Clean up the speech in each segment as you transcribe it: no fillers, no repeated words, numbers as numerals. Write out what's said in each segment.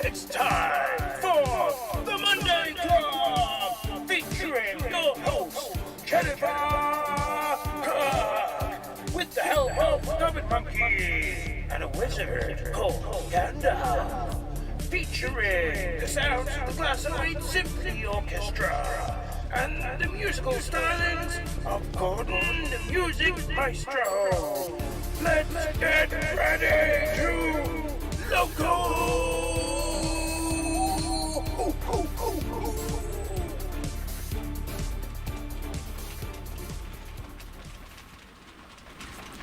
It's time for the Monday Club, featuring your host, Jennifer Kirk, with the help of Stubborn Monkey and a wizard called Gandalf, featuring the sounds of the Glass and Wade Symphony Orchestra and the musical stylings of Gordon, the Music Maestro. Let's get ready to Loco!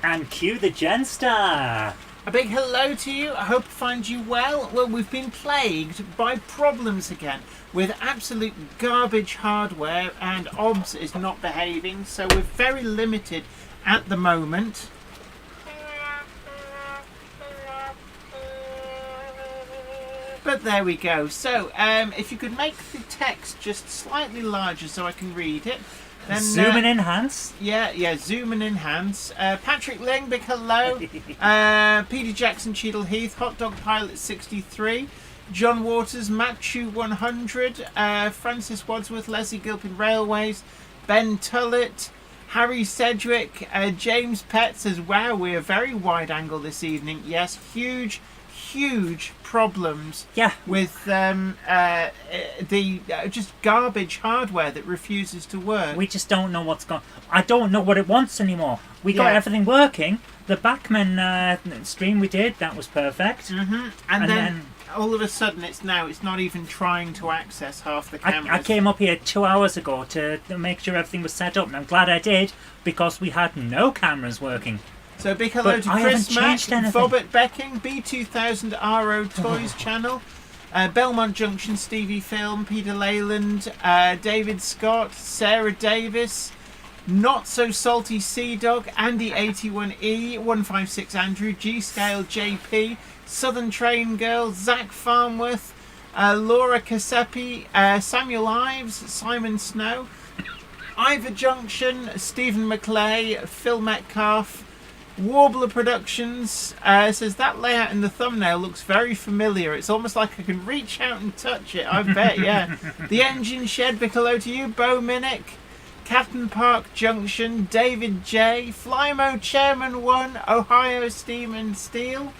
And cue the Gen Star. A big hello to you. I hope it finds you well. Well, we've been plagued by problems again with absolute garbage hardware, and OBS is not behaving, so we're very limited at the moment. But there we go. So, if you could make the text just slightly larger so I can read it. Then, Zoom and enhance. Yeah, zoom and enhance. Patrick Ling, big hello. Peter Jackson, Cheadle Heath, Hot Dog Pilot 63, John Waters, Matt Chu 100, Francis Wadsworth, Leslie Gilpin Railways, Ben Tullett, Harry Sedgwick, James Pett says, wow, we are very wide angle this evening. Yes, huge problems with the just garbage hardware that refuses to work. We just don't know what's going. I don't know what it wants anymore. We got everything working. The Bachmann stream we did, that was perfect. Mm-hmm. And then all of a sudden it's not even trying to access half the cameras. I came up here 2 hours ago to make sure everything was set up, and I'm glad I did, because we had no cameras working. So big hello to Chris Mack, Bobbert Becking, B2000 RO Toys channel, Belmont Junction, Stevie Film, Peter Leyland, David Scott, Sarah Davis, Not So Salty Sea Dog, Andy 81E, 156 Andrew, G Scale JP, Southern Train Girl, Zach Farmworth, Laura Casepi, Samuel Ives, Simon Snow, Ivor Junction, Stephen McClay, Phil Metcalf, Warbler Productions says that layout in the thumbnail looks very familiar. It's almost like I can reach out and touch it. I bet, yeah. The Engine Shed, big hello to you. Bo Minnick, Captain Park Junction, David J, Flymo Chairman 1, Ohio Steam and Steel,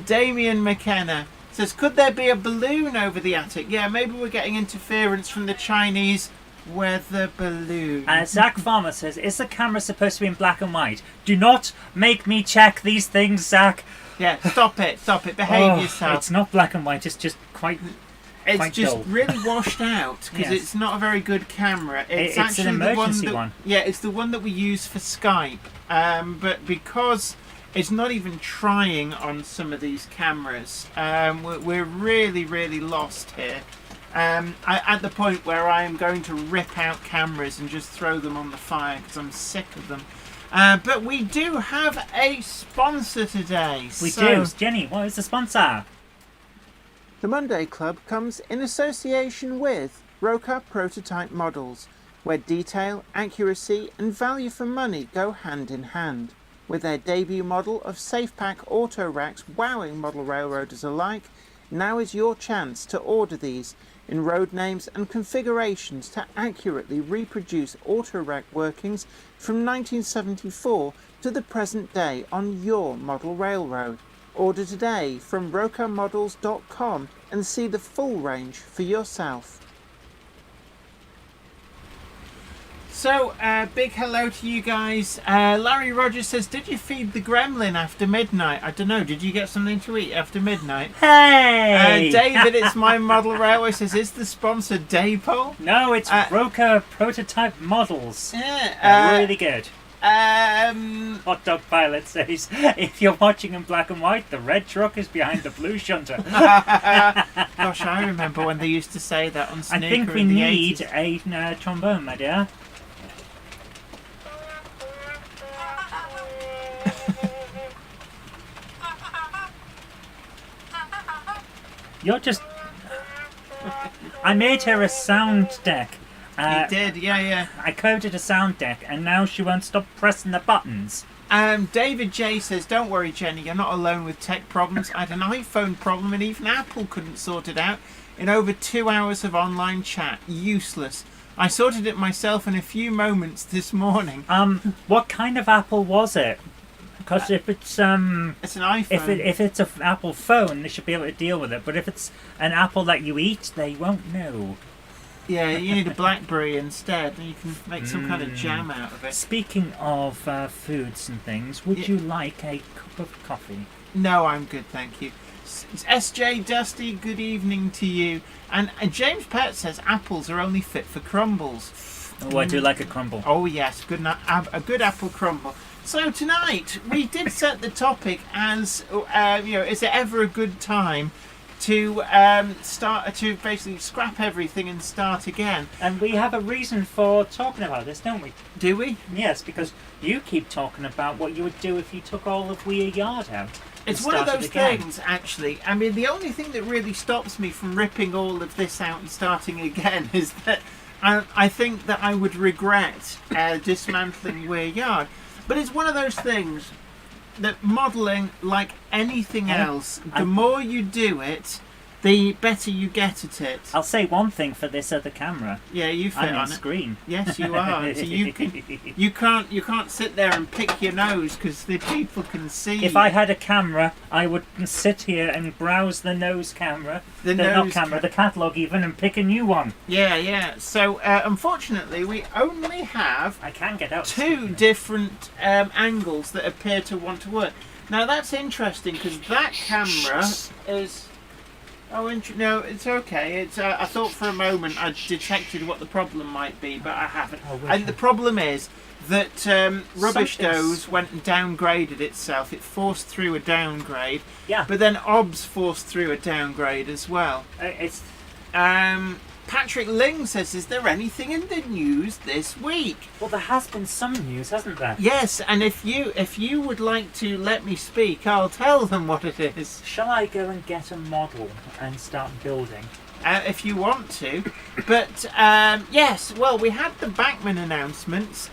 Damien McKenna says, could there be a balloon over the attic? Yeah, maybe we're getting interference from the Chinese weather balloon. Zach Farmer says, is the camera supposed to be in black and white? Do not make me check these things, Zach. Yeah, stop it, behave yourself. It's not black and white, it's just quite just dull. Really washed out, because it's not a very good camera. It's actually an emergency one. Yeah, it's the one that we use for Skype, but because it's not even trying on some of these cameras, we're really lost here. At the point where I am going to rip out cameras and just throw them on the fire because I'm sick of them. But we do have a sponsor today. We do. Jenny, what is the sponsor? The Monday Club comes in association with Roca Prototype Models, where detail, accuracy and value for money go hand in hand. With their debut model of SafePack auto racks wowing model railroaders alike, now is your chance to order these in road names and configurations to accurately reproduce auto-rack workings from 1974 to the present day on your model railroad. Order today from rocamodels.com and see the full range for yourself. So, big hello to you guys. Larry Rogers says, did you feed the gremlin after midnight? I don't know, did you get something to eat after midnight? Hey! David, it's my model railway, says, is the sponsor Daypol? No, it's Roca Prototype Models. Yeah. They're really good. Hot Dog Pilot says, if you're watching in black and white, the red truck is behind the blue shunter. Gosh, I remember when they used to say that on Snooker. I think we in the need 80s. a trombone, my dear. You're just... I made her a sound deck. You did, yeah. I coded a sound deck, and now she won't stop pressing the buttons. David J says, "Don't worry, Jenny, you're not alone with tech problems. I had an iPhone problem and even Apple couldn't sort it out in over 2 hours of online chat. Useless. I sorted it myself in a few moments this morning." What kind of Apple was it? Because if it's an iPhone. if it's an Apple phone, they should be able to deal with it. But if it's an apple that you eat, they won't know. Yeah, you need a BlackBerry instead, and you can make some kind of jam out of it. Speaking of foods and things, would you like a cup of coffee? No, I'm good, thank you. It's SJ Dusty, good evening to you. And James Pett says apples are only fit for crumbles. Oh, I do like a crumble. Oh yes, a good apple crumble. So tonight we did set the topic as is it ever a good time to basically scrap everything and start again? And we have a reason for talking about this, don't we? Do we? Yes, because you keep talking about what you would do if you took all of your yard out. It's one of those things, actually. I mean, the only thing that really stops me from ripping all of this out and starting again is that I think that I would regret dismantling Weir Yard. But it's one of those things that modelling, like anything else, the more you do it, the better you get at it. I'll say one thing for this other camera. Yeah, you fit I'm on on screen. Yes, you are. So you can't sit there and pick your nose because the people can see. If I had a camera, I would sit here and browse the nose camera, the catalogue even, and pick a new one. Yeah. So unfortunately, we only have I can get out 2 different angles that appear to want to work. Now that's interesting because that camera is. Oh, no, it's okay. It's. I thought for a moment I detected what the problem might be, but I haven't. And the problem is that Rubbish Dose went and downgraded itself. It forced through a downgrade. Yeah. But then OBS forced through a downgrade as well. It's. Patrick Ling says, "Is there anything in the news this week?" Well, there has been some news, hasn't there? Yes, and if you would like to let me speak, I'll tell them what it is. Shall I go and get a model and start building? If you want to. But, yes, well, we had the Bachmann announcements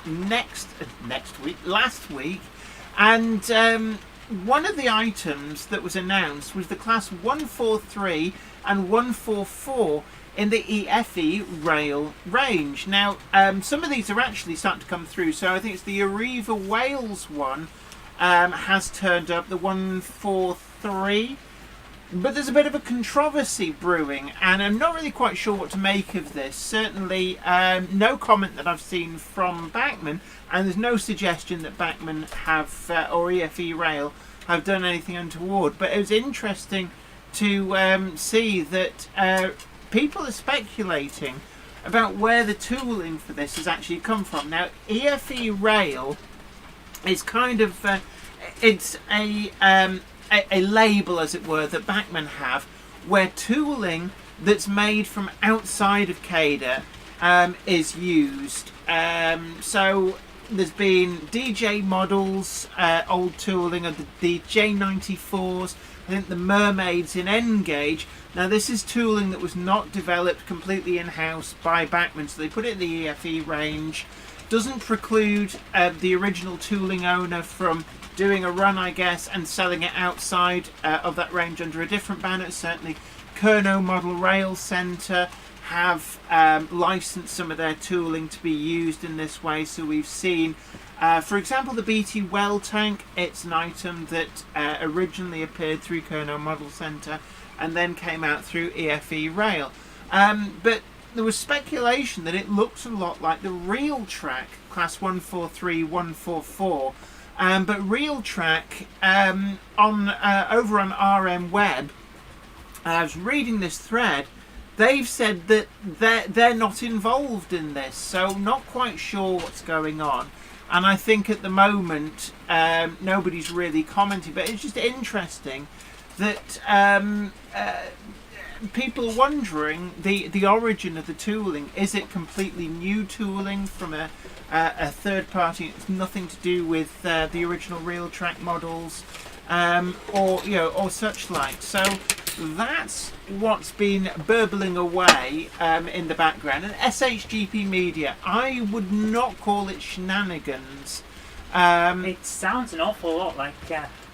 last week, and one of the items that was announced was the Class 143 and 144 in the EFE rail range. Now, some of these are actually starting to come through, so I think it's the Arriva Wales one has turned up, the 143. But there's a bit of a controversy brewing, and I'm not really quite sure what to make of this. Certainly, no comment that I've seen from Bachmann, and there's no suggestion that Bachmann have, or EFE Rail, have done anything untoward. But it was interesting to see that people are speculating about where the tooling for this has actually come from. Now, EFE Rail is kind of it's a label, as it were, that Bachmann have, where tooling that's made from outside of CADA is used. So there's been DJ models, old tooling of the J94s, I think the Mermaids in N-Gauge. Now this is tooling that was not developed completely in-house by Bachmann, so they put it in the EFE range. Doesn't preclude the original tooling owner from doing a run, I guess, and selling it outside of that range under a different banner. Certainly Kerno Model Rail Centre have licensed some of their tooling to be used in this way. So we've seen, for example, the BT Well Tank. It's an item that originally appeared through Kerno Model Centre and then came out through EFE Rail. But there was speculation that it looks a lot like the Real Track Class 143, 144. But Real Track over on RM Web, I was reading this thread. They've said that they're not involved in this, so not quite sure what's going on. And I think at the moment nobody's really commenting, but it's just interesting that people are wondering the origin of the tooling. Is it completely new tooling from a third party? It's nothing to do with the original Real Track models, or such like. So that's what's been burbling away in the background. And SHGP Media, I would not call it shenanigans It sounds an awful lot like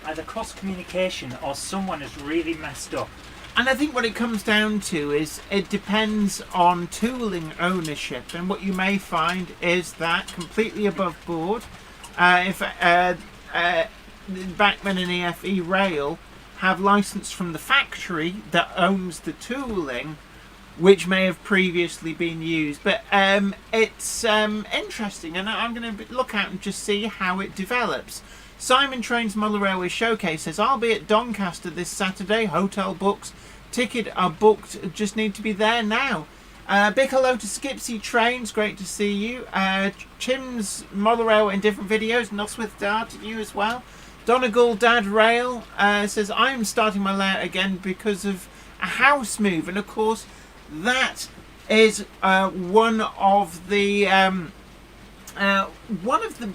either cross communication or someone has really messed up. And I think what it comes down to is it depends on tooling ownership, and what you may find is that completely above board, if Bachmann and EFE Rail have license from the factory that owns the tooling, which may have previously been used. But it's interesting, and I'm going to look out and just see how it develops. Simon Trains Model Railway Showcase says, I'll be at Doncaster this Saturday. Hotel books, ticket are booked, just need to be there now. Big hello to Skipsy Trains, great to see you. Chim's Model Railway in different videos, Noswith Dart to you as well. Donegal Dad Rail says, I'm starting my layout again because of a house move. And of course, that is one of the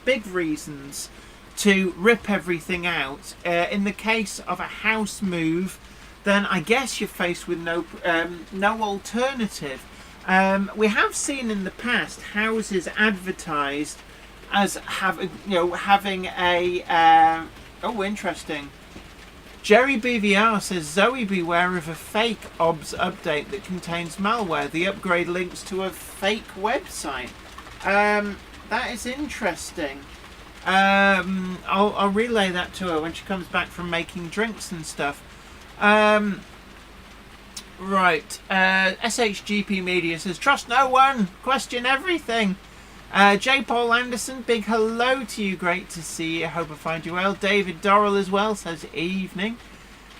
big reasons to rip everything out. In the case of a house move, then I guess you're faced with no alternative. We have seen in the past houses advertised as having a interesting. Jerry BVR says, Zoe, beware of a fake OBS update that contains malware. The upgrade links to a fake website. That is interesting. I'll relay that to her when she comes back from making drinks and stuff. Right. SHGP Media says, trust no one, question everything. J. Paul Anderson, big hello to you, great to see you, hope I find you well. David Dorrell as well says evening.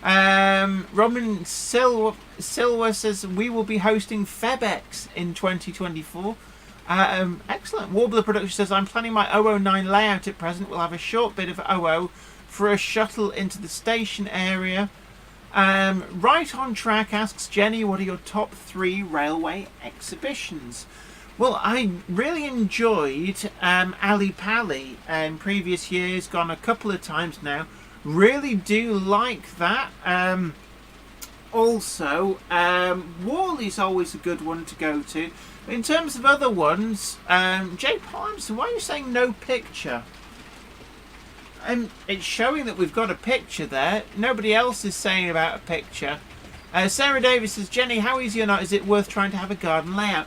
Robin Silva says we will be hosting FebEx in 2024. Excellent. Warbler Production says, I'm planning my 009 layout at present. We'll have a short bit of OO for a shuttle into the station area. Right on Track asks, Jenny, what are your top 3 railway exhibitions? Well, I really enjoyed Ali Pali in previous years, gone a couple of times now. Really do like that. Also, Worley's always a good one to go to. In terms of other ones, Jay Palmson, why are you saying no picture? It's showing that we've got a picture there. Nobody else is saying about a picture. Sarah Davis says, Jenny, how easy or not is it worth trying to have a garden layout?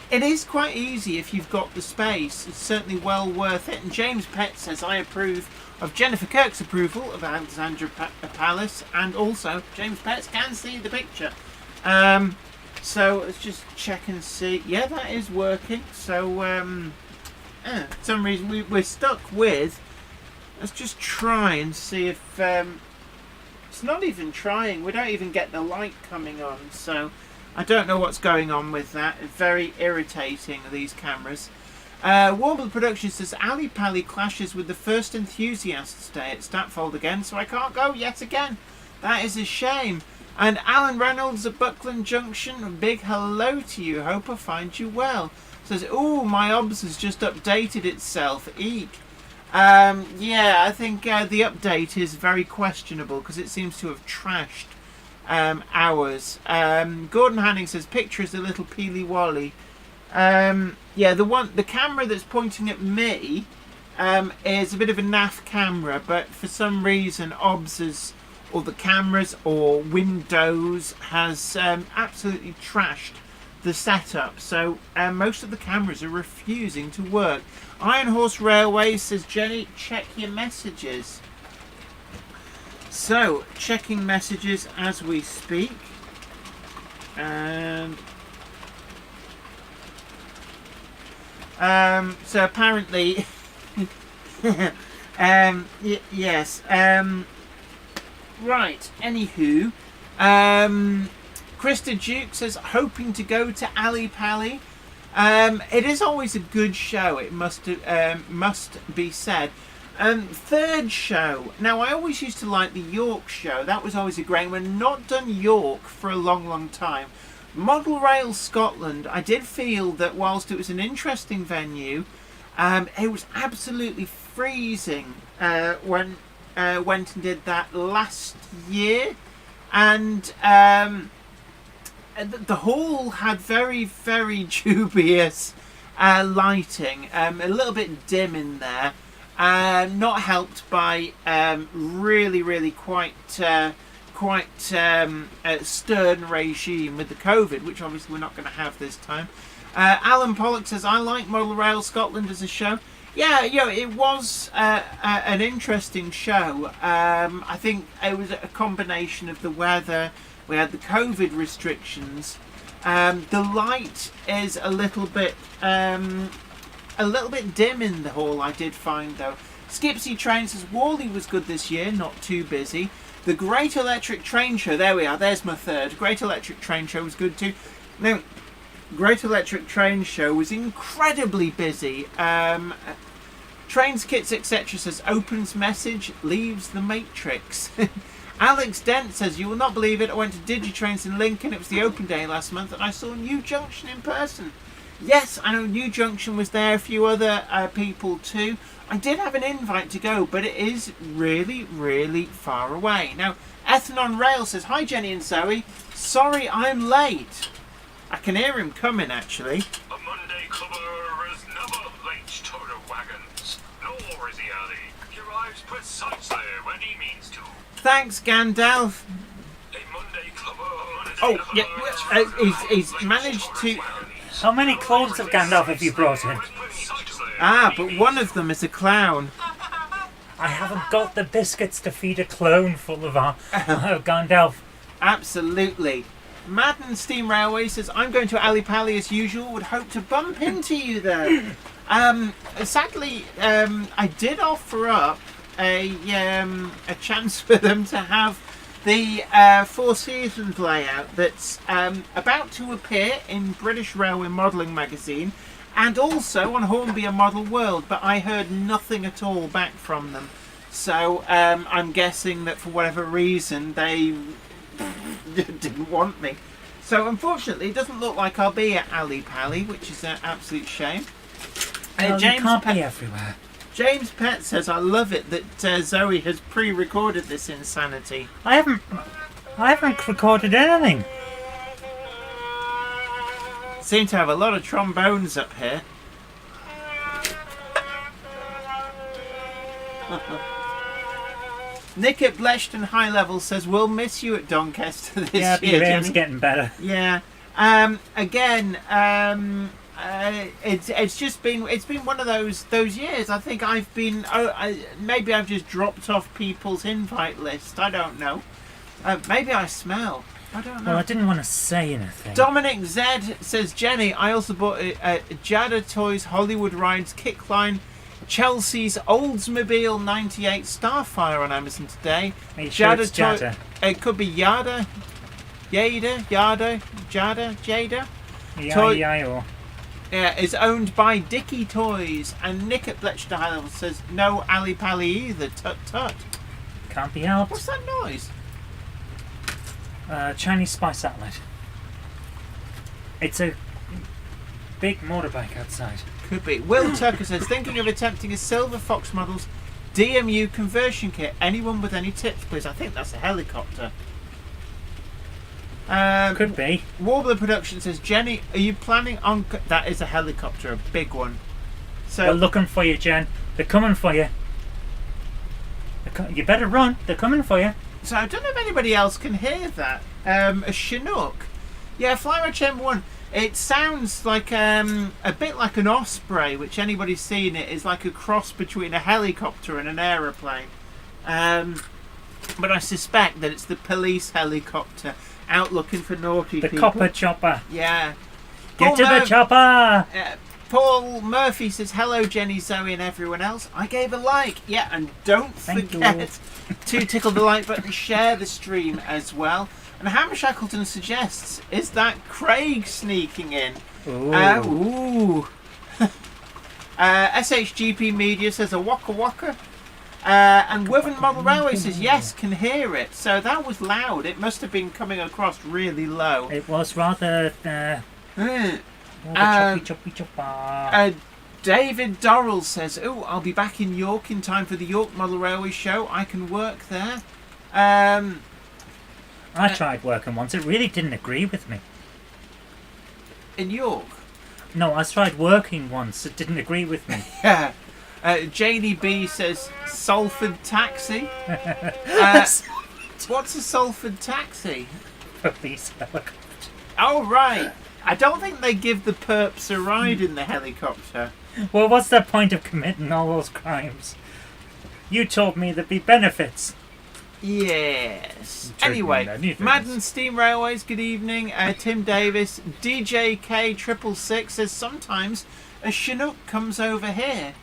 It is quite easy if you've got the space. It's certainly well worth it. And James Pett says, I approve of Jennifer Kirk's approval of Alexandra Palace. And also, James Pett can see the picture. So let's just check and see. Yeah, that is working. So, for some reason, we're stuck with... Let's just try and see if... it's not even trying. We don't even get the light coming on. So... I don't know what's going on with that. It's very irritating, these cameras. Warble Productions says, Ali Pali clashes with the First Enthusiasts Day at Statfold again, so I can't go yet again. That is a shame. And Alan Reynolds at Buckland Junction, a big hello to you. Hope I find you well. Says, ooh, my OBS has just updated itself. Eek. Yeah, I think the update is very questionable because it seems to have trashed hours. Gordon Hanning says, picture is a little peely wally. Yeah, the camera that's pointing at me is a bit of a naff camera, but for some reason OBS or the cameras or Windows has absolutely trashed the setup, so most of the cameras are refusing to work. Iron Horse Railway says, Jenny, check your messages. So, checking messages as we speak. And so apparently yes. Right, anywho, Krista Duke says, hoping to go to Ali Pali. It is always a good show, it must be said. Third show. Now, I always used to like the York show. That was always a great one. Not done York for a long, long time. Model Rail Scotland, I did feel that whilst it was an interesting venue, it was absolutely freezing when went and did that last year. And the hall had very, very dubious lighting. A little bit dim in there. Not helped by really quite stern regime with the COVID, which obviously we're not going to have this time. Alan Pollock says, I like Model Rail Scotland as a show. Yeah, it was an interesting show. I think it was a combination of the weather. We had the COVID restrictions. The light is a little bit dim in the hall, I did find, though. Skipsy Train says, Wally was good this year, not too busy. The Great Electric Train Show, there we are, there's my third. Great Electric Train Show was good too. Now, Great Electric Train Show was incredibly busy. Trains, Kits, etc. says, opens message, leaves the Matrix. Alex Dent says, you will not believe it, I went to Digitrains in Lincoln, it was the open day last month, and I saw New Junction in person. Yes, I know New Junction was there, a few other people too. I did have an invite to go, but it is really far away. Now, Ethnon Rail says, hi Jenny and Zoe, sorry I'm late. I can hear him coming, actually. A Monday clubber is never late to the wagons, nor is he early. He arrives precisely when he means to. Thanks, Gandalf. A Monday clubber is Oh, never yeah, he's managed to... How many clones of Gandalf have you brought in? Ah, but one of them is a clown. I haven't got the biscuits to feed a clone full of Gandalf. Absolutely. Madden Steam Railway says, I'm going to Ali Pali as usual, would hope to bump into you there. Sadly, I did offer up a chance for them to have the Four Seasons layout that's about to appear in British Railway Modelling magazine and also on Hornby and Model World, but I heard nothing at all back from them. So I'm guessing that for whatever reason they didn't want me. So unfortunately it doesn't look like I'll be at Ali Pali, which is an absolute shame. Well, you can't be everywhere. James Pett says, I love it that Zoe has pre-recorded this insanity. I haven't recorded anything. Seem to have a lot of trombones up here. Nick at Bleshton High Level says, we'll miss you at Doncaster this Yeah, but year. your aim's Jenny." getting better. Yeah. It's just been one of those years. I think I've been maybe I've just dropped off people's invite list. I don't know. Maybe I smell. I don't know. Well, I didn't want to say anything. Dominic Z says, Jenny, I also bought a Jada Toys Hollywood Rides Kickline Chelsea's Oldsmobile 98 Starfire on Amazon today. Are you sure it's Jada? It could be Yada. Jada. E-I-E-I-O. Yeah, is owned by Dicky Toys. And Nick at Bletchley High Level says, no Ali Pali either. Tut tut. Can't be helped. What's that noise? Chinese spy satellite. It's a big motorbike outside. Could be. Will Tucker says, thinking of attempting a Silver Fox Models DMU conversion kit. Anyone with any tips, please? I think that's a helicopter. Could be. Warbler Production says, Jenny, are you planning on... That is a helicopter, a big one. So They're looking for you, Jen. They're coming for you. You better run. They're coming for you. So I don't know if anybody else can hear that. A Chinook. Yeah, Flywatch M1. It sounds like a bit like an Osprey, which anybody's seen it is like a cross between a helicopter and an aeroplane. But I suspect that it's the police helicopter out looking for naughty The people. copper chopper. Yeah. Get to the chopper! Paul Murphy says, hello Jenny, Zoe and everyone else. I gave a like. Yeah, and don't Thank forget to tickle the like button, share the stream as well. And Ham Shackleton suggests, is that Craig sneaking in? Ooh. SHGP Media says a waka waka. And Wiven Model Railway says, yes, can hear it. So that was loud. It must have been coming across really low. It was rather... choppy chopper. David Dorrell says, oh, I'll be back in York in time for the York Model Railway show. I can work there. I tried working once. It really didn't agree with me. In York? No, I tried working once. It didn't agree with me. Yeah. Janie B says Salford taxi. What's a Salford taxi? Police helicopter. Oh, right. I don't think they give the perps a ride in the helicopter. Well, what's the point of committing all those crimes? You told me there'd be benefits. Yes. Trade Anyway, in anything. Madden Steam Railways, good evening. Tim Davis, DJK666 says sometimes a Chinook comes over here.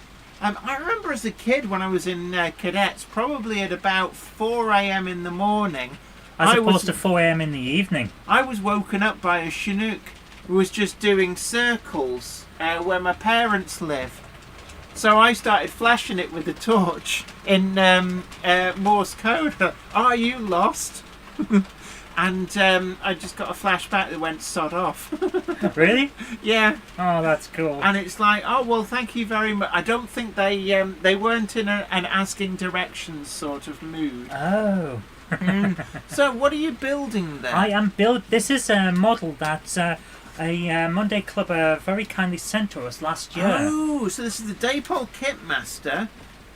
I remember as a kid when I was in cadets, probably at about 4 a.m. in the morning. As opposed to 4 a.m. in the evening. I was woken up by a Chinook who was just doing circles where my parents live. So I started flashing it with a torch in Morse code. Are you lost? And I just got a flashback that went sod off. Really? Yeah. Oh, that's cool. And it's like, oh, well, thank you very much. I don't think they weren't in an asking directions sort of mood. Oh. So what are you building there? I am This is a model that a Monday Clubber very kindly sent to us last year. Oh, so this is the Daypole Kitmaster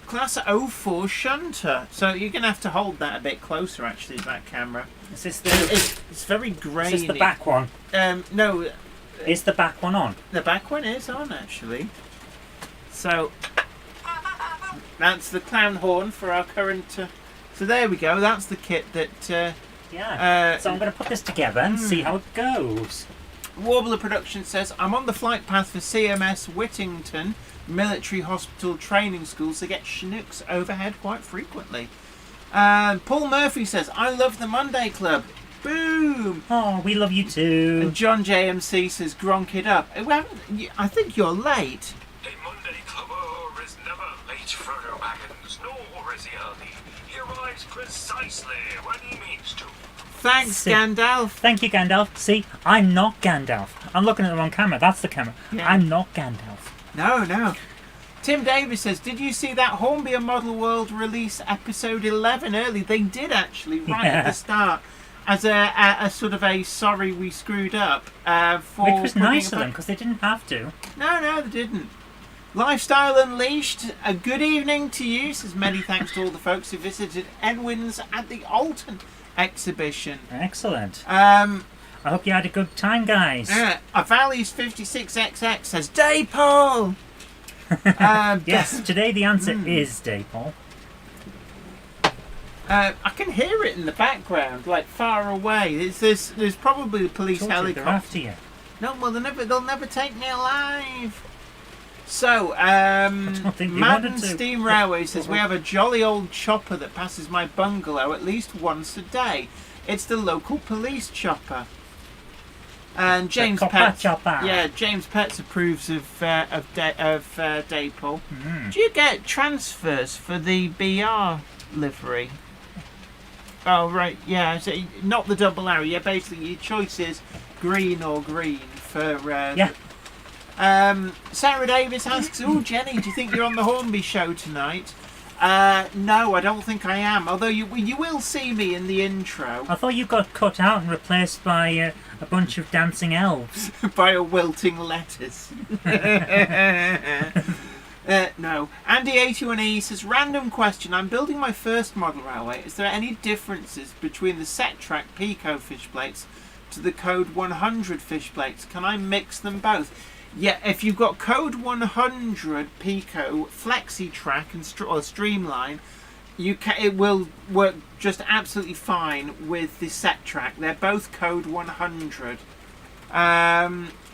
Class 04 Shunter. So you're going to have to hold that a bit closer, actually, that camera. Is this the... It's very grainy. Is this the back one? No. Is the back one on? The back one is on, actually. So that's the clown horn for our current... so there we go. That's the kit that... yeah. So I'm going to put this together and see how it goes. Warbler Production says, I'm on the flight path for CMS Whittington Military Hospital Training Schools to get Chinooks overhead quite frequently. Paul Murphy says, I love the Monday Club. Boom! Oh, we love you too. And John JMC says, Gronk it up. I think you're late. A Monday Clubber is never late for their wagons, nor is he early. He arrives precisely when he means to. Thanks, Gandalf. Thank you, Gandalf. See, I'm not Gandalf. I'm looking at the wrong camera. That's the camera. Yeah. I'm not Gandalf. No. Tim Davis says, did you see that Hornby and Model World release episode 11 early? They did actually, right at the start, as a sort of a sorry we screwed up. For Which was nice of them, because they didn't have to. No, they didn't. Lifestyle Unleashed, a good evening to you, says many thanks to all the folks who visited Edwin's at the Alton exhibition. Excellent. I hope you had a good time, guys. Values 56XX says, Daypole! Yes, today the answer is Daypole. I can hear it in the background, like far away. There's probably the police helicopter. They're after you. No, well, they'll never take me alive. So, think they Madden wanted to. Steam Railway says, we have a jolly old chopper that passes my bungalow at least once a day. It's the local police chopper. And James Petts, James Petts approves of Daypole. Do you get transfers for the BR livery? Oh right, yeah. So not the double arrow. Yeah, basically your choice is green or green for. Yeah. Sarah Davis asks, "Oh Jenny, do you think you're on the Hornby show tonight?" No, I don't think I am. Although you will see me in the intro. I thought you got cut out and replaced by a bunch of dancing elves. By a wilting lettuce. No. Andy81E says, random question. I'm building my first model railway. Is there any differences between the set track Pico fish plates to the Code 100 fish plates? Can I mix them both? Yeah, if you've got Code 100 Pico Flexi Track and or Streamline, it will work just absolutely fine with the set track. They're both Code 100.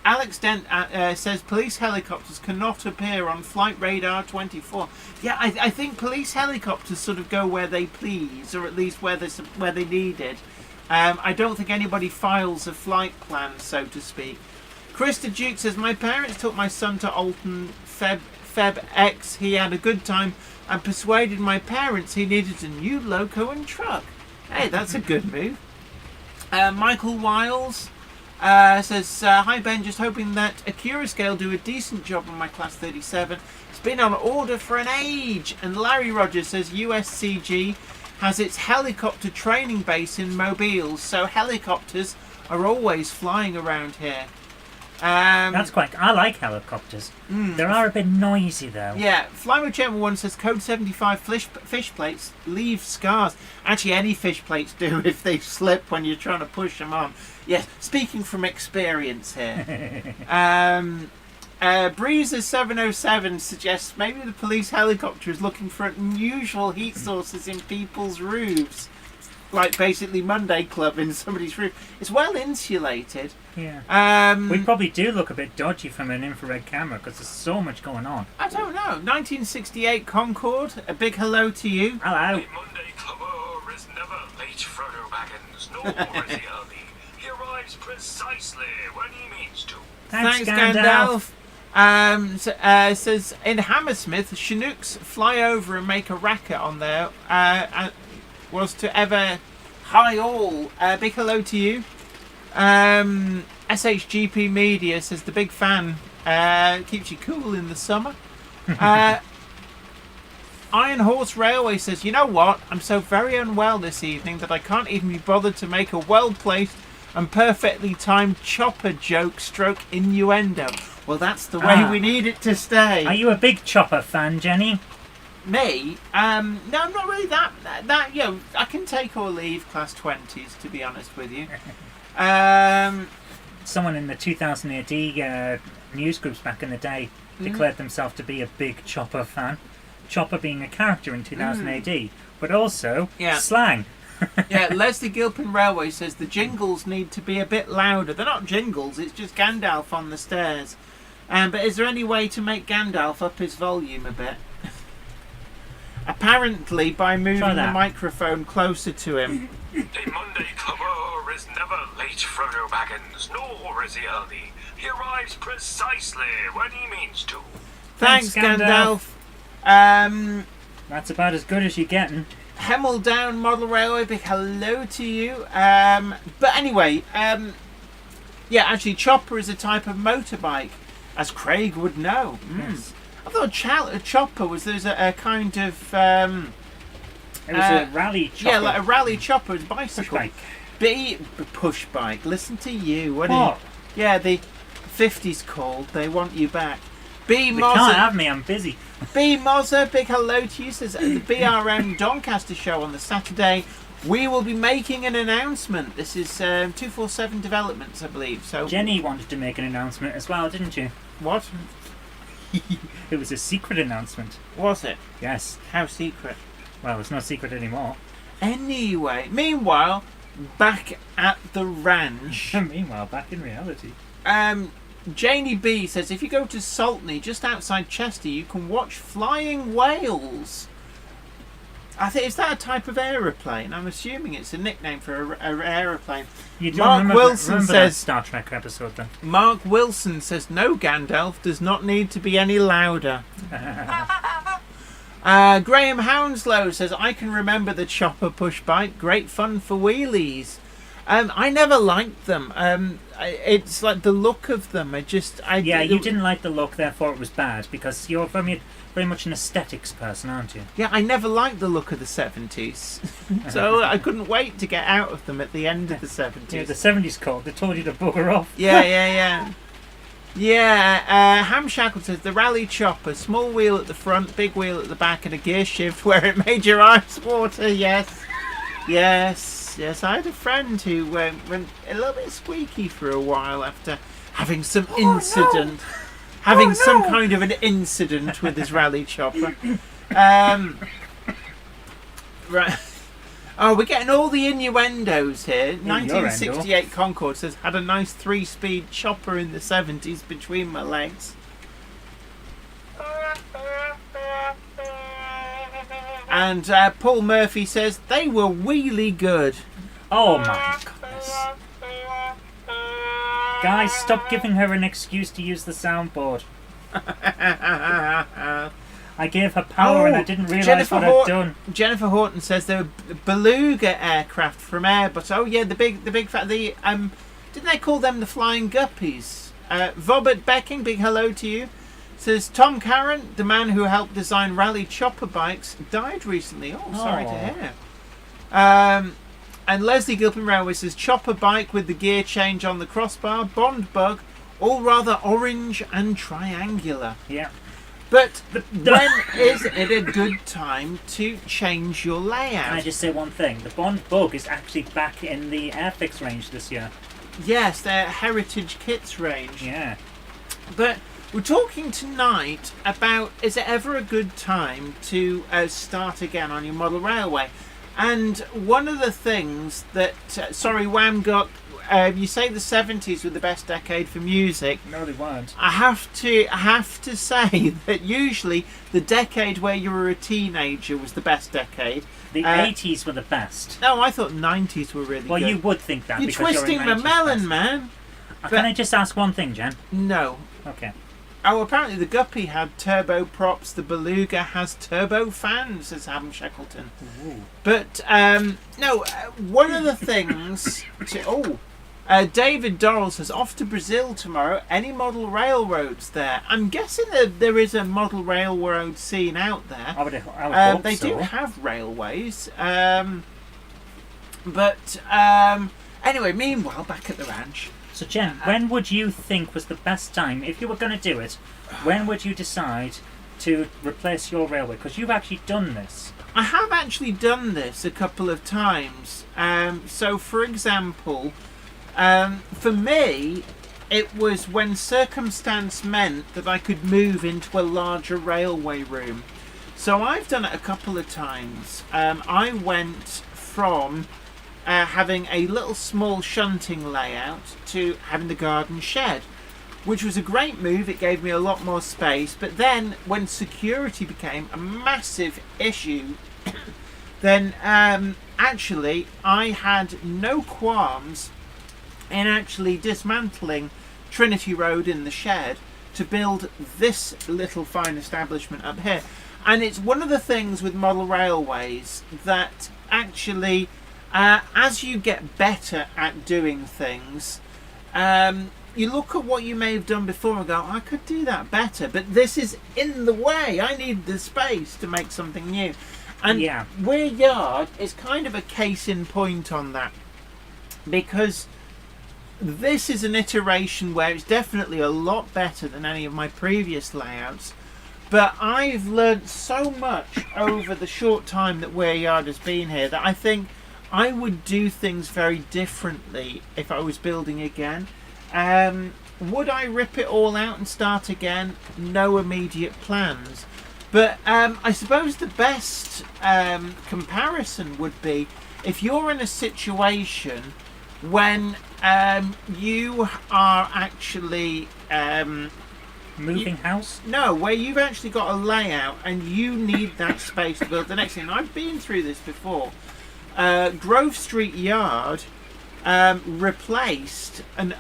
Alex Dent says police helicopters cannot appear on Flight Radar 24. Yeah, I think police helicopters sort of go where they please, or at least where they needed. I don't think anybody files a flight plan, so to speak. Krista Duke says, my parents took my son to Alton Feb X. He had a good time and persuaded my parents he needed a new loco and truck. Hey, that's a good move. Michael Wiles says, hi Ben, just hoping that Accurascale do a decent job on my Class 37. It's been on order for an age. And Larry Rogers says USCG has its helicopter training base in Mobile, so helicopters are always flying around here. That's quite... I like helicopters. They are a bit noisy, though. Yeah, Fly with Gentleman 1 says Code 75 fish plates leave scars. Actually, any fish plates do if they slip when you're trying to push them on. Yes, speaking from experience here. Breezer707 suggests maybe the police helicopter is looking for unusual heat sources in people's roofs. Like basically Monday Club in somebody's roof. It's well insulated. Yeah. We probably do look a bit dodgy from an infrared camera because there's so much going on. I don't know. 1968 Concorde. A big hello to you. Hello. The Monday Club is never late, Frodo Baggins, nor is he early. He arrives precisely when he means to. Thanks Gandalf. Says in Hammersmith, Chinooks fly over and make a racket on there. Was to ever hi all. Big hello to you. SHGP Media says the big fan keeps you cool in the summer. Iron Horse Railway says, you know what? I'm so very unwell this evening that I can't even be bothered to make a well-placed and perfectly timed chopper joke stroke innuendo. Well, that's the way we need it to stay. Are you a big Chopper fan, Jenny? Me? No, I'm not really that. You know, I can take or leave class 20s, to be honest with you. Someone in the 2000 AD news groups back in the day declared themselves to be a big Chopper fan. Chopper being a character in 2000 AD, but also slang. Yeah, Leslie Gilpin Railway says the jingles need to be a bit louder. They're not jingles, it's just Gandalf on the stairs. But is there any way to make Gandalf up his volume a bit? Apparently by moving the microphone closer to him. The Monday Club is never late, Frodo Baggins, nor is he early. He arrives precisely when he means to. Thanks Gandalf. That's about as good as you're getting. Hemel Down Model Railway, big hello to you. But anyway, yeah, actually Chopper is a type of motorbike, as Craig would know. Yes. I thought a chopper was a kind of it was a rally chopper. Yeah, like a rally chopper, it's a bicycle. Push bike. Push bike. Listen to you. What? Yeah, the 50s called. They want you back. They can't have me. I'm busy. B Mozza, big hello to you. Says at the BRM Doncaster show on the Saturday, we will be making an announcement. This is 247 Developments, I believe. So Jenny wanted to make an announcement as well, didn't you? What? It was a secret announcement. Was it? Yes. How secret? Well, it's not secret anymore. Anyway, meanwhile, back at the ranch. Meanwhile, back in reality. Janie B says if you go to Saltney, just outside Chester, you can watch flying whales. I think is that a type of aeroplane? I'm assuming it's a nickname for an aeroplane. You do Mark remember Wilson that says Star Trek episode then. Mark Wilson says no, Gandalf does not need to be any louder. Graham Hounslow says I can remember the chopper push bike. Great fun for wheelies. I never liked them. It's like the look of them. You didn't like the look, therefore it was bad because you're very much an aesthetics person, aren't you? Yeah, I never liked the look of the 70s, so I couldn't wait to get out of them at the end of the 70s. Yeah, the 70s called. They told you to bugger off. Yeah. Hamshackle says the rally chopper, small wheel at the front, big wheel at the back, and a gear shift where it made your eyes water. Yes. I had a friend who went a little bit squeaky for a while after having some incident. Some kind of an incident with his rally chopper. Right. Oh, we're getting all the innuendos here. 1968 Concorde says, had a nice 3-speed chopper in the 70s between my legs. And Paul Murphy says, they were really good. Oh my goodness. Guys, stop giving her an excuse to use the soundboard. I gave her power and I didn't realise what I'd done. Jennifer Horton says they were Beluga aircraft from Airbus. Oh yeah, the big didn't they call them the Flying Guppies? Vobert Becking, big hello to you. Says Tom Curran, the man who helped design rally chopper bikes, died recently. Oh, sorry to hear. And Leslie Gilpin Railway says chopper bike with the gear change on the crossbar, Bond bug, all rather orange and triangular. Yeah. But when is it a good time to change your layout? Can I just say one thing? The Bond Bug is actually back in the Airfix range this year. Yes, their Heritage Kits range. Yeah. But we're talking tonight about, is it ever a good time to start again on your model railway? And one of the things that, Wham got, you say the 70s were the best decade for music. No, they weren't. I have to say that usually the decade where you were a teenager was the best decade. The 80s were the best. No, I thought 90s were really good. Well, you would think that. You're because twisting you're my an 90s melon, best. man. Can I just ask one thing, Jen? No. Okay. Oh, apparently the Guppy had turbo props. The Beluga has turbo fans, says Adam Shackleton. Ooh. But one of the things. David Dorrell says off to Brazil tomorrow. Any model railroads there? I'm guessing that there is a model railroad scene out there. I would hope they so. do have railways. Anyway, meanwhile, back at the ranch. So, Jen, when would you think was the best time, if you were going to do it, when would you decide to replace your railway? Because you've actually done this. I have actually done this a couple of times. So, for example, for me, it was when circumstance meant that I could move into a larger railway room. So I've done it a couple of times. I went from having a little small shunting layout to having the garden shed, which was a great move. It gave me a lot more space. But then when security became a massive issue, then actually I had no qualms in actually dismantling Trinity Road in the shed to build this little fine establishment up here. And it's one of the things with model railways that actually as you get better at doing things, you look at what you may have done before and go, I could do that better, but this is in the way. I need the space to make something new. And Weir Yard is kind of a case in point on that, because this is an iteration where it's definitely a lot better than any of my previous layouts. But I've learnt so much over the short time that Weir Yard has been here that I think I would do things very differently if I was building again. Would I rip it all out and start again? No immediate plans. But I suppose the best comparison would be if you're in a situation when you are actually moving house? No, where you've actually got a layout and you need that space to build the next thing. I've been through this before. Grove Street Yard replaced, and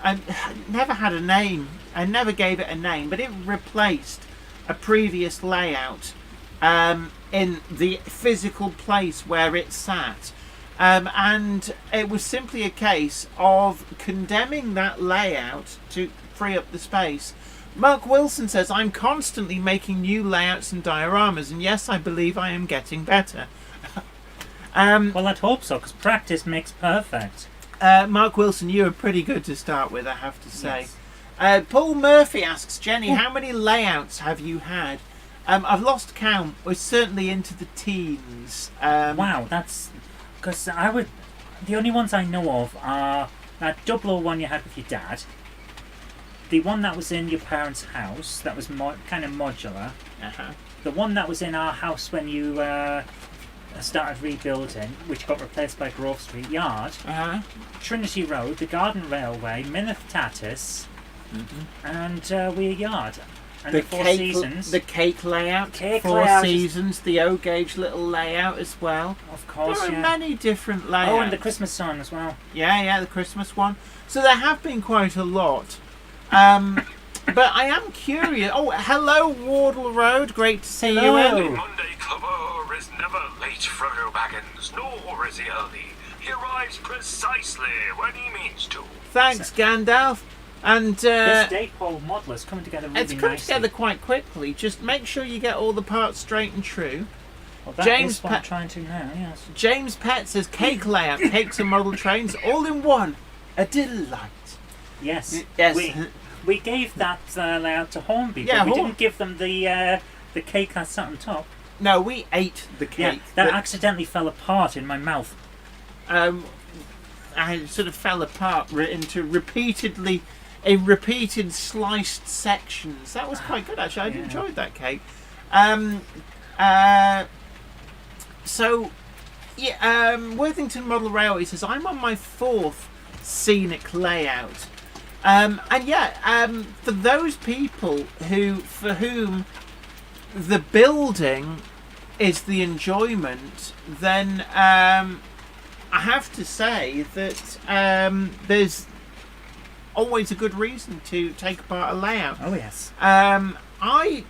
never had a name. I never gave it a name, but it replaced a previous layout in the physical place where it sat. And it was simply a case of condemning that layout to free up the space. Mark Wilson says, I'm constantly making new layouts and dioramas, and yes, I believe I am getting better. Well, I'd hope so, because practice makes perfect. Mark Wilson, you were pretty good to start with, I have to say. Yes. Paul Murphy asks, Jenny, how many layouts have you had? I've lost count. We're certainly into the teens. Wow, that's... Because the only ones I know of are that 001 you had with your dad, the one that was in your parents' house, that was kind of modular, the one that was in our house when you started rebuilding, which got replaced by Grove Street Yard, Trinity Road, the Garden Railway, Mineth Tatis, and Weir Yard. And the Four Seasons. The cake layout. Four Seasons, the O-gauge little layout as well. Of course, there are many different layouts. Oh, and the Christmas song as well. Yeah, the Christmas one. So there have been quite a lot. But I am curious. Oh, hello, Wardle Road. Great to see you. The Monday Clubber is never late, Frodo Baggins, nor is he early. He arrives precisely when he means to. Thanks, Gandalf. And this Daypole model is coming together really nicely. It's come together quite quickly. Just make sure you get all the parts straight and true. Well, that is what I'm trying to now, yes. James Pett says cake layout, cakes and model trains, all in one. A delight. Yes. We gave that layout to Hornby, Yeah, but we didn't give them the cake that sat on top. No, we ate the Yeah, cake. that accidentally fell apart in my mouth. I sort of fell apart into repeated sliced sections. That was quite good, actually. I enjoyed that cake. Worthington Model Railway says, I'm on my 4th scenic layout. For those people for whom the building is the enjoyment, then I have to say that there's always a good reason to take apart a layout. Oh, yes. I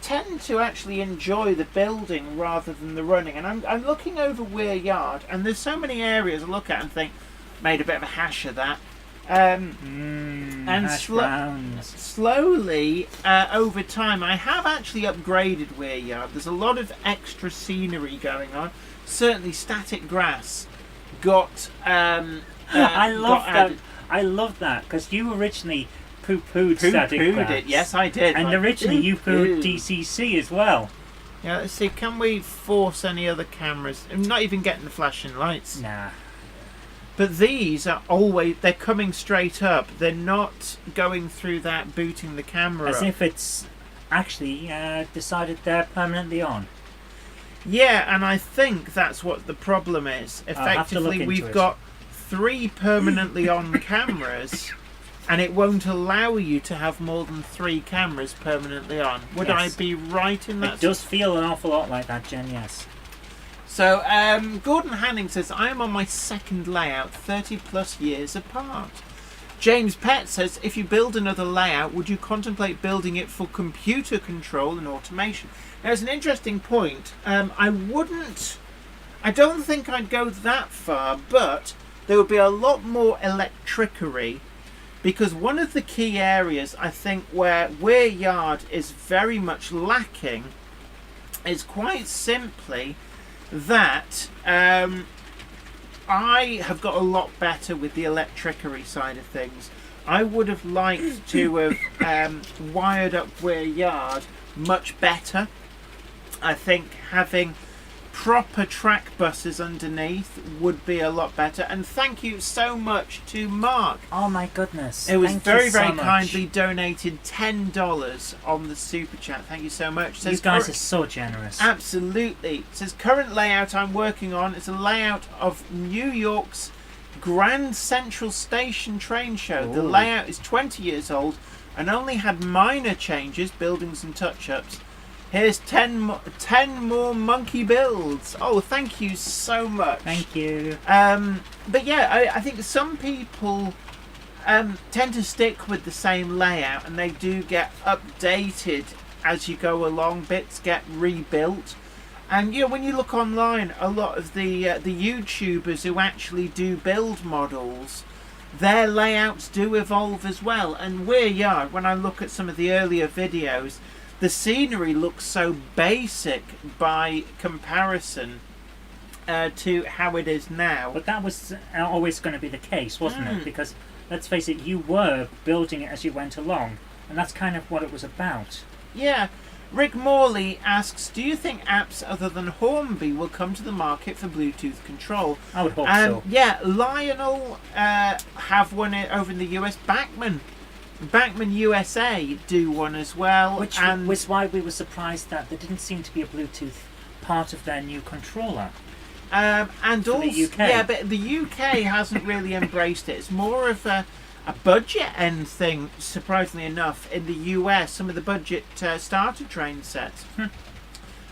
tend to actually enjoy the building rather than the running, and I'm looking over Weir Yard, and there's so many areas I look at and think, made a bit of a hash of that. Slowly, over time, I have actually upgraded Weir Yard. There's a lot of extra scenery going on. Certainly, static grass got. I love that because you originally poo-pooed static grass. It. Yes, I did. And originally you pooed DCC as well. Yeah, let's see. Can we force any other cameras? I'm not even getting the flashing lights. Nah. But these are they're coming straight up. They're not going through that booting the camera As up. if it's actually decided they're permanently on. Yeah, and I think that's what the problem is. Effectively, we've got 3 permanently on cameras, and it won't allow you to have more than 3 cameras permanently on. Would Yes. I be right in that? It does feel an awful lot like that, Jen, yes. So, Gordon Hanning says, I am on my 2nd layout, 30 plus years apart. James Pett says, if you build another layout, would you contemplate building it for computer control and automation? Now, it's an interesting point. I don't think I'd go that far, but there would be a lot more electricery, because one of the key areas, I think, where Weir Yard is very much lacking is quite simply that I have got a lot better with the electricery side of things. I would have liked to have wired up Weir Yard much better. I think having proper track buses underneath would be a lot better. And thank you so much to Mark. Oh my goodness. It was Thank very, you so very much. kindly donated $10 on the super chat. Thank you so much. You guys are so generous. Absolutely. It says, current layout I'm working on is a layout of New York's Grand Central Station train show. Ooh. The layout is 20 years old and only had minor changes, buildings and touch-ups. Here's 10 more monkey builds. Oh, thank you so much. Thank you. But yeah, I think some people tend to stick with the same layout, and they do get updated as you go along. Bits get rebuilt, and when you look online, a lot of the YouTubers who actually do build models, their layouts do evolve as well. And Weir Yard, when I look at some of the earlier videos, the scenery looks so basic by comparison to how it is now. But that was always going to be the case, wasn't it? Because, let's face it, you were building it as you went along, and that's kind of what it was about. Yeah. Rick Morley asks, do you think apps other than Hornby will come to the market for Bluetooth control? I would hope so. Yeah, Lionel have one over in the US. Bachmann USA do one as well. Which was why we were surprised that there didn't seem to be a Bluetooth part of their new controller. And for also, the UK. yeah, but the UK hasn't really embraced it. It's more of a budget end thing, surprisingly enough. In the US, some of the budget starter train sets.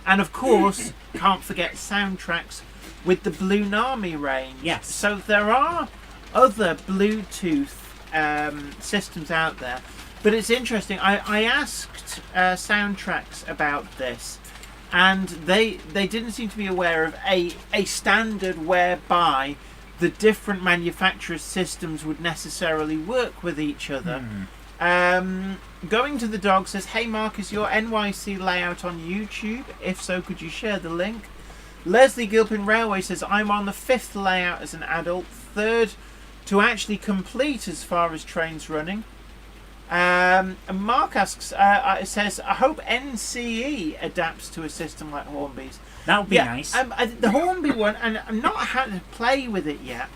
And of course, can't forget soundtracks with the Blue Army range. Yes. So there are other Bluetooth systems out there, but it's interesting. I asked Soundtracks about this, and they didn't seem to be aware of a standard whereby the different manufacturers' systems would necessarily work with each other. Going to the Dog says, hey Mark, is your NYC layout on YouTube? If so, could you share the link? Leslie Gilpin Railway says, I'm on the 5th layout as an adult, 3rd to actually complete as far as trains running. And Mark asks, says, I hope NCE adapts to a system like Hornby's. That would be nice. The Hornby one, and I'm not had to play with it yet,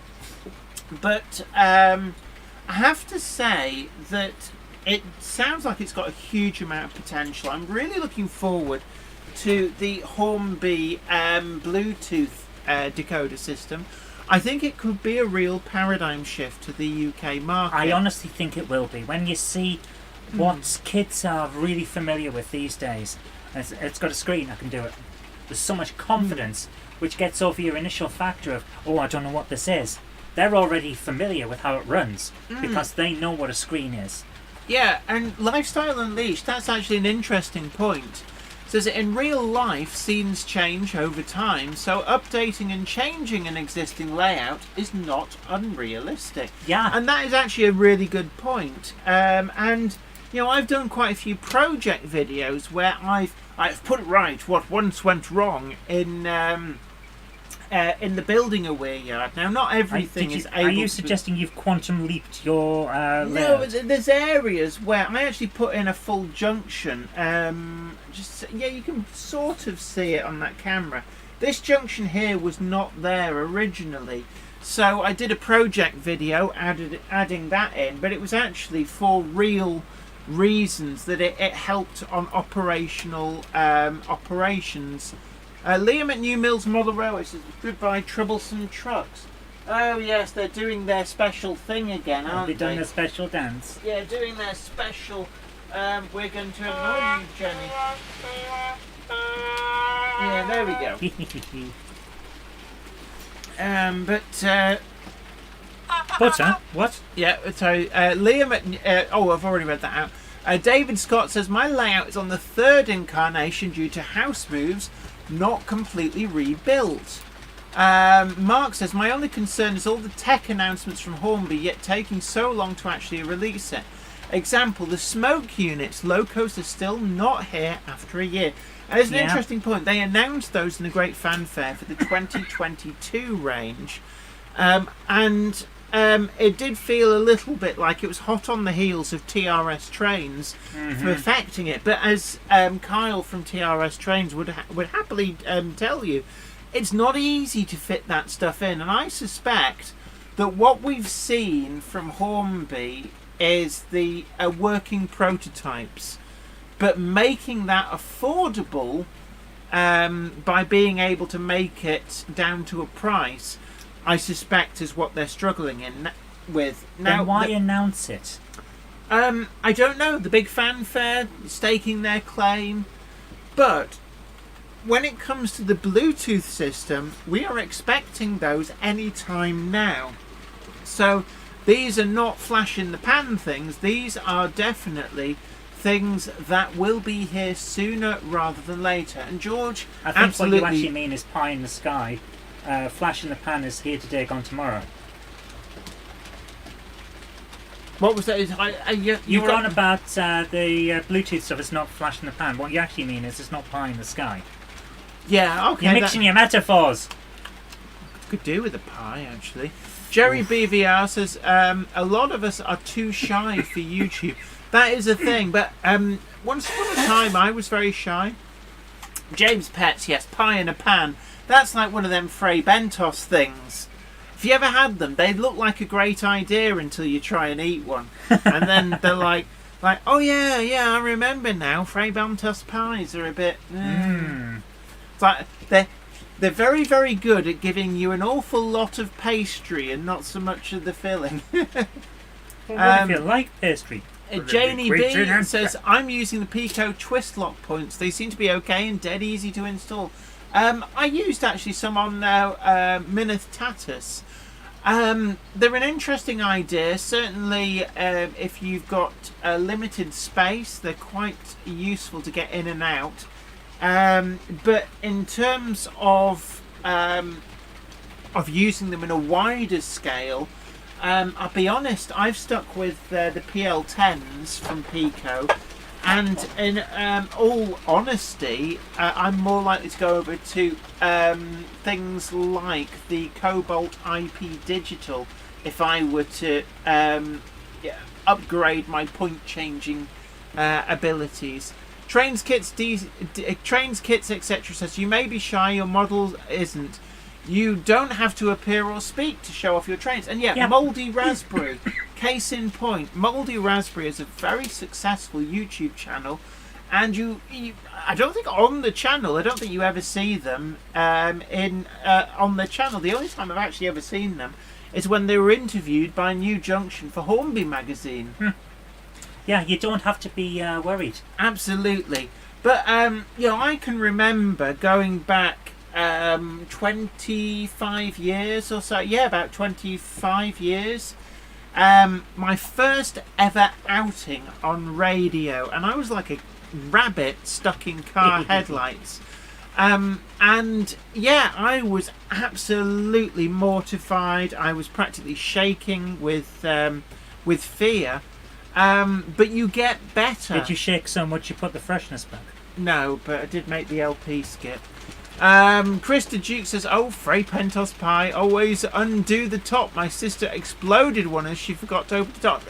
but I have to say that it sounds like it's got a huge amount of potential. I'm really looking forward to the Hornby Bluetooth decoder system. I think it could be a real paradigm shift to the UK market. I honestly think it will be. When you see what kids are really familiar with these days, it's got a screen, I can do it. There's so much confidence, which gets over your initial factor of, oh, I don't know what this is. They're already familiar with how it runs because they know what a screen is. Yeah, and Lifestyle Unleashed, that's actually an interesting point. It says that in real life, scenes change over time, so updating and changing an existing layout is not unrealistic. Yeah. And that is actually a really good point. And, you know, I've done quite a few project videos where I've put right what once went wrong in the building a weir yard. Now, not everything is able. Are you suggesting you've quantum leaped your No, layout? there's areas where I actually put in a full junction. You can sort of see it on that camera. This junction here was not there originally, so I did a project video adding that in, but it was actually for real reasons that it helped on operational operations. Liam at New Mills Model Railway says, goodbye troublesome trucks. Oh yes, they're doing their special thing again, aren't they? They're doing a special dance. Yeah, doing their special. We're going to ignore you, Jenny. Yeah, there we go. What? Yeah, so Liam at... I've already read that out. David Scott says, my layout is on the third incarnation due to house moves, not completely rebuilt. Mark says, my only concern is all the tech announcements from Hornby, yet taking so long to actually release it. Example, the smoke units, locos are still not here after a year. And it's an interesting point. They announced those in a great fanfare for the 2022 range. It did feel a little bit like it was hot on the heels of TRS Trains for affecting it. But as Kyle from TRS Trains would happily tell you, it's not easy to fit that stuff in. And I suspect that what we've seen from Hornby is the working prototypes. But making that affordable by being able to make it down to a price, I suspect is what they're struggling with. Now, then why announce it? I don't know. The big fanfare, staking their claim. But when it comes to the Bluetooth system, we are expecting those any time now. So these are not flash in the pan things. These are definitely things that will be here sooner rather than later. And George, I think absolutely, what you actually mean is pie in the sky. Flash in the pan is here today, gone tomorrow. What was that? You've gone about the Bluetooth stuff. It's not flash in the pan. What you actually mean is it's not pie in the sky. Yeah, okay. You're mixing your metaphors. Could do with a pie, actually. Jerry BVR says, a lot of us are too shy for YouTube. That is a thing, but once upon a time I was very shy. James Pets, yes, pie in a pan. That's like one of them Fray Bentos things. If you ever had them, they look like a great idea until you try and eat one. And then they're like, oh yeah, I remember now. Fray Bentos pies are a bit... It's like, they're very, very good at giving you an awful lot of pastry and not so much of the filling. What if you like pastry? Janie B says, I'm using the Pico twist lock points. They seem to be okay and dead easy to install. I used actually some on Minith Tatus. They're an interesting idea. Certainly, if you've got a limited space, they're quite useful to get in and out. But in terms of using them in a wider scale, I'll be honest, I've stuck with the PL10s from Pico, and in all honesty, I'm more likely to go over to things like the Cobalt IP Digital if I were to upgrade my point changing abilities. Trains Kits etc. says you may be shy, your model isn't. You don't have to appear or speak to show off your trains. And yet, Mouldy Raspberry, case in point, Mouldy Raspberry is a very successful YouTube channel, and you I don't think on the channel, I don't think you ever see them on the channel. The only time I've actually ever seen them is when they were interviewed by New Junction for Hornby magazine. Yeah, you don't have to be worried. Absolutely. But, I can remember going back 25 years or so. Yeah, about 25 years. My first ever outing on radio. And I was like a rabbit stuck in car headlights. And yeah, I was absolutely mortified. I was practically shaking with fear. But you get better. Did you shake so much you put the freshness back? No, but I did make the LP skip. Krista Duke says, "Oh, Frey Pentos pie, always undo the top. My sister exploded one as she forgot to open the top."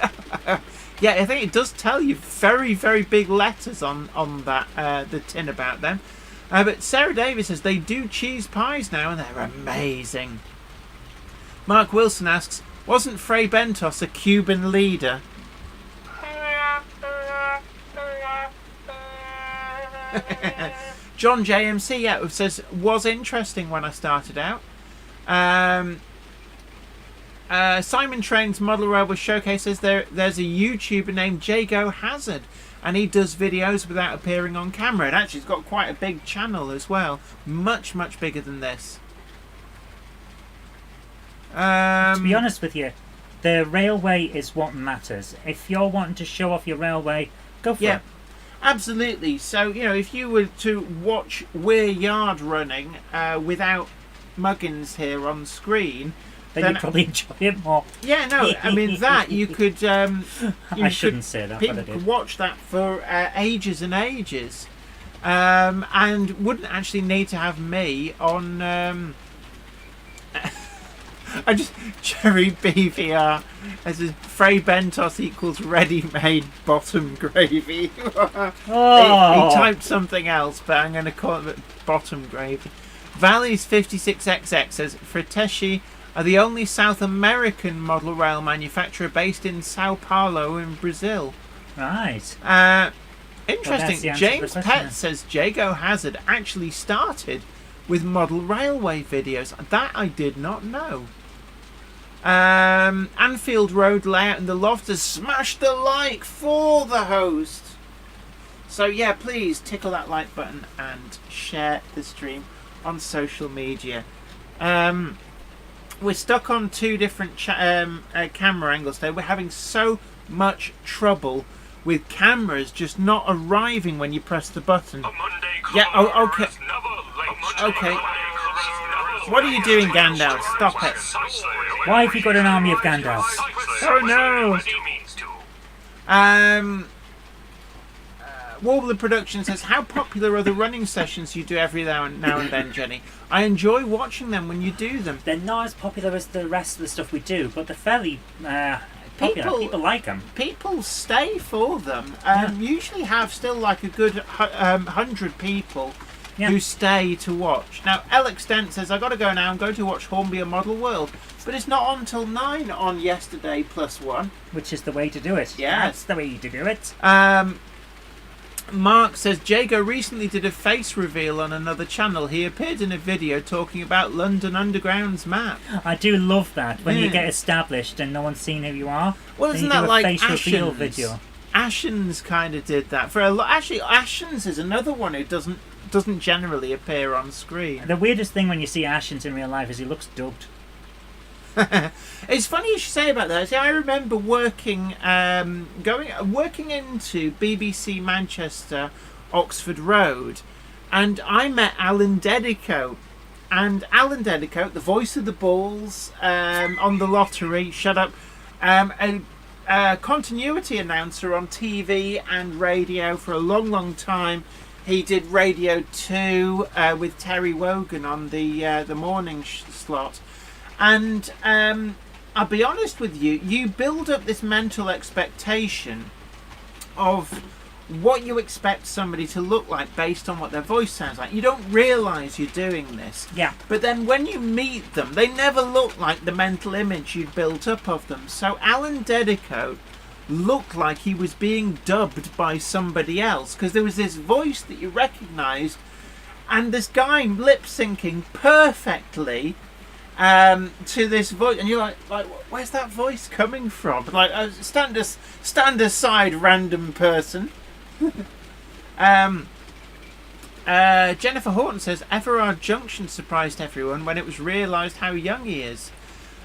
Yeah, I think it does tell you very, very big letters on that the tin about them. But Sarah Davis says they do cheese pies now, and they're amazing. Mark Wilson asks, "Wasn't Frey Bentos a Cuban leader?" John JMC says was interesting when I started out. Simon Train's Model Railway Showcase says there's a YouTuber named Jago Hazard, and he does videos without appearing on camera. And actually, he's got quite a big channel as well, much bigger than this. To be honest with you, the railway is what matters. If you're wanting to show off your railway, go for it. Absolutely. So, if you were to watch Weir Yard running without Muggins here on screen, then you'd probably enjoy it more. Yeah, no, I mean that you could. I shouldn't say that, people but I did. could watch that for ages and ages, and wouldn't actually need to have me on. I just Jerry BVR as a Frey Bentos equals ready-made bottom gravy. He typed something else, but I'm going to call it bottom gravy. Valleys 56XX says Friteshi are the only South American model rail manufacturer based in Sao Paulo in Brazil. Right. Interesting. Well, James Pett says Jago Hazard actually started with model railway videos. That I did not know. Anfield Road layout in the loft has smashed the like for the host. So yeah, please tickle that like button and share the stream on social media. We're stuck on two different camera angles today. We're having so much trouble with cameras just not arriving when you press the button. Yeah, okay. Okay. What are you doing, Gandalf? Stop it. Why have you got an army of Gandalfs? Oh no! Warbler Production says, "How popular are the running sessions you do every now and then, Jenny? I enjoy watching them when you do them." They're not as popular as the rest of the stuff we do, but they're fairly popular. People like them. People stay for them. Usually have still like a good 100 people who stay to watch. Now, Alex Dent says, "I got to go now. I'm going to watch Hornby a Model World." But it's not on till 9 on yesterday +1. Which is the way to do it. Yeah. That's the way to do it. Mark says, Jago recently did a face reveal on another channel. He appeared in a video talking about London Underground's map. I do love that, when you get established and no one's seen who you are. Well, isn't that like face reveal video. Ashens kind of did that. For a lot. Actually, Ashens is another one who doesn't generally appear on screen. The weirdest thing when you see Ashens in real life is he looks dubbed. It's funny you should say about that. See, I remember working into BBC Manchester, Oxford Road, and I met Alan Dedico. And Alan Dedico, the voice of the Bulls on the lottery, shut up, a continuity announcer on TV and radio for a long time. He did Radio 2 with Terry Wogan on the morning slot. And I'll be honest with you, you build up this mental expectation of what you expect somebody to look like based on what their voice sounds like. You don't realise you're doing this. Yeah. But then when you meet them, they never look like the mental image you'd built up of them. So Alan Dedicoat looked like he was being dubbed by somebody else, because there was this voice that you recognised, and this guy lip syncing perfectly to this voice, and you're like, where's that voice coming from? Like, stand aside, random person. Jennifer Horton says Everard Junction surprised everyone when it was realised how young he is.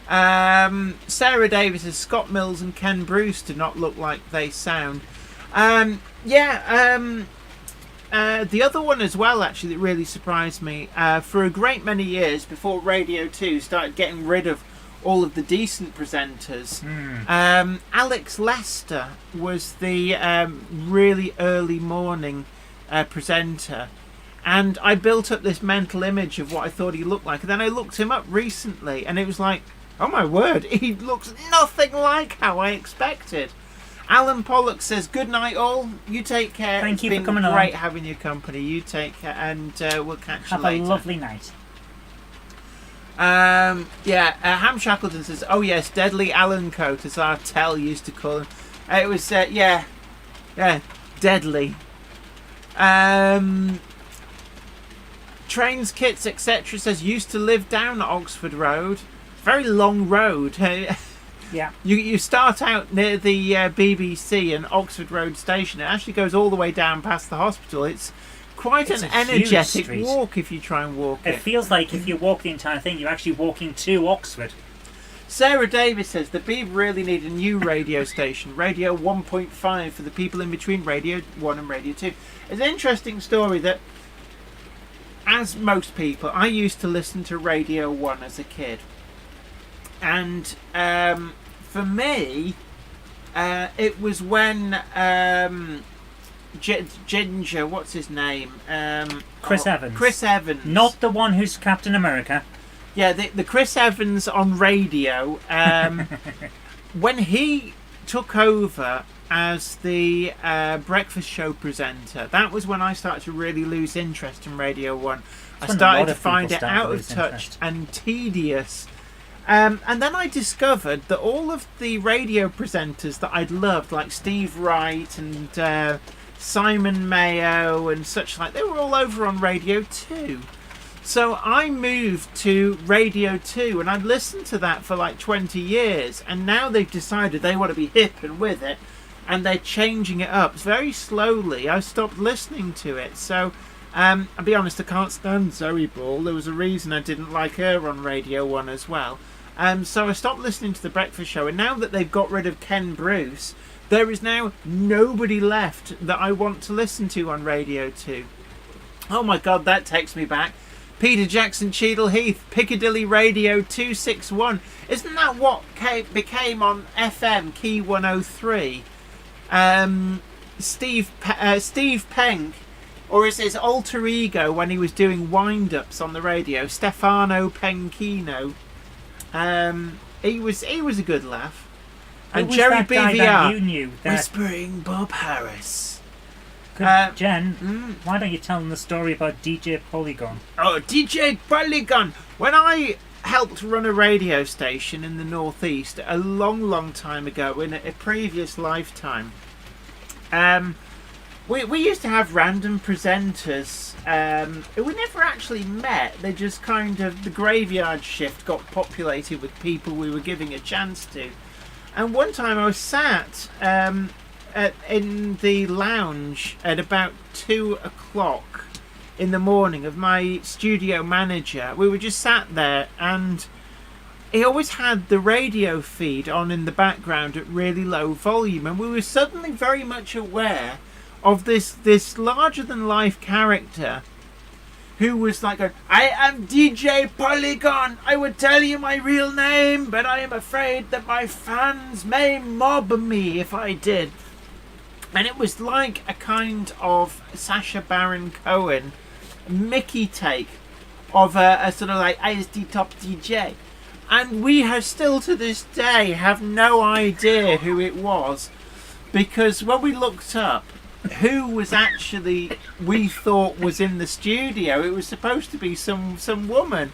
Sarah Davis says Scott Mills and Ken Bruce do not look like they sound. The other one as well, actually, that really surprised me, for a great many years before Radio 2 started getting rid of all of the decent presenters, Alex Lester was the really early morning presenter, and I built up this mental image of what I thought he looked like, and then I looked him up recently, and it was like, oh my word, he looks nothing like how I expected. Alan Pollock says, good night all, you take care. Thank you for coming on. Great on. having your company. You take care, and we'll catch Have you later. a lovely night. Ham Shackleton says, oh yes, Deadly Alan Coat, as Artel used to call him. It was deadly. Trains, Kits, etc. says, used to live down Oxford Road. Very long road. Yeah. You start out near the BBC and Oxford Road Station. It actually goes all the way down past the hospital. It's quite It's an a huge energetic street. walk if you try and walk it. It feels like if you walk the entire thing, you're actually walking to Oxford. Sarah Davis says the Beeb really need a new radio station, Radio 1.5, for the people in between Radio 1 and Radio 2. It's an interesting story that, as most people, I used to listen to Radio 1 as a kid. And for me, it was when Ginger, what's his name? Chris Evans. Chris Evans. Not the one who's Captain America. Yeah, the Chris Evans on radio. When he took over as the breakfast show presenter, that was when I started to really lose interest in Radio 1. I when a started lot to of people find it start to out of lose touch interest. and tedious. And then I discovered that all of the radio presenters that I'd loved, like Steve Wright and Simon Mayo and such like, they were all over on Radio 2. So I moved to Radio 2, and I'd listened to that for like 20 years, and now they've decided they want to be hip and with it, and they're changing it up very slowly. I stopped listening to it. So I'll be honest, I can't stand Zoe Ball. There was a reason I didn't like her on Radio 1 as well. So I stopped listening to The Breakfast Show, and now that they've got rid of Ken Bruce, there is now nobody left that I want to listen to on Radio 2. Oh my god, that takes me back. Peter Jackson, Cheadle Heath, Piccadilly Radio 261. Isn't that what became on FM Key 103? Steve Penk, or is his alter ego when he was doing wind-ups on the radio, Stefano Penchino. He was a good laugh. And Who was Jerry that guy that you BVR, knew that... whispering Bob Harris. Jen, why don't you tell them the story about DJ Polygon? Oh, DJ Polygon! When I helped run a radio station in the Northeast a long time ago, in a previous lifetime, we used to have random presenters who never actually met. They just kind of, the graveyard shift got populated with people we were giving a chance to. And one time I was sat in the lounge at about 2 o'clock in the morning of my studio manager. We were just sat there, and he always had the radio feed on in the background at really low volume, and we were suddenly very much aware of this larger than life character who was like, I am DJ Polygon. I would tell you my real name, but I am afraid that my fans may mob me if I did. And it was like a kind of Sacha Baron Cohen Mickey take of a sort of like ISD top DJ. And we have still to this day have no idea who it was, because when we looked up who was actually we thought was in the studio, it was supposed to be some woman.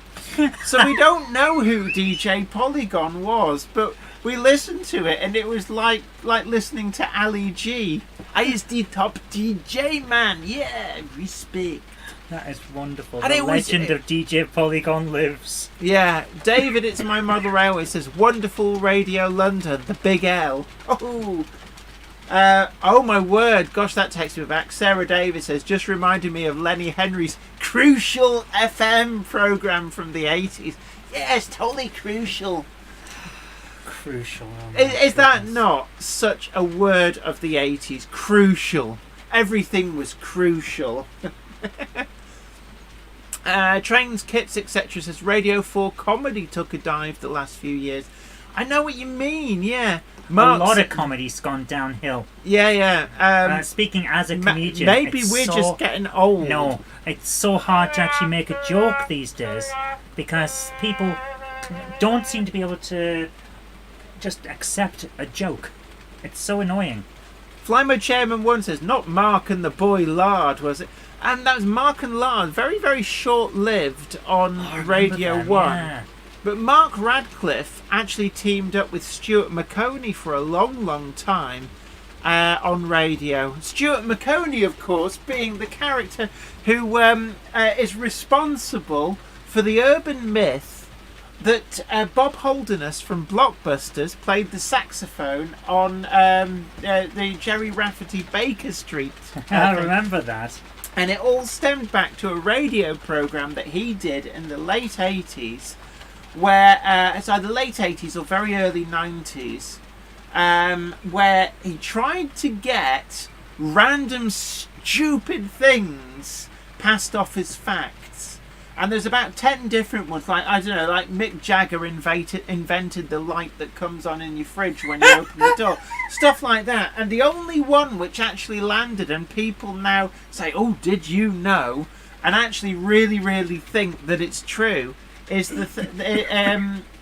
So we don't know who DJ Polygon was, but we listened to it and it was like listening to Ali G. I is the top DJ man, yeah, respect. That is wonderful. And the legend of DJ Polygon lives. Yeah, David, it's my mother railway says wonderful Radio London, the big L. Oh my word, gosh, that takes me back. Sarah Davis says, just reminded me of Lenny Henry's Crucial FM program from the 80s. Yes, totally crucial. Crucial. Oh Is that not such a word of the 80s? Crucial. Everything was crucial. Trains, kits, etc. says Radio 4 comedy took a dive the last few years. I know what you mean, yeah. A lot of comedy's gone downhill. Yeah. Speaking as a comedian, maybe we're just getting old. No, it's so hard to actually make a joke these days because people don't seem to be able to just accept a joke. It's so annoying. Flymo Chairman 1 says, not Mark and the boy Lard, was it? And that was Mark and Lard, very, very short-lived on Radio 1. Yeah. But Mark Radcliffe actually teamed up with Stuart McConey for a long, long time on radio. Stuart McConey, of course, being the character who is responsible for the urban myth that Bob Holderness from Blockbusters played the saxophone on the Jerry Rafferty Baker Street. I remember that. And it all stemmed back to a radio programme that he did in the late 80s, where it's either late 80s or very early 90s, where he tried to get random stupid things passed off as facts. And there's about 10 different ones, like, I don't know, like Mick Jagger invented the light that comes on in your fridge when you open the door. Stuff like that. And the only one which actually landed and people now say, oh, did you know? And actually really, really think that it's true is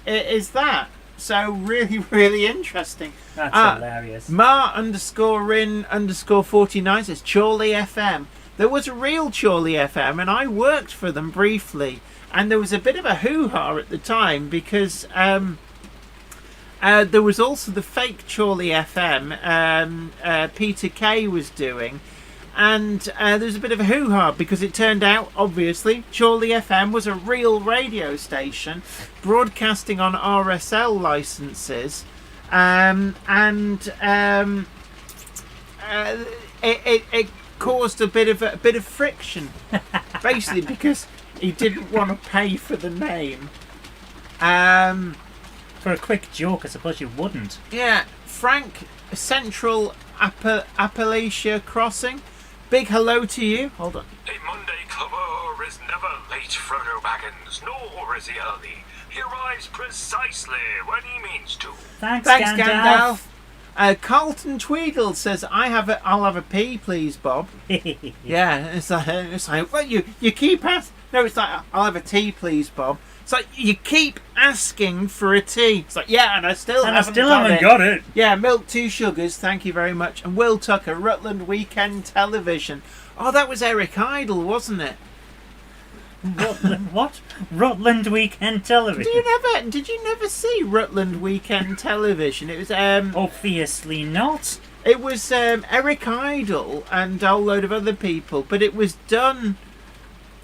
is that. So really, really interesting. That's hilarious. Ma_in_49 says Chorley FM. There was a real Chorley FM and I worked for them briefly, and there was a bit of a hoo-ha at the time because there was also the fake Chorley FM Peter Kay was doing, and there was a bit of a hoo-ha because it turned out, obviously, Chorley FM was a real radio station broadcasting on RSL licenses, it caused a bit of friction, basically because he didn't want to pay for the name. For a quick joke, I suppose you wouldn't. Yeah, Frank, Central Appalachia Crossing. Big hello to you. Hold on. A Monday clubber is never late, Frodo Baggins, nor is he early. He arrives precisely when he means to. Thanks Gandalf. Carlton Tweedle says, I'll have a pee, please, Bob. Yeah, it's like, well, you keep asking. No, it's like, I'll have a tea, please, Bob. It's like, you keep asking for a tea. It's like, yeah, and I still haven't got it. Yeah, milk 2 sugars, thank you very much. And Will Tucker, Rutland Weekend Television. Oh, that was Eric Idle, wasn't it? Rutland what? Rutland Weekend Television. Did you never see Rutland Weekend Television? It was obviously not. It was Eric Idle and a whole load of other people, but it was done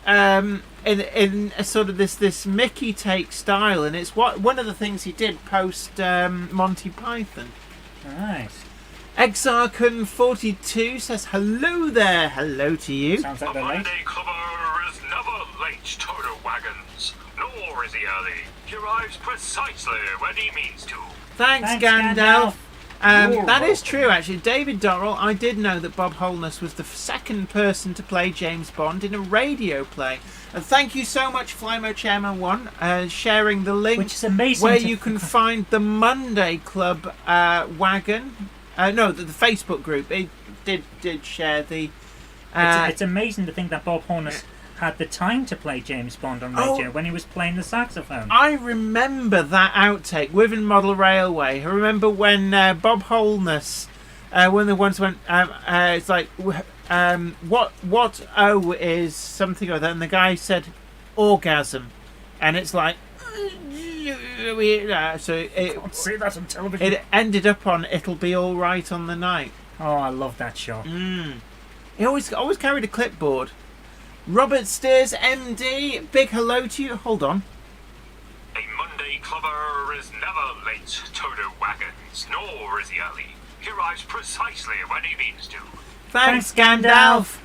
in a sort of this Mickey take style, and it's one of the things he did post Monty Python. Right. Exarchon42 says hello there. Hello to you. Sounds like they're late. Monday clubber is never late, Toto Wagons, nor is he early. He arrives precisely when he means to. Thanks Gandalf. That is true, actually. David Dorrell, I did know that Bob Holness was the second person to play James Bond in a radio play. And thank you so much, Flymo Chairman 1, sharing the link, which is amazing, where you can find the Monday Club wagon. No, the Facebook group. It did share the... It's amazing to think that Bob Holness had the time to play James Bond on radio when he was playing the saxophone. I remember that outtake, Wiven Model Railway. I remember when Bob Holness, when the ones went, it's like, what O is something or that, and the guy said orgasm, and it's like, so it, See that on television. it ended up on It'll Be All Right on the Night. Oh, I love that show. He always carried a clipboard. Robert Steers, MD, big hello to you. Hold on. A Monday clubber is never late to the wagons, nor is he early. He arrives precisely when he means to. Thanks, Gandalf.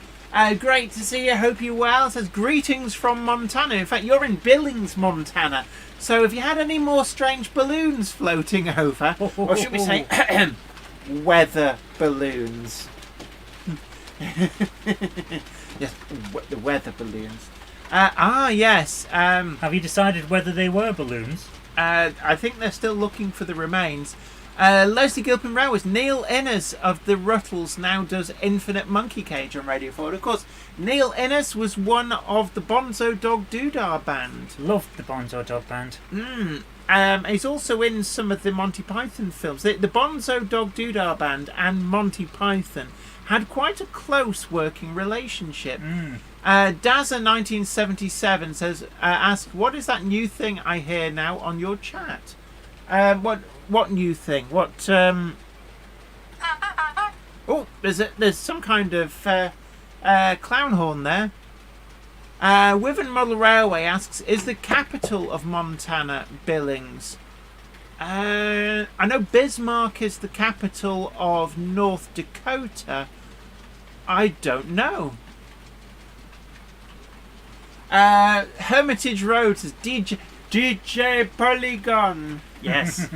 Great to see you. Hope you're well. Says greetings from Montana. In fact, you're in Billings, Montana. So have you had any more strange balloons floating over? Or should we say weather balloons? Yes, the weather balloons. Yes. Have you decided whether they were balloons? I think they're still looking for the remains. Leslie Gilpin Rowers, Neil Innes of the Ruttles now does Infinite Monkey Cage on Radio 4. Of course, Neil Innes was one of the Bonzo Dog Doodah band. Loved the Bonzo Dog band. He's also in some of the Monty Python films. The Bonzo Dog Doodah band and Monty Python had quite a close working relationship. Dazza 1977 says, asks, what is that new thing I hear now on your chat? What new thing? What? Oh, there's some kind of clown horn there. Wiven Model Railway asks, is the capital of Montana Billings? I know Bismarck is the capital of North Dakota. I don't know. Hermitage Road says, DJ Polygon. Yes.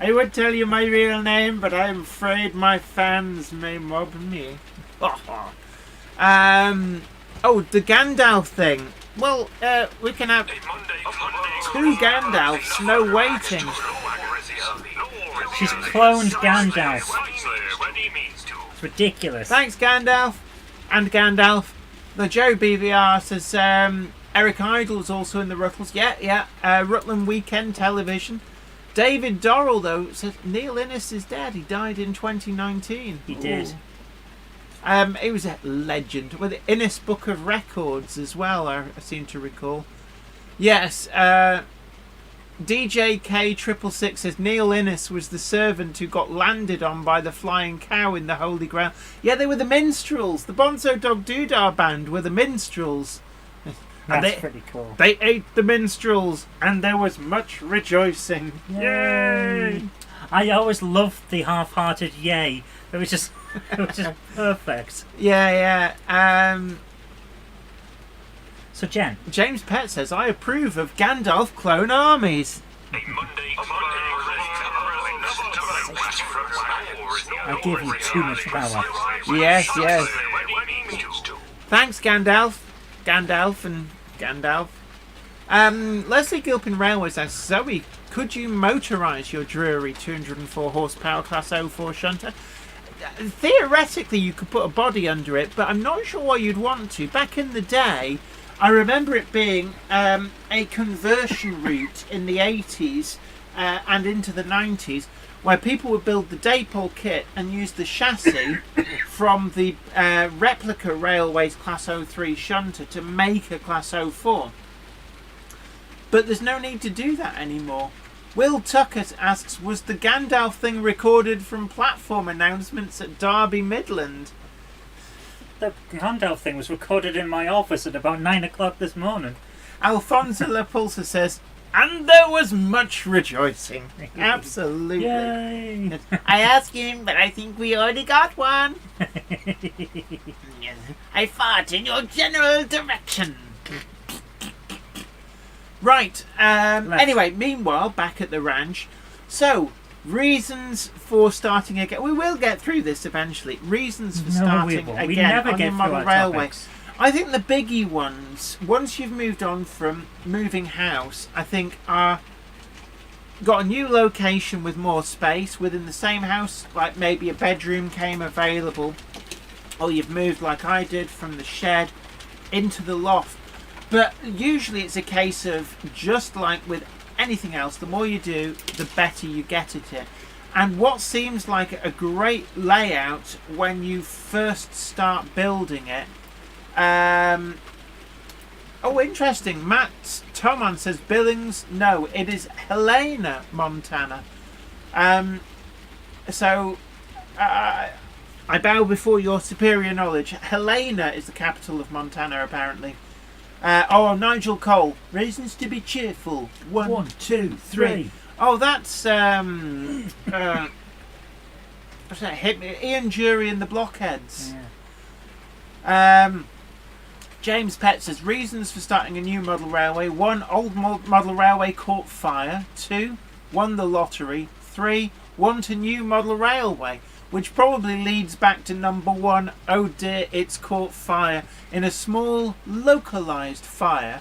I would tell you my real name, but I'm afraid my fans may mob me. The Gandalf thing. Well, we can have two Gandalfs, no waiting. She's cloned Gandalf. It's ridiculous. Thanks, Gandalf. And Gandalf. The Joe BVR says, Eric Idle is also in the Ruttles. Yeah. Rutland Weekend Television. David Dorrell, though, says Neil Innes is dead. He died in 2019. He did. He was a legend with the Innes Book of Records as well, I seem to recall. Yes, DJ K666 says Neil Innes was the servant who got landed on by the flying cow in the Holy Grail. Yeah, they were the minstrels. The Bonzo Dog Doodah band were the minstrels. That's pretty cool. They ate the minstrels, and there was much rejoicing. Yay! I always loved the half-hearted yay. It was just perfect. Yeah. So, Jen. James Pett says, I approve of Gandalf clone armies. I give you too much power. Yes. Thanks, Gandalf. Gandalf. Leslie Gilpin Railways asks, Zoe, could you motorise your Drury 204 horsepower Class 04 shunter? Theoretically, you could put a body under it, but I'm not sure why you'd want to. Back in the day, I remember it being a conversion route in the 80s and into the 90s, where people would build the Daypole kit and use the chassis from the replica Railways Class 03 shunter to make a Class 04. But there's no need to do that anymore. Will Tuckett asks, was the Gandalf thing recorded from platform announcements at Derby Midland? The Gandalf thing was recorded in my office at about 9 o'clock this morning. Alfonso Lapulsa says, and there was much rejoicing. Absolutely. Yay! I asked him, but I think we already got one. I fought in your general direction. Right. Anyway, meanwhile, back at the ranch. So, reasons for starting again. We will get through this eventually. Reasons for starting again we never on get the model through our railway. topics. I think the biggie ones, once you've moved on from moving house, I think are got a new location with more space within the same house, like maybe a bedroom came available, or you've moved like I did from the shed into the loft. But usually it's a case of, just like with anything else, the more you do, the better you get at it. And what seems like a great layout when you first start building it. Oh, interesting. Matt Toman says Billings. No, it is Helena, Montana. So I bow before your superior knowledge. Helena is the capital of Montana, apparently. Nigel Cole. Reasons to be cheerful. One, two, three. Oh, that's what's that? Hit me. Ian Jury and the Blockheads. Yeah. James Pett says reasons for starting a new model railway: 1, old model railway caught fire; 2, won the lottery; 3, want a new model railway, which probably leads back to number 1. Oh dear, it's caught fire in a small localized fire.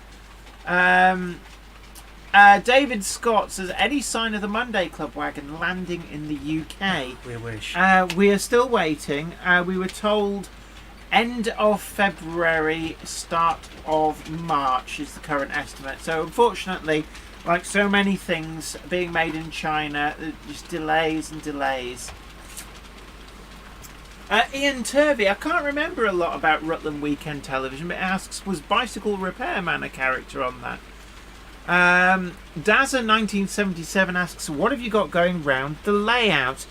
David Scott says any sign of the Monday Club wagon landing in the UK? We wish. We are still waiting. We were told end of February, start of March is the current estimate. So unfortunately, like so many things being made in China, just delays and delays. Ian Turvey, I can't remember a lot about Rutland Weekend Television, but asks, was Bicycle Repairman a character on that? Dazza1977 asks, what have you got going round the layout?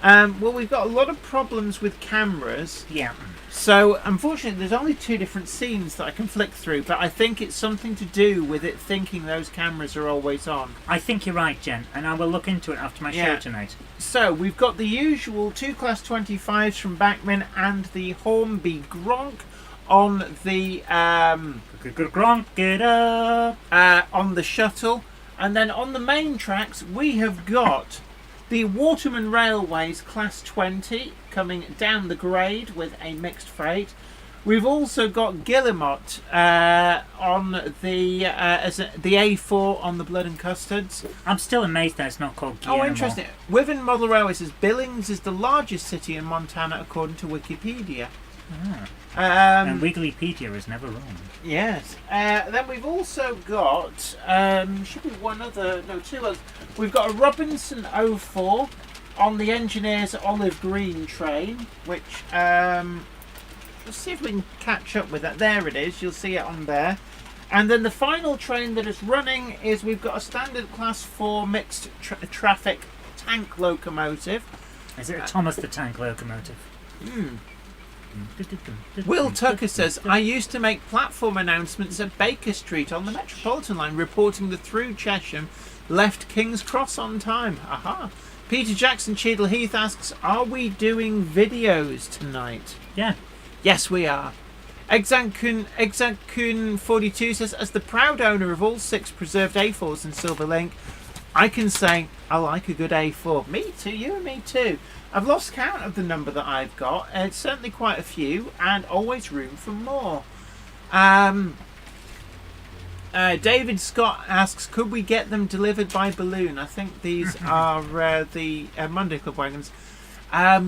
Well, we've got a lot of problems with cameras. Yeah. So, unfortunately, there's only 2 different scenes that I can flick through, but I think it's something to do with it thinking those cameras are always on. I think you're right, Jen, and I will look into it after my show tonight. So, we've got the usual 2 Class 25s from Bachmann and the Hornby Gronk on the Gronk it up on the shuttle, and then on the main tracks we have got the Waterman Railways Class 20 coming down the grade with a mixed freight. We've also got Guillemot on the A4 on the Blood and Custards. I'm still amazed that it's not called Guillemot. Oh, interesting. Wiven Model Railway says Billings is the largest city in Montana according to Wikipedia. And Wigglypedia is never wrong. Yes. Then we've also got should be 2 others. We've got a Robinson 04 on the Engineers Olive Green train, which let's see if we can catch up with that. There it is. You'll see it on there. And then the final train that is running is we've got a standard Class 4 mixed traffic tank locomotive. Is it a Thomas the Tank locomotive? Will Tucker says, I used to make platform announcements at Baker Street on the Metropolitan line reporting the through Chesham left King's Cross on time. Aha. Peter Jackson Cheadle Heath asks, are we doing videos tonight? Yeah. Yes, we are. Exankun 42 says, as the proud owner of all 6 preserved A4s in Silver Link, I can say I like a good A4. Me too, you and me too. I've lost count of the number that I've got. It's certainly quite a few, and always room for more. David Scott asks, could we get them delivered by balloon? I think these are the Monday Club wagons. No,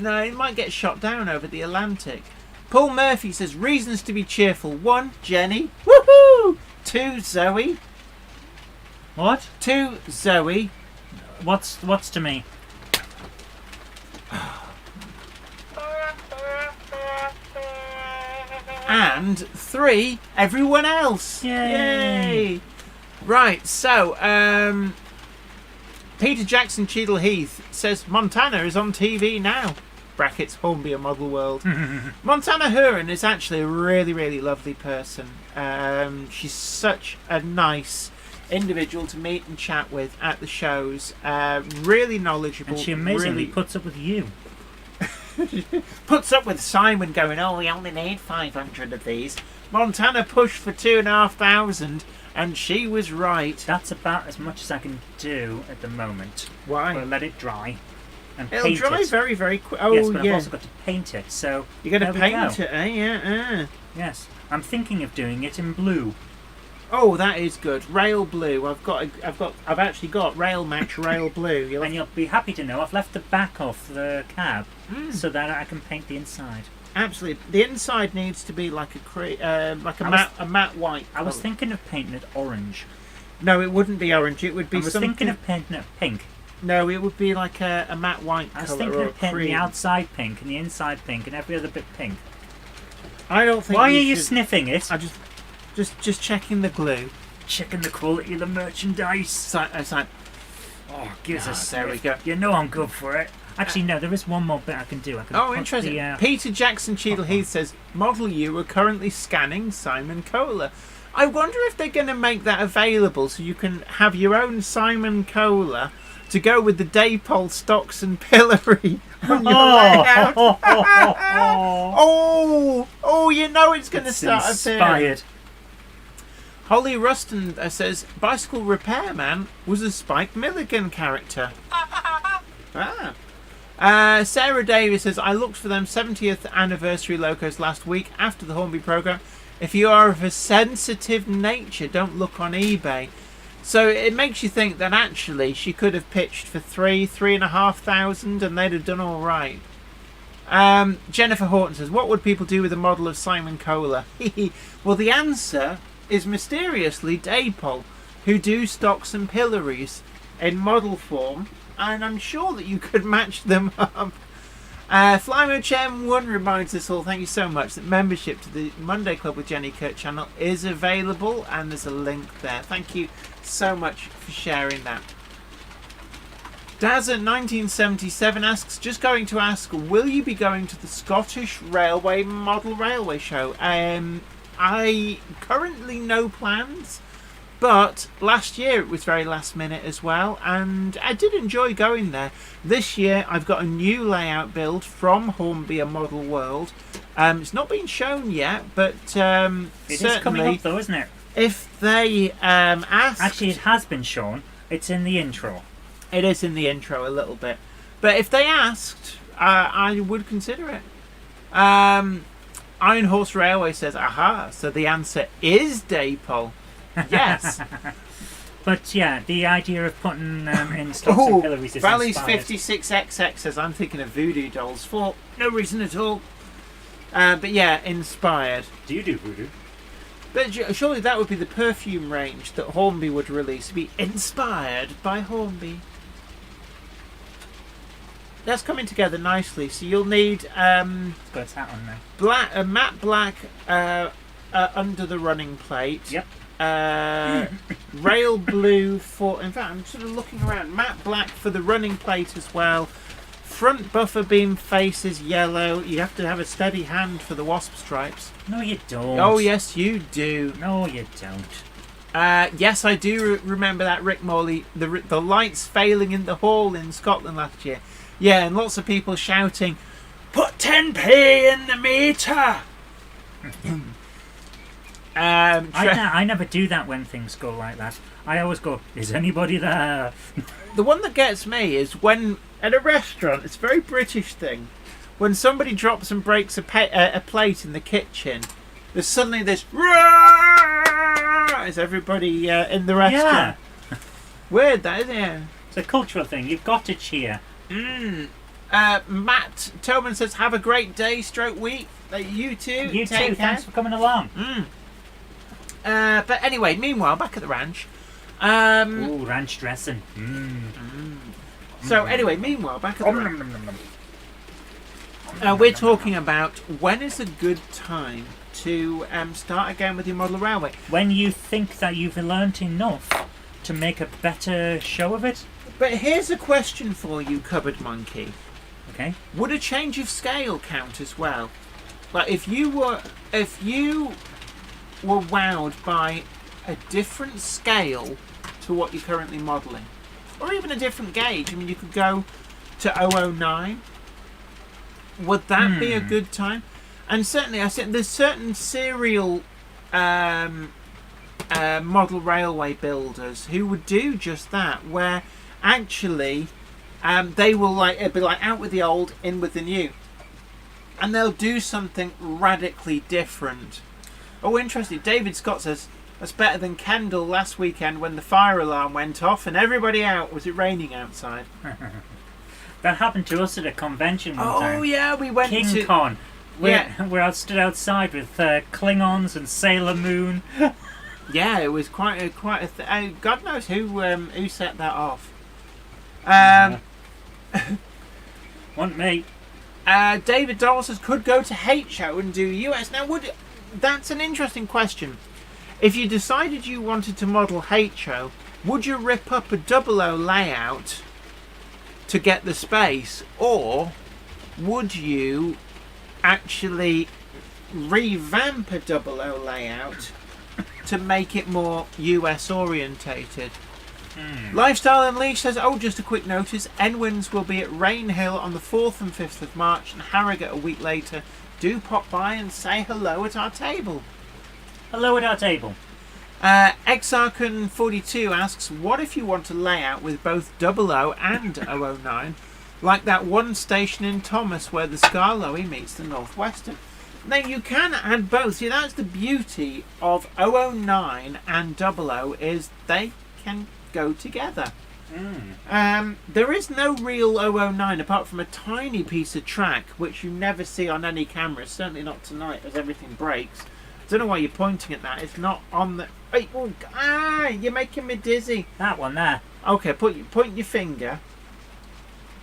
it might get shot down over the Atlantic. Paul Murphy says, reasons to be cheerful. 1, Jenny. Woohoo! 2, Zoe. What? 2, Zoe. What's to me? And 3, everyone else. Yay! Right, so Peter Jackson Cheadle Heath says Montana is on TV now. Brackets Hornby a Model World. Montana Huron is actually a really, really lovely person. She's such a nice individual to meet and chat with at the shows. Really knowledgeable. And she amazingly really puts up with you. puts up with Simon going, oh, we only need 500 of these. Montana pushed for 2,500 and she was right. That's about as much as I can do at the moment. Why? We'll let it dry. And It'll paint dry it. very, very quick. Oh, yes, but yeah. I've also got to paint it, so You're going to there we paint go. it, eh? Yeah. Yes. I'm thinking of doing it in blue. Oh, that is good. Rail blue. I've actually got Rail Match Rail Blue. And you'll be happy to know I've left the back off the cab so that I can paint the inside. Absolutely. The inside needs to be like a matte white. I was colour. thinking of painting it orange. No, it wouldn't be orange. It would be I was something. thinking of painting it pink. No, it would be like a matte white I was colour thinking or a of painting the cream. outside pink and the inside pink and every other bit pink. I don't think. Why are you should- sniffing it? I just checking the glue. Checking the quality of the merchandise. It's like Oh, give us a sniff. there we go. You know I'm good for it. Actually, no, there is one more bit I can do. I can Oh, put interesting. The, Peter Jackson Cheadle Heath says, Model U are currently scanning Simon Kohler. I wonder if they're going to make that available so you can have your own Simon Kohler to go with the Daypole stocks and pillory on your layout. Oh, you know it's going to It's start appearing. inspired. Holly Ruston says, Bicycle Repairman was a Spike Milligan character. Sarah Davis says, I looked for them 70th anniversary logos last week after the Hornby programme. If you are of a sensitive nature, don't look on eBay. So it makes you think that actually she could have pitched for $3,500 and they'd have done all right. Jennifer Horton says, what would people do with a model of Simon Kohler? Well, the answer is mysteriously Daypole, who do stocks and pillories in model form, and I'm sure that you could match them up. Flymo Chairman 1 reminds us all, thank you so much, that membership to the Monday Club with Jenny Kirk channel is available, and there's a link there. Thank you so much for sharing that. Dazza 1977 asks, just going to ask, will you be going to the Scottish Railway Model Railway Show? I currently no plans, but last year it was very last minute as well, and I did enjoy going there. This year I've got a new layout build from Hornby, a Model World. It's not been shown yet, but It is coming certainly up though, isn't it? if they ask... Actually, it has been shown. It's in the intro. It is in the intro a little bit. But if they asked, I would consider it. Iron Horse Railway says, aha, so the answer is Daypole. Yes. But yeah, the idea of putting in stocks and pillories is Valley's inspired. 56XX says, I'm thinking of voodoo dolls for no reason at all. But yeah, inspired. Do you do voodoo? But surely that would be the perfume range that Hornby would release. Be inspired by Hornby. That's coming together nicely. So you'll need It's got its hat on now. matte black under the running plate. Yep. Rail blue for. In fact, I'm sort of looking around. Matte black for the running plate as well. Front buffer beam face is yellow. You have to have a steady hand for the wasp stripes. No, you don't. Oh yes, you do. No, you don't. Yes, I do remember that, Rick Morley. The lights failing in the hall in Scotland last year. Yeah, and lots of people shouting, "Put 10p in the meter." I never do that when things go like that. I always go, is anybody there? The one that gets me is when at a restaurant, it's a very British thing, when somebody drops and breaks a plate in the kitchen, there's suddenly this as everybody in the restaurant. Yeah. Weird that, isn't it? It's a cultural thing. You've got to cheer. Matt Tobin says, have a great day, stroke week. You too. You Take too. care. Thanks for coming along. But anyway, meanwhile, back at the ranch. Ooh, ranch dressing. So anyway, meanwhile, back at the ranch. We're talking about when is a good time to start again with your model railway. When you think that you've learnt enough to make a better show of it. But here's a question for you, Cupboard Monkey. Okay. Would a change of scale count as well? Like if you were wowed by a different scale to what you're currently modelling, or even a different gauge. I mean, you could go to 009. Would that be a good time? And certainly, I said there's certain serial model railway builders who would do just that, where actually they will it'd be like out with the old, in with the new, and they'll do something radically different. Oh, interesting. David Scott says that's better than Kendall last weekend when the fire alarm went off and everybody out. Was it raining outside? That happened to us at a convention one time. Oh yeah, we went King to Con. We're out stood outside with Klingons and Sailor Moon. Yeah, it was quite a God knows who set that off. Want me? David Doll says could go to Hate Show and do US. Now, that's an interesting question. If you decided you wanted to model Hate Show, would you rip up a 00 layout to get the space, or would you actually revamp a 00 layout to make it more US orientated? Lifestyle Unleashed says, just a quick notice, Enwins will be at Rainhill on the 4th and 5th of March and Harrogate a week later. Do pop by and say hello at our table. Hello at our table. Exarchon42 asks, what if you want a layout with both 00 and 009, like that one station in Thomas where the Skarloey meets the Northwestern? Now, you can add both. See, that's the beauty of 009 and 00, is they can go together. There is no real 009 apart from a tiny piece of track which you never see on any camera, certainly not tonight as everything breaks. I don't know why you're pointing at that. It's not on the... you're making me dizzy. That one there. Okay, point your finger.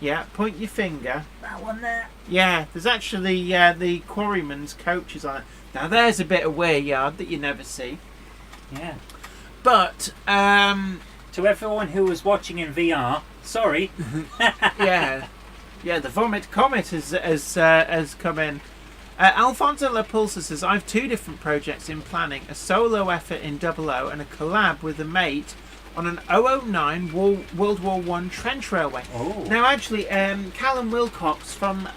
Yeah, point your finger. That one there. Yeah, there's actually the quarryman's coaches on it. Now there's a bit of wear yard that you never see. Yeah. But to everyone who was watching in VR, sorry. yeah, the Vomit Comet has come in. Alfonso La Pulsa says, I have two different projects in planning, a solo effort in 00 and a collab with a mate on an 009 World War I trench railway. Now actually, Callum Wilcox from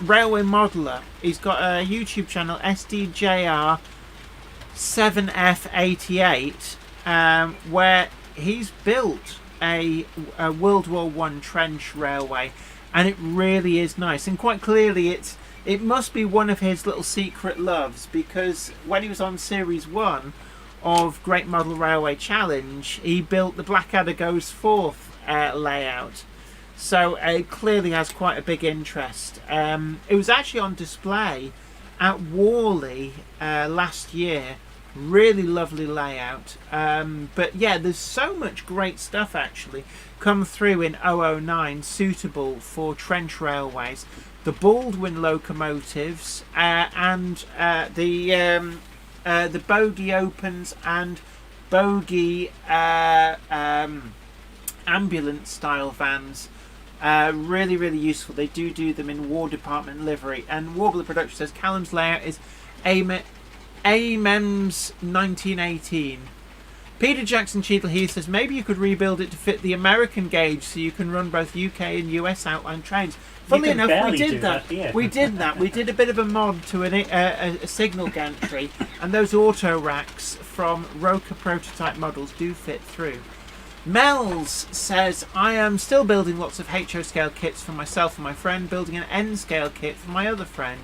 Railway Modeller, he's got a YouTube channel, SDJR 7F88, where he's built a World War I trench railway, and it really is nice, and quite clearly it must be one of his little secret loves, because when he was on Series 1 of Great Model Railway Challenge, he built the Blackadder Goes Forth layout. So it clearly has quite a big interest. It was actually on display at Worley last year. Really lovely layout. But yeah, there's so much great stuff actually come through in 009 suitable for trench railways. The Baldwin locomotives and the bogie opens and bogie ambulance style vans. Really, really useful. They do them in War Department livery. And Warbler Production says Callum's layout is AMEMS 1918. Peter Jackson Cheadle Heath says maybe you could rebuild it to fit the American gauge so you can run both UK and US outline trains. Funnily enough, we did that. We did that. We did a bit of a mod to a signal gantry, and those auto racks from Roker prototype models do fit through. Mel's says, I am still building lots of HO scale kits for myself and my friend, building an N scale kit for my other friend.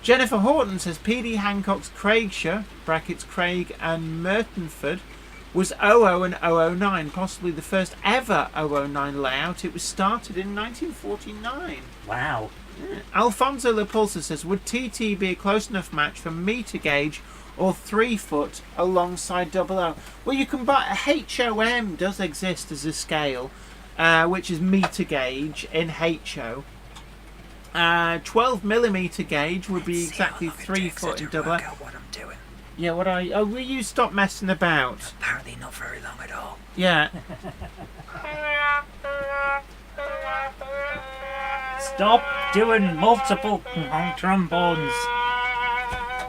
Jennifer Horton says PD Hancock's Craigshire, brackets Craig and Mertonford, was 00 and 009, possibly the first ever 009 layout. It was started in 1949. Wow. Yeah. Alfonso La Pulsa says, would TT be a close enough match for meter gauge or 3 foot alongside 00? Well, you can buy a HOM does exist as a scale, which is meter gauge in HO. 12mm gauge would be exactly 3 foot in 00. Yeah, will you stop messing about? Apparently not very long at all. Yeah. Stop doing multiple trombones.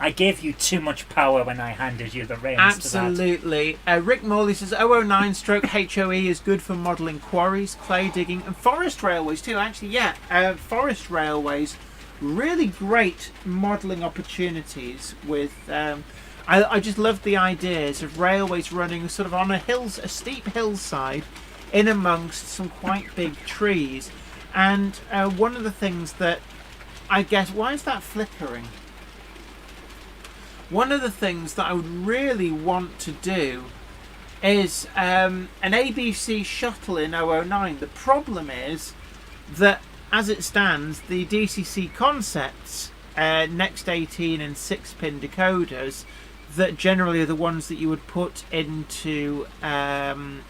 I gave you too much power when I handed you the reins. Absolutely. Rick Morley says 009 stroke HOE is good for modelling quarries, clay digging and forest railways too. Actually, yeah, forest railways, really great modelling opportunities with... I just love the ideas of railways running sort of on a steep hillside in amongst some quite big trees. And one of the things that I guess... Why is that flickering? One of the things that I would really want to do is an ABC shuttle in 009. The problem is that, as it stands, the DCC concepts Next 18 and 6-pin decoders that generally are the ones that you would put into 009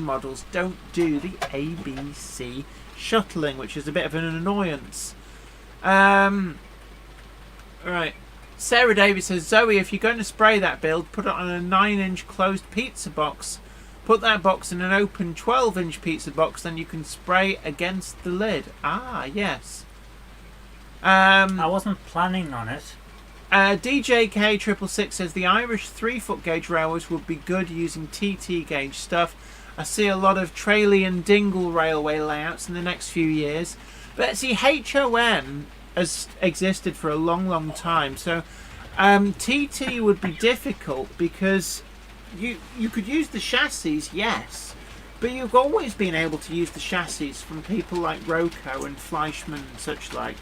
models don't do the ABC shuttling, which is a bit of an annoyance. Right. Sarah Davis says, Zoe, if you're going to spray that build, put it on a 9-inch closed pizza box. Put that box in an open 12-inch pizza box, then you can spray against the lid. Ah, yes. I wasn't planning on it. DJK666 says the Irish 3-foot gauge railways would be good using TT gauge stuff. I see a lot of Tralee and Dingle railway layouts in the next few years. But see, HOM has existed for a long time, so TT would be difficult because you could use the chassis, yes, but you've always been able to use the chassis from people like Roco and Fleischmann and such like.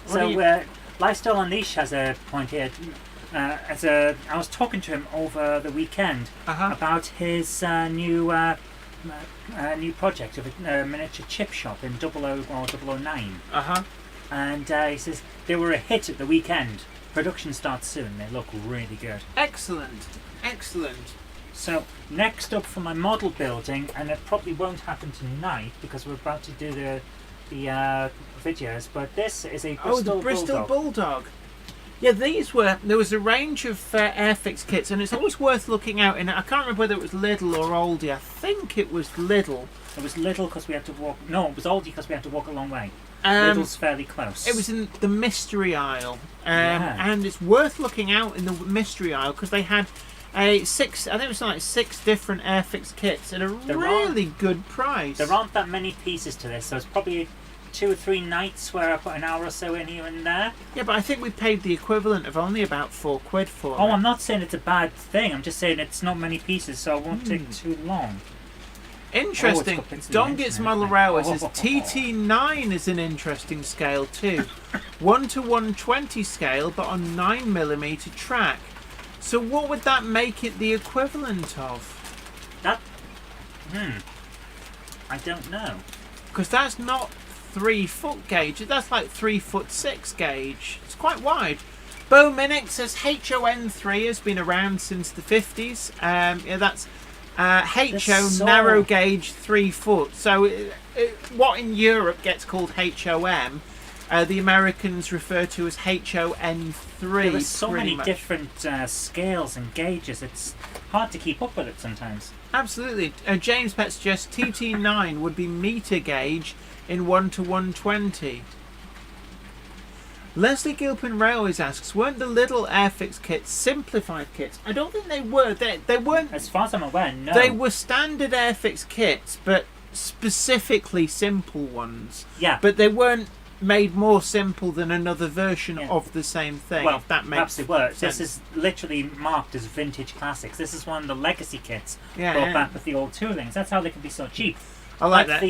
So Lifestyle Unleashed has a point here. I was talking to him over the weekend about his new project of a miniature chip shop in 00 or 009. And he says they were a hit at the weekend. Production starts soon. They look really good. Excellent. So next up for my model building, and it probably won't happen tonight because we're about to do the videos, but this is a Bristol Bulldog. Yeah, there was a range of Airfix kits, and it's always worth looking out. And I can't remember whether it was Lidl or Aldi. I think it was Lidl. It was Lidl because we had to walk. No, it was Aldi because we had to walk a long way. Lidl's fairly close. It was in the mystery aisle, and it's worth looking out in the mystery aisle because they had I think it was like 6 different Airfix kits at a really good price. There aren't that many pieces to this, so it's probably 2 or 3 nights where I put an hour or so in here and there. Yeah, but I think we paid the equivalent of only about £4 for it. Oh, I'm not saying it's a bad thing. I'm just saying it's not many pieces, so it won't take too long. Interesting. Dongit's Model Railway says TT9 is an interesting scale too. 1:120 scale, but on 9mm track. So what would that make it the equivalent of? That... I don't know. Because that's not 3-foot gauge. That's like 3'6" gauge. It's quite wide. Bo Minnick says HON3 has been around since the 50s. Yeah, that's HO narrow gauge 3 foot. So what in Europe gets called HOM, the Americans refer to as HON3. There's so many different scales and gauges. It's hard to keep up with it sometimes. Absolutely. James Pett suggests TT9 would be meter gauge in 1:120. Leslie Gilpin Railways asks, weren't the little Airfix kits simplified kits? I don't think they were. They weren't. As far as I'm aware, no. They were standard Airfix kits, but specifically simple ones. Yeah. But they weren't made more simple than another version of the same thing. Well, if that makes perhaps it were. sense. This is literally marked as vintage classics. This is one of the legacy kits brought Yeah. back with the old toolings. That's how they can be so cheap. I like that.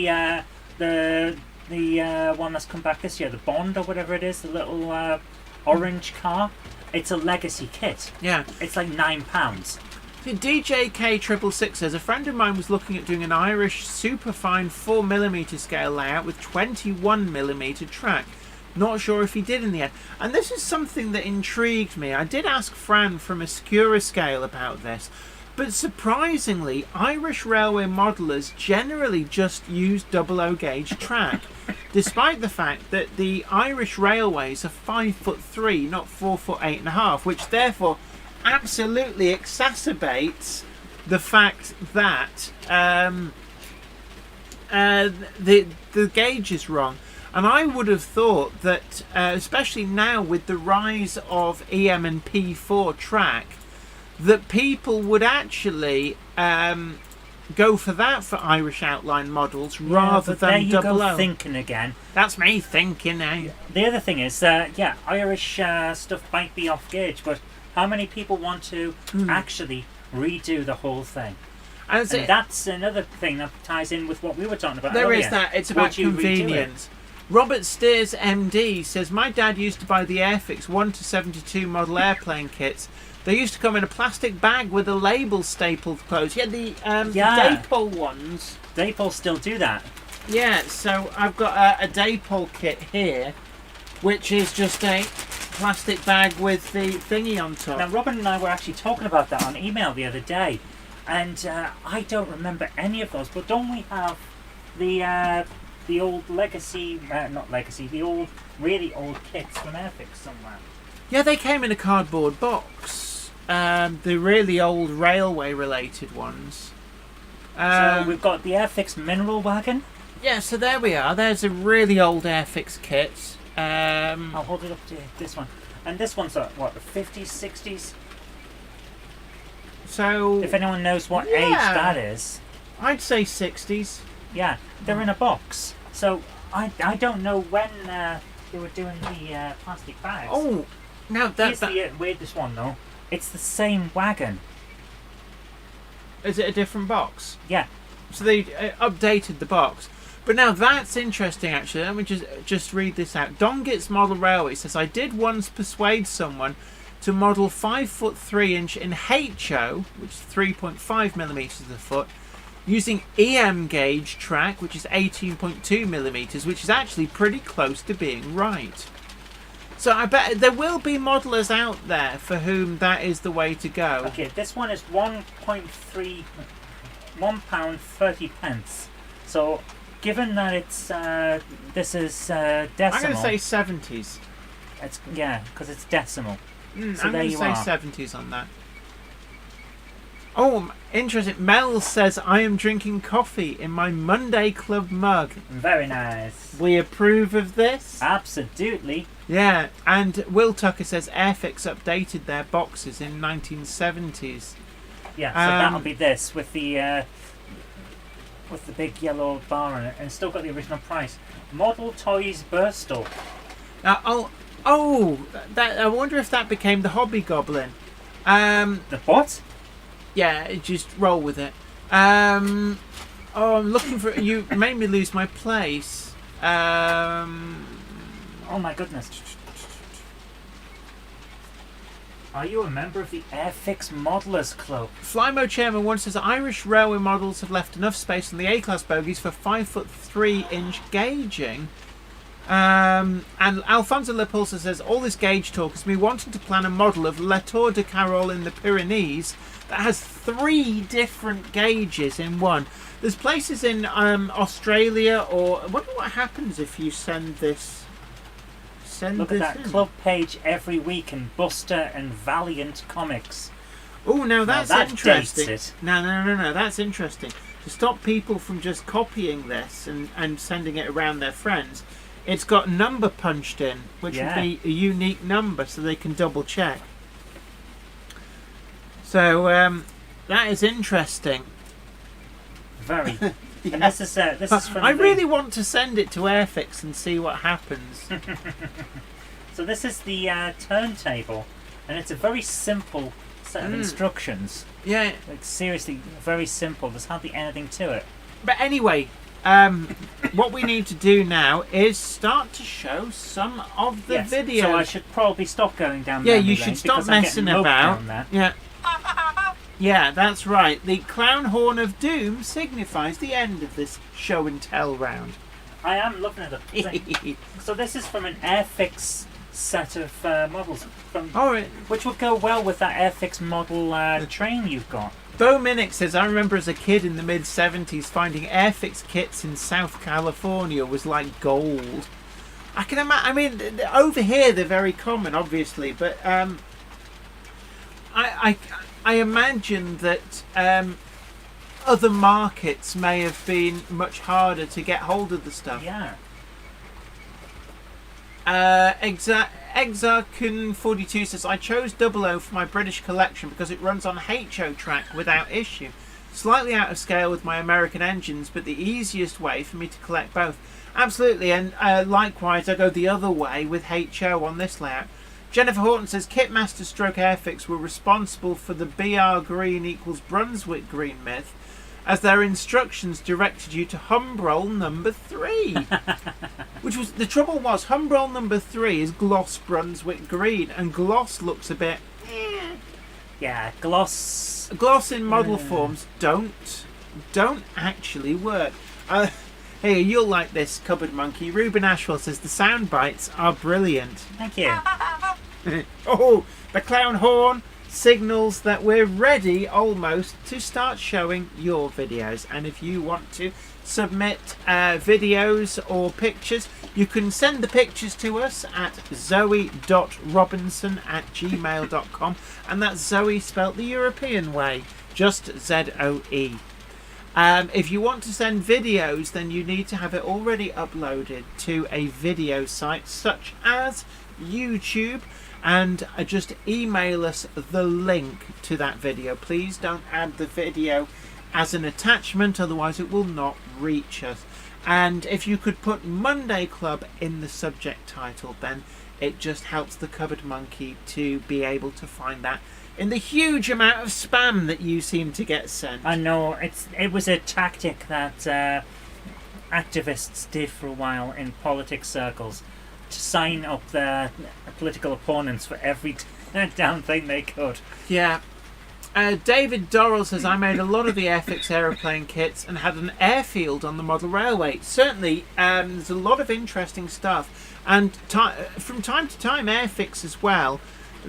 The one that's come back this year, the Bond or whatever it is, the little orange car. It's a legacy kit. Yeah. It's like £9. DJK666 says, a friend of mine was looking at doing an Irish superfine 4mm scale layout with 21mm track. Not sure if he did in the end. And this is something that intrigued me. I did ask Fran from Escura Scale about this. But surprisingly, Irish railway modelers generally just use 00 gauge track, despite the fact that the Irish railways are 5'3", not 4'8½", which therefore absolutely exacerbates the fact that the gauge is wrong. And I would have thought that, especially now with the rise of EM and P4 track, that people would actually go for that for Irish outline models rather than there you 00. go thinking again. That's me thinking now. The other thing is, Irish stuff might be off gauge, but how many people want to actually redo the whole thing? And that's another thing that ties in with what we were talking about There earlier. is that. It's about Would you redo convenience. Robert Steers MD says, my dad used to buy the Airfix 1:72 model airplane kits. They used to come in a plastic bag with a label stapled closed. Yeah, the Daypol ones. Daypol still do that. Yeah, so I've got a Daypol kit here, which is just a plastic bag with the thingy on top. Now, Robin and I were actually talking about that on email the other day, and I don't remember any of those. But don't we have the old legacy, not legacy, the old really old kits from Airfix somewhere? Yeah, they came in a cardboard box. The really old railway-related ones. So we've got the Airfix mineral wagon. Yeah, so there we are. There's a really old Airfix kit. I'll hold it up to this one. And this one's what, the 50s, 60s? So If anyone knows what age that is. I'd say 60s. Yeah, they're in a box. So I don't know when they were doing the plastic bags. Oh, now Here's the weirdest one though. It's the same wagon. Is it a different box? Yeah. So they updated the box. But now that's interesting actually. Let me just read this out. Dongit's Model Railway says, I did once persuade someone to model 5'3" in HO, which is 3.5mm a foot, using EM gauge track, which is 18.2mm, which is actually pretty close to being right. So I bet there will be modelers out there for whom that is the way to go. Okay, this one is £1.30. So, given that it's this is decimal, I'm going to say 70s. it's because it's decimal. So I'm there going to you say are. 70s on that. Oh, interesting. Mel says, I am drinking coffee in my Monday Club mug. Very nice. We approve of this? Absolutely. Yeah, and Will Tucker says Airfix updated their boxes in 1970s. Yeah, so that'll be this with the big yellow bar on it, and it's still got the original price. Model Toys Burstal. That I wonder if that became the Hobby Goblin. The what? Yeah, just roll with it. I'm looking for you. Made me lose my place. Oh my goodness. Are you a member of the Airfix Modelers Club? Flymo Chairman once says Irish railway models have left enough space on the A-class bogies for 5'3" gauging. And Alfonso Lepulsa says all this gauge talk is me wanting to plan a model of La Tour de Carol in the Pyrenees that has 3 different gauges in one. There's places in Australia, or I wonder what happens if you send this. Look at that club page every week in Buster and Valiant Comics. Oh, now that's that interesting. dates it. No, that's interesting. To stop people from just copying this and sending it around their friends, it's got number punched in, which would be a unique number so they can double check. So that is interesting. Very. And this is from I really want to send it to Airfix and see what happens. So this is the turntable, and it's a very simple set of instructions. Yeah. Like seriously, very simple. There's hardly anything to it. But anyway, what we need to do now is start to show some of the videos. So I should probably stop going down. Yeah, memory you lane should stop because I'm messing getting moped about. down there. Yeah. Yeah, that's right. The clown horn of doom signifies the end of this show and tell round. I am looking at it. So this is from an Airfix set of models, which would go well with that Airfix model train you've got. Bo Minnick says, I remember as a kid in the mid-70s finding Airfix kits in South California was like gold. I can imagine. I mean, over here they're very common, obviously, but I imagine that other markets may have been much harder to get hold of the stuff. Yeah. Exarcon42 says, I chose 00 for my British collection because it runs on HO track without issue. Slightly out of scale with my American engines, but the easiest way for me to collect both. Absolutely, and likewise I go the other way with HO on this layout. Jennifer Horton says Kitmaster stroke Airfix were responsible for the BR green equals Brunswick green myth, as their instructions directed you to Humbrol number 3. Which was, the trouble was, Humbrol number 3 is gloss Brunswick green, and gloss looks a bit... Yeah, gloss... Gloss in model forms don't actually work. Hey, you'll like this, Cupboard Monkey. Ruben Ashwell says the sound bites are brilliant. Thank you. Oh, the clown horn signals that we're ready almost to start showing your videos. And if you want to submit videos or pictures, you can send the pictures to us at zoe.robinson@gmail.com, and that's Zoe spelt the European way, just ZOE. If you want to send videos, then you need to have it already uploaded to a video site such as YouTube, and just email us the link to that video. Please don't add the video as an attachment, otherwise it will not reach us. And if you could put Monday Club in the subject title, then it just helps the Cupboard Monkey to be able to find that in the huge amount of spam that you seem to get sent. I know, it was a tactic that activists did for a while in politics circles, to sign up their political opponents for every damn thing they could. Yeah. David Dorrell says, I made a lot of the Airfix aeroplane kits and had an airfield on the model railway. Certainly, there's a lot of interesting stuff. And from time to time, Airfix as well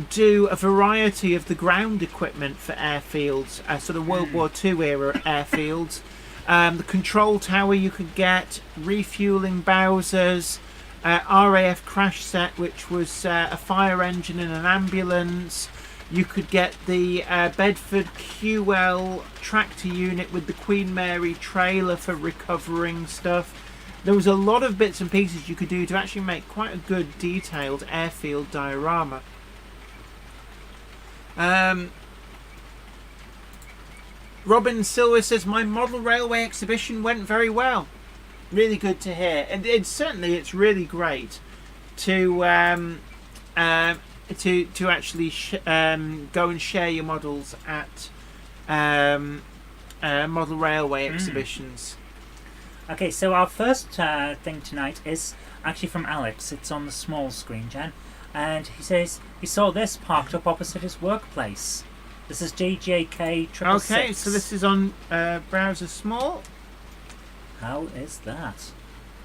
do a variety of the ground equipment for airfields, sort of World War II era airfields. The control tower you could get, refueling Bowsers, RAF crash set, which was a fire engine and an ambulance. You could get the Bedford QL tractor unit with the Queen Mary trailer for recovering stuff. There was a lot of bits and pieces you could do to actually make quite a good detailed airfield diorama. Robin Silver says, my model railway exhibition went very well. Really good to hear, and it's really great to actually go and share your models at model railway exhibitions. Okay, so our first thing tonight is actually from Alex. It's on the small screen, Jen, and he says he saw this parked up opposite his workplace. This is JJK 666. Okay, so this is on browser small. How is that?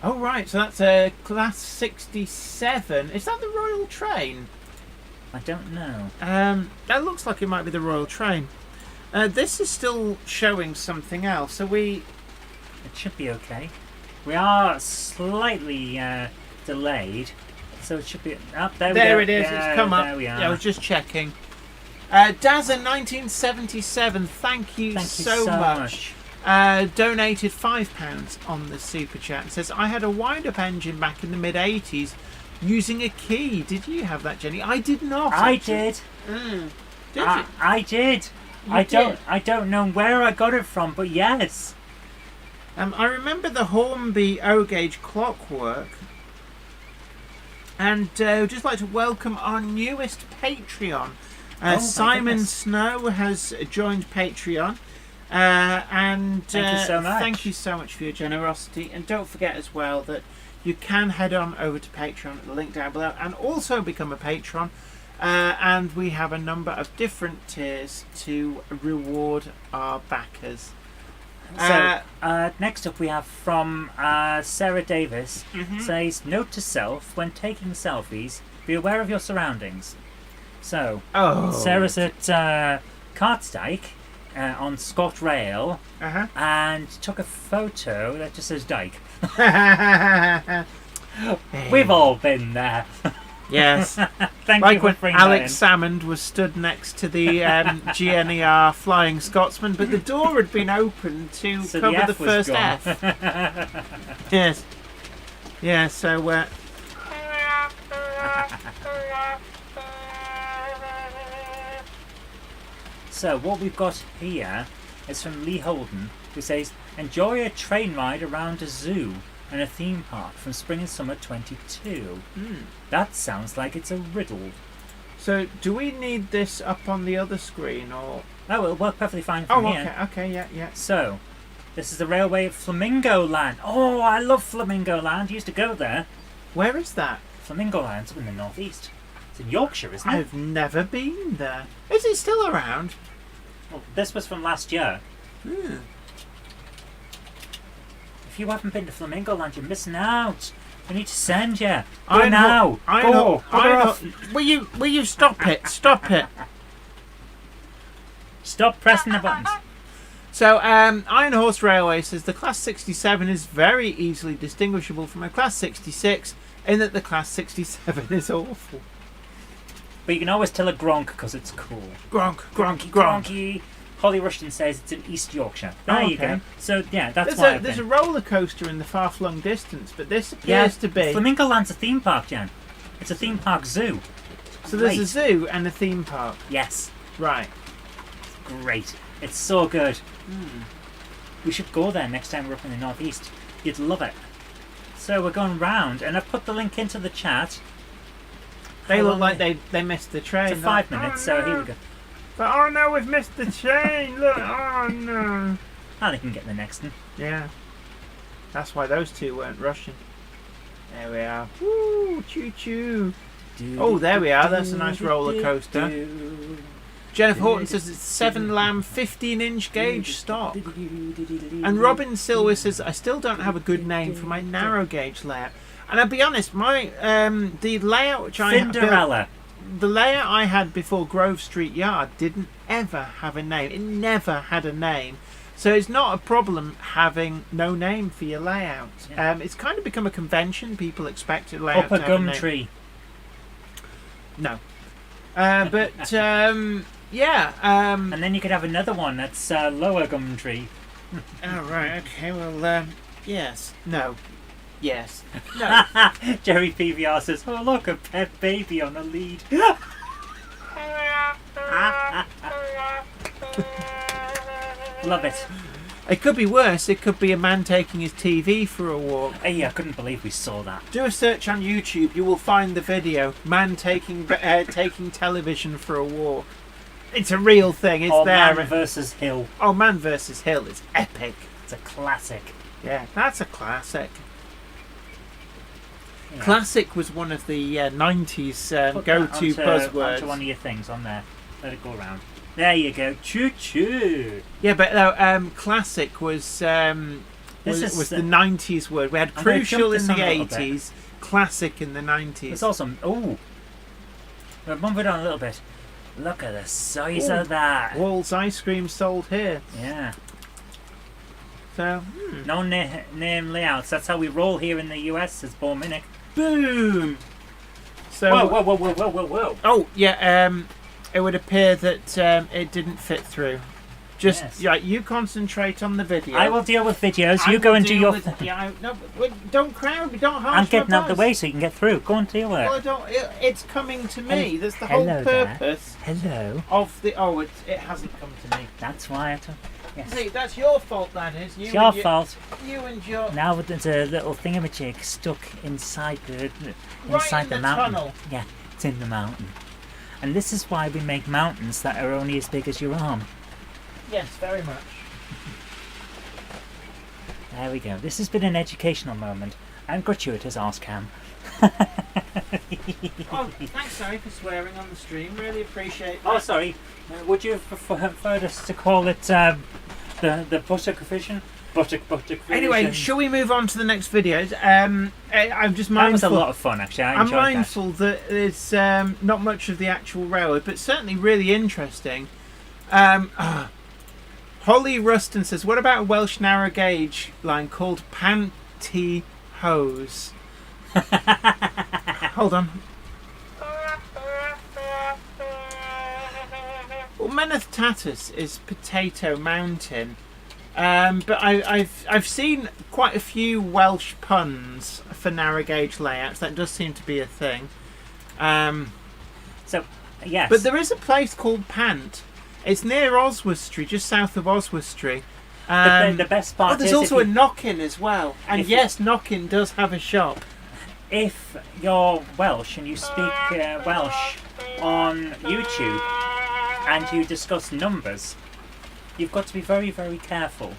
Oh right, so that's a class 67. Is that the Royal Train? I don't know. That looks like it might be the Royal Train. This is still showing something else. So it should be okay. We are slightly delayed, so it should be up there. There we it is. Yeah, it's come up. there we are. Yeah, I was just checking. Dazza1977, thank you so much. Donated £5 on the super chat and says, I had a wind-up engine back in the mid-80s using a key. Did you have that, Jenny? I did not. I actually. did. Did you? I did. I don't know where I got it from, but yes. I remember the Hornby O-gauge clockwork. And I'd just like to welcome our newest Patreon. Simon Snow has joined Patreon. And thank you so much. Thank you so much for your generosity. And don't forget as well that you can head on over to Patreon at the link down below and also become a patron. And we have a number of different tiers to reward our backers. So next up we have from Sarah Davis. Says, note to self, when taking selfies, be aware of your surroundings. So Sarah's at Cartdyke on ScotRail and took a photo that just says Dyke. We've all been there. Yes. Thank like you for when Alex Salmond was stood next to the GNER Flying Scotsman, but the door had been opened to so cover the was first gone. F. Yes. Yeah, so... So what we've got here is from Lee Holden, who says, enjoy a train ride around a zoo and a theme park from spring and summer 22. That sounds like it's a riddle. So do we need this up on the other screen, or...? Oh, it'll work perfectly fine from here. Okay, yeah. So, this is the railway at Flamingo Land. Oh, I love Flamingo Land. I used to go there. Where is that? Flamingo Land's up in the northeast. It's in Yorkshire, isn't it? I've never been there. Is it still around? Well, this was from last year. If If you haven't been to Flamingo Land, you're missing out. We need to send you. Go I now. Go. Bugger off. Will you stop it? Stop it. Stop pressing the buttons. So, Iron Horse Railway says the Class 67 is very easily distinguishable from a Class 66 in that the Class 67 is awful. But you can always tell a Gronk because it's cool. Gronk. Gronky. Holly Rushton says it's in East Yorkshire. There you go. So, yeah, that's why There's a roller coaster in the far-flung distance, but this appears to be... Flamingo Land's a theme park, Jan. It's a theme park zoo. So there's a zoo and a theme park. Yes. Right. Great. It's so good. We should go there next time we're up in the northeast. You'd love it. So we're going round, and I've put the link into the chat. They look like they missed the train. It's 5 minutes, so here we go. But oh no, we've missed the train. Look, oh no. Oh, they can get the next one. Yeah. That's why those two weren't rushing. There we are. Woo, choo choo. Oh, there we are. That's a nice roller coaster. Jennifer Horton says it's 7 lamb 15-inch gauge stop. And Robin Silver says I still don't have a good name for my narrow gauge layout. And I'll be honest, my the layout which I Cinderella. The layout I had before Grove Street Yard didn't ever have a name. It never had a name. So it's not a problem having no name for your layout. Yeah. It's kind of become a convention. People expect a layout Upper to have a name. Gumtree. No. Yeah. And then you could have another one that's Lower Gumtree. Oh, right. Okay. Well, yes. No. Yes. No. Jerry PVR says, oh, look, a pet baby on a lead. Love it. It could be worse. It could be a man taking his TV for a walk. Hey, I couldn't believe we saw that. Do a search on YouTube. You will find the video. Man taking television for a walk. It's a real thing. It's there. Man versus Hill. Oh, Man versus Hill is epic. It's a classic. Yeah, that's a classic. Yeah. Classic was one of the 90s go-to buzzwords. Onto one of your things on there. Let it go around. There you go. Choo-choo. Yeah, but classic was the 90s word. We had crucial in the 80s, classic in the 90s. It's awesome. Oh, we'll move it on a little bit. Look at the size of that. Wall's ice cream sold here. Yeah. So, No name layouts. That's how we roll here in the US, says Bo Minnick. boom. So, Whoa. oh, yeah, it would appear that it didn't fit through. Just, you concentrate on the video. I will deal with videos. You go and do your... Don't crowd me, don't harsh I'm getting my out the buzz. way so you can get through. Go and deal with it. Well, it's coming to me. That's the whole Hello there. purpose Hello. of the... Oh, it hasn't come to me. That's why I took... Yes. See, that's your fault, that is. It's your fault. You and your... Now there's a little thingamajig stuck inside the Right in the mountain. tunnel. Yeah, it's in the mountain. And this is why we make mountains that are only as big as your arm. Yes, very much. There we go. This has been an educational moment. And gratuitous arse cam. Oh, thanks, sorry, for swearing on the stream. Really appreciate that. Oh, sorry. Would you have preferred us to call it the buttock vision? Buttock vision. Anyway, shall we move on to the next videos? I'm just mindful. That was a lot of fun, actually. I I'm enjoyed mindful that there's not much of the actual railroad, but certainly really interesting. Holly Ruston says, what about a Welsh narrow gauge line called Pantyhose? Hold on. Well, Meneth Tatus is Potato Mountain. But I've seen quite a few Welsh puns for narrow gauge layouts. That does seem to be a thing. So, yes. But there is a place called Pant. It's near Oswestry, just south of Oswestry. The best part there's is also a Knockin as well. And yes, Knockin does have a shop. If you're Welsh and you speak Welsh on YouTube and you discuss numbers, you've got to be very, very careful.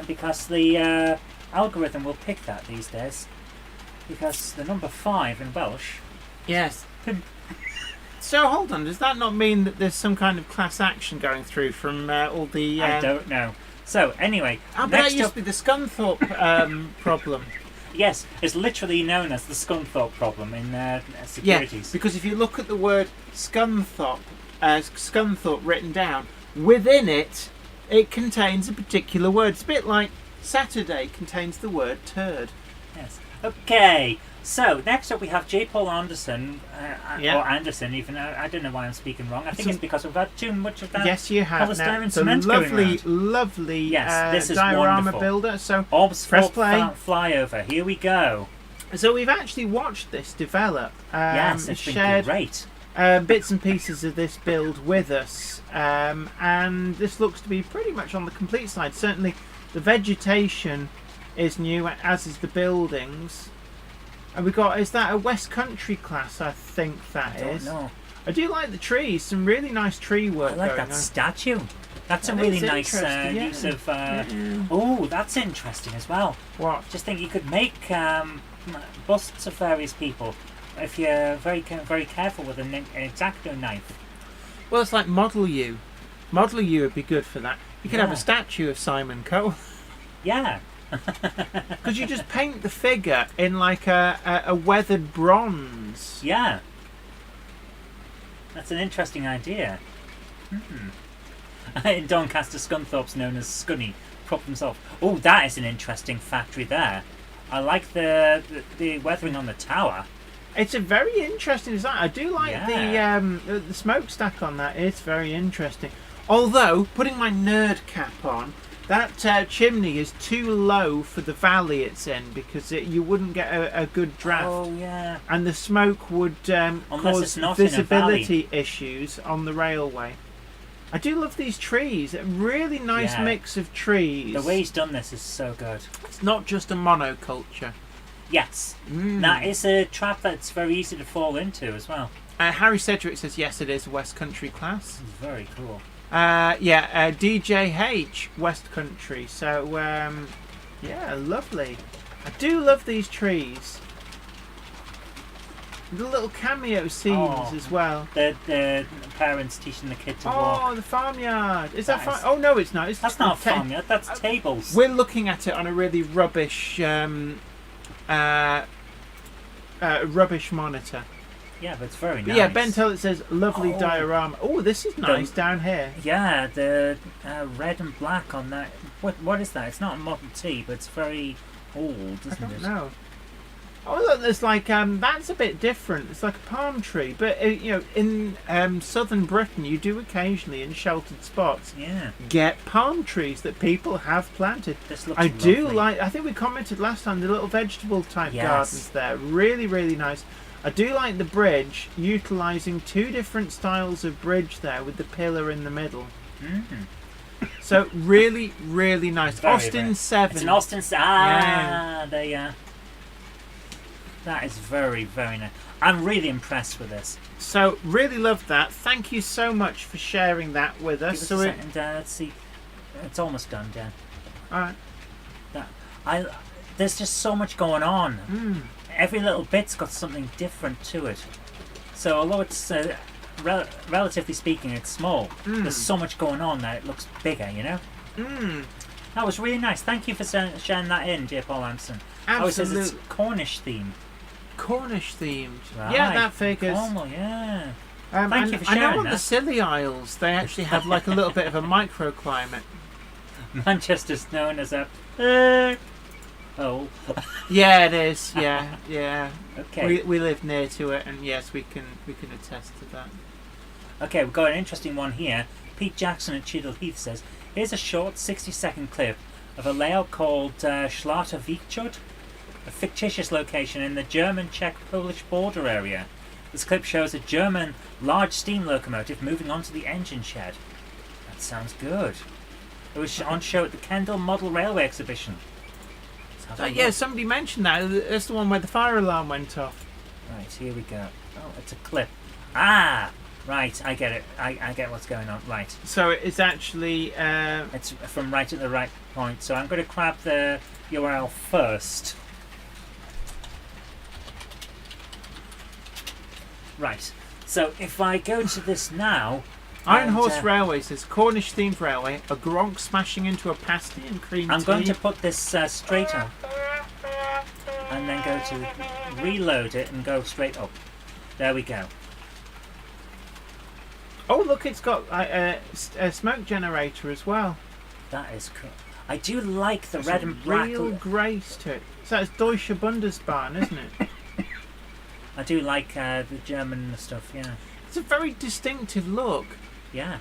Because the algorithm will pick that these days. Because the number 5 in Welsh... Yes. So hold on, does that not mean that there's some kind of class action going through from all the... I don't know. So anyway, But that next used up, to be the Scunthorpe problem. yes, it's literally known as the Scunthorpe problem in Yeah, securities. because if you look at the word Scunthorpe, Scunthorpe written down, within it, it contains a particular word. It's a bit like Saturday contains the word turd. Yes. Okay. So next up we have J. Paul Anderson, Yeah. or Anderson. Even I don't know why I'm speaking wrong. I think So- it's because we've had too much of that. Yes, you have. Now, polystyrene it's a cement going lovely, round. lovely Yes, this is diorama wonderful. builder. So, Orbs press play. flyover. Here we go. So we've actually watched this develop. Yes, it's been shared great. bits and pieces of this build with us, and this looks to be pretty much on the complete side. Certainly, the vegetation is new, as is the buildings. And we got, is that a West Country class? I think that I don't is. know. I do like the trees. Some really nice tree work I like going that on. statue. That's a That really is nice interesting, yeah. use of. Yeah. Oh, that's interesting as well. What? Just think you could make busts of various people if you're very careful with an X-Acto knife. Well, it's like Model U. Model U would be good for that. You could have Yeah. a statue of Simon Cowell. Yeah. Because you just paint the figure in like a weathered bronze. Yeah. That's an interesting idea. In Doncaster, Scunthorpe's known as Scunny. Prop himself. Oh, that is an interesting factory there. I like the weathering on the tower. It's a very interesting design. I do like Yeah. the smokestack on that. It's very interesting. Although, putting my nerd cap on, that chimney is too low for the valley it's in because you wouldn't get a good draft. Oh, yeah. And the smoke would Unless cause it's not in a visibility issues on the railway. I do love these trees. A really nice Yeah. mix of trees. The way he's done this is so good. It's not just a monoculture. Yes. Mm. That is a trap that's very easy to fall into as well. Harry Sedgwick says yes, it is a West Country class. It's very cool. DJH West Country. So yeah, lovely. I do love these trees. The little cameo scenes as well. The parents teaching the kid to walk. Oh, the farmyard. Is that That is- Oh no, it's not. It's That's not a farmyard, that's tables. We're looking at it on a really rubbish rubbish monitor. Yeah, but it's very But nice. yeah, Ben Tell it says lovely Oh. diorama. Oh, this is nice down here. Yeah, the red and black on that. What is that? It's not a Model T, but it's very old, I isn't don't it? know. Oh, look, there's like that's a bit different. It's like a palm tree, but in southern Britain, you do occasionally in sheltered spots Yeah, get palm trees that people have planted. this looks I do lovely. like. I think we commented last time the little vegetable type Yes. gardens there. Really, really nice. I do like the bridge, utilising two different styles of bridge there with the pillar in the middle. Mhm. So really, really nice. Very, Austin very- 7. It's an Austin. There you are. That is very, very nice. I'm really impressed with this. So really love that. Thank you so much for sharing that with us. Give us So a it, second, let's see. It's almost done, Dan. all right. There's just so much going on. Mm. Every little bit's got something different to it. So although it's relatively speaking, it's small. There's so much going on that it looks bigger. You know. Mm. That was really nice. Thank you for sharing that in, J. Paul Anderson. Oh, it says it's Absolute Cornish themed. Cornish themed. Right. Yeah, that figures. Cornwall, yeah. Thank Thank you for I know sharing on the that. Scilly Isles they actually have like a little bit of a microclimate. Manchester's known as a hole. Yeah, it is. Yeah, yeah. Okay. We live near to it, and yes, we can attest to that. Okay, we've got an interesting one here. Pete Jackson at Cheadle Heath says, here's a short 60-second clip of a layout called Schlatter Vichud, a fictitious location in the German-Czech-Polish border area. This clip shows a German large steam locomotive moving onto the engine shed. That sounds good. It was on show at the Kendal Model Railway Exhibition. Let's have a Yeah, look. somebody mentioned that. That's the one where the fire alarm went off. Right, here we go. Oh, it's a clip. Ah! Right, I get it. I get what's going on. Right. So it's actually It's from right at the right point. So I'm going to grab the URL first. Right. So if I go to this now, Iron And, Horse Railway says Cornish themed railway, a Gronk smashing into a pasty and cream I'm tea. going to put this straight up. And then go to reload it and go straight up. There we go. Oh, look, it's got a smoke generator as well. That is cool. I do like the There's red a and black. real grace to it. So that's Deutsche Bundesbahn, isn't it? I do like the German stuff, yeah. It's a very distinctive look. Yeah.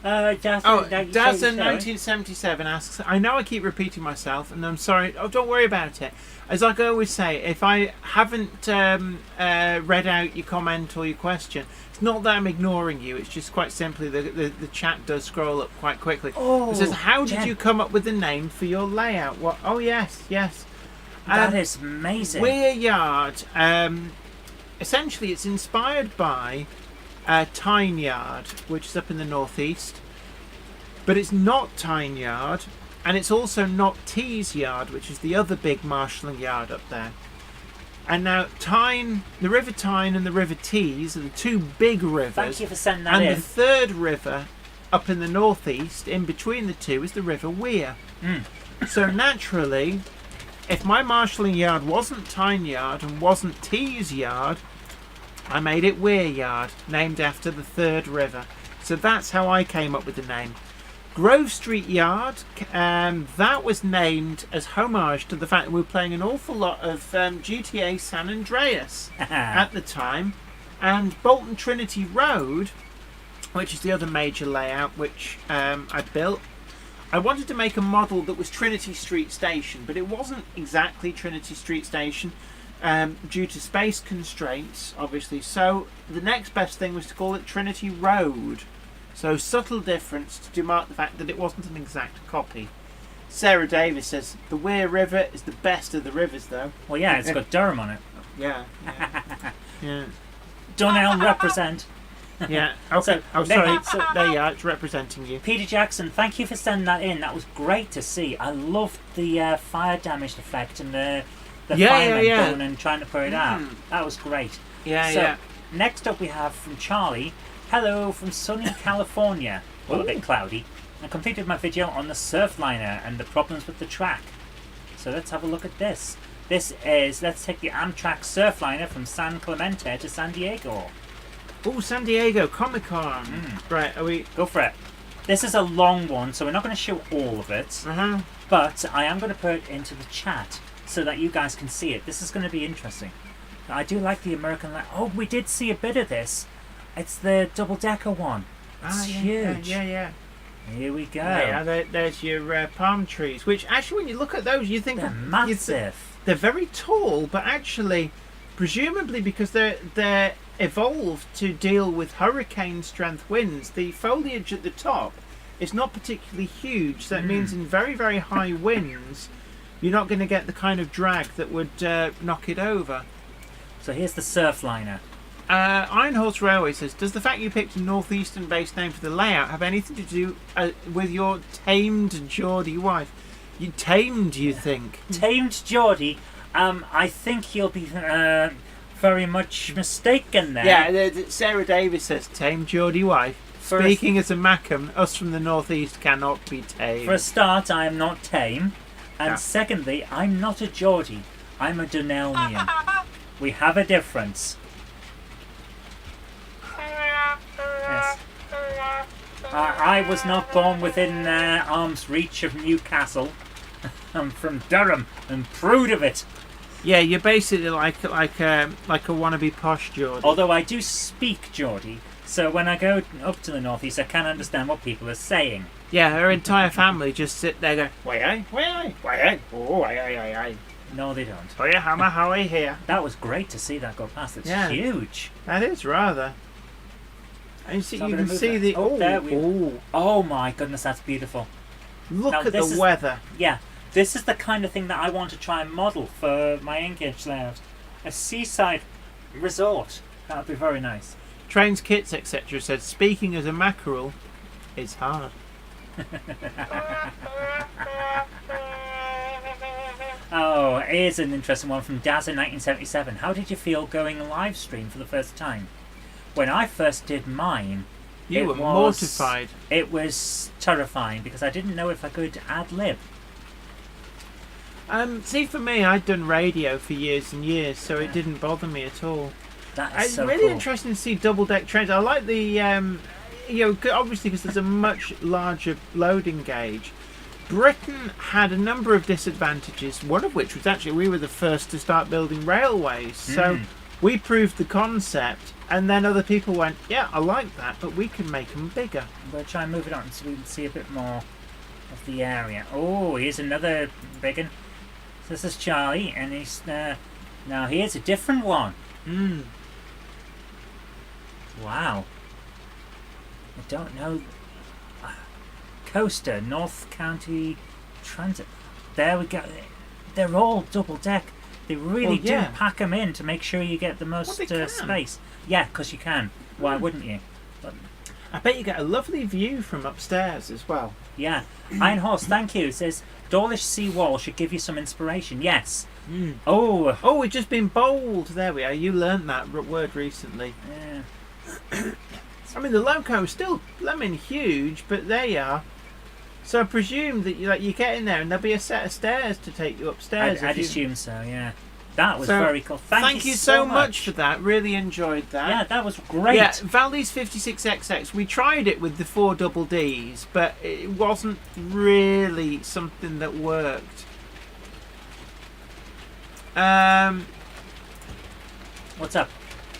Dazza, Oh, that you Dazza say, sorry. 1977 asks, I know I keep repeating myself, and I'm sorry. Oh, don't worry about it. As I always say, if I haven't read out your comment or your question, it's not that I'm ignoring you. It's just quite simply the chat does scroll up quite quickly. Oh, it says, how did Jen. you come up with the name for your layout? What? Oh, yes. That is amazing. Weir Yard. Essentially, it's inspired by Tyne Yard, which is up in the northeast. But it's not Tyne Yard, and it's also not Tees Yard, which is the other big marshalling yard up there. And now Tyne, the River Tyne and the River Tees are the two big rivers. Thank you for sending that and in. the third river up in the northeast, in between the two, is the River Weir. So naturally, if my marshalling yard wasn't Tyne Yard and wasn't Tees Yard, I made it Weir Yard, named after the third river. So that's how I came up with the name. Grove Street Yard, that was named as homage to the fact that we were playing an awful lot of GTA San Andreas at the time. And Bolton Trinity Road, which is the other major layout which I built, I wanted to make a model that was Trinity Street Station, but it wasn't exactly Trinity Street Station due to space constraints, obviously. So the next best thing was to call it Trinity Road. So subtle difference to mark the fact that it wasn't an exact copy. Sarah Davis says, the Weir River is the best of the rivers, though. Well, yeah, it's got Durham on it. Yeah. Yeah. Dunelm represent. Yeah. Okay. So, sorry. So, there you are. It's representing you. Peter Jackson, thank you for sending that in. That was great to see. I loved the fire damaged effect and the firemen going and trying to put it out. That was great. Yeah. Next up we have from Charlie. Hello from sunny California. Well, a bit cloudy. I completed my video on the Surfliner and the problems with the track. So let's have a look at this. This is, let's take the Amtrak Surfliner from San Clemente to San Diego. Oh, San Diego Comic-Con. Right, are we... Go for it. This is a long one, so we're not going to show all of it. But I am going to put it into the chat so that you guys can see it. This is going to be interesting. I do like the American... Oh, we did see a bit of this. It's the double-decker one. It's huge. Yeah. Here we go. Yeah, there's your palm trees, which actually, when you look at those, you think... They're massive. They're very tall, but actually, presumably because they're evolved to deal with hurricane-strength winds, the foliage at the top is not particularly huge. So that means in very, very high winds, you're not going to get the kind of drag that would knock it over. So here's the Surfliner. Iron Horse Railway says, does the fact you picked a northeastern-based name for the layout have anything to do with your tamed Geordie wife? You tamed, you think? Tamed Geordie. I think you'll be very much mistaken there. Yeah, Sarah Davis says, tamed Geordie wife. Speaking as a Mackham, us from the northeast cannot be tamed. For a start, I am not tame. And secondly, I'm not a Geordie. I'm a Dunelmian. We have a difference. Yes. I was not born within arm's reach of Newcastle. I'm from Durham and proud of it. Yeah, you're basically like a wannabe posh Geordie. Although I do speak Geordie, so when I go up to the northeast, I can understand what people are saying. Yeah, her entire family just sit there going, way oh, aye. No, they don't. Oh yeah, how are you here? That was great to see that go past. It's huge. That is rather. And So you I'm can gonna see move the... that. There we Oh my goodness, that's beautiful. Look Now, at this the is- weather. Yeah, this is the kind of thing that I want to try and model for my Engage layout. A seaside resort. That would be very nice. Trains, kits, etc. said, speaking as a mackerel is hard. Oh, here's an interesting one from Daz in 1977. How did you feel going live stream for the first time? When I first did mine, You It were was- mortified. It was terrifying because I didn't know if I could ad lib. See, for me, I'd done radio for years and years, so Yeah. it didn't bother me at all. That is It's so really cool. interesting to see double deck trains. I like the, obviously because there's a much larger loading gauge. Britain had a number of disadvantages, one of which was actually we were the first to start building railways. So we proved the concept, and then other people went, yeah, I like that, but we can make them bigger. We'll try and move it on so we can see a bit more of the area. Oh, here's another big one. This is Charlie, and he's now here's a different one. Wow. I don't know. Coaster, North County Transit. There we go. They're all double deck. They really Well, yeah. do pack them in to make sure you get the most they can. space. Yeah, because you can. Why wouldn't you? But, I bet you get a lovely view from upstairs as well. yeah. Iron Horse, thank you. Says Dawlish sea wall should give you some inspiration. Yes. Oh. Oh, we've just been bold. There we are. You learnt that word recently. Yeah. I mean, the loco is still blooming huge, but there you are. So I presume that you get in there and there'll be a set of stairs to take you upstairs. I'd assume so. Yeah. That was So, very cool. Thank you so much for that. Really enjoyed that. Yeah, that was great. Yeah, Valdez 56XX. We tried it with the 4 double Ds, but it wasn't really something that worked. What's up?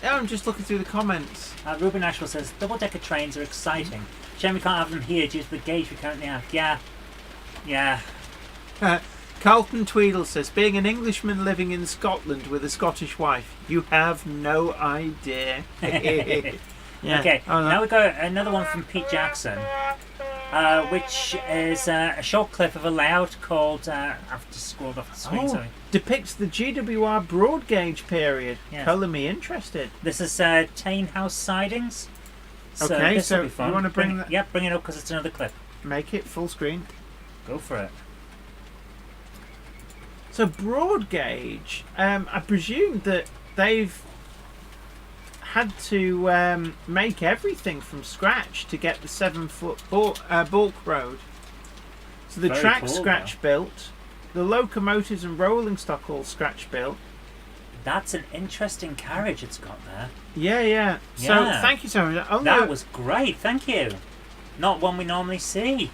I'm just looking through the comments. Ruben Ashwell says double-decker trains are exciting. Shame we can't have them here due to the gauge we currently have. Yeah. Yeah. Carlton Tweedle says, being an Englishman living in Scotland with a Scottish wife, you have no idea. Yeah. Okay, Oh, no. now we've got another one from Pete Jackson, which is a short clip of a layout called, I've just scrolled off the screen, sorry. Depicts the GWR broad gauge period. Yes. Colour me interested. This is Tane House Sidings. So Okay, this will so be fun. you wanna bring that- Yeah, bring it up because it's another clip. Make it full screen. Go for it. So broad gauge, I presume that they've had to make everything from scratch to get the 7-foot bulk road. So the Very track cool, scratch built, the locomotives and rolling stock all scratch built. That's an interesting carriage it's got there. Yeah. So Yeah. thank you so much. That was great, thank you. Not one we normally see.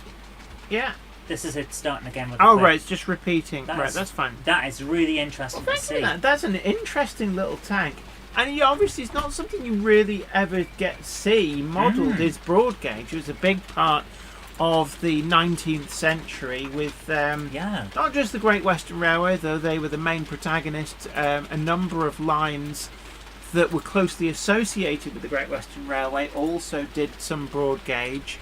yeah. This is it starting again with the Oh clip. right, it's just repeating. That right, is- that's fine. That is really interesting to Thank you see. for that. That's an interesting little tank. And obviously it's not something you really ever get to see modelled is broad gauge. It was a big part of the 19th century with Yeah. not just the Great Western Railway, though they were the main protagonist, a number of lines that were closely associated with the Great Western Railway also did some broad gauge.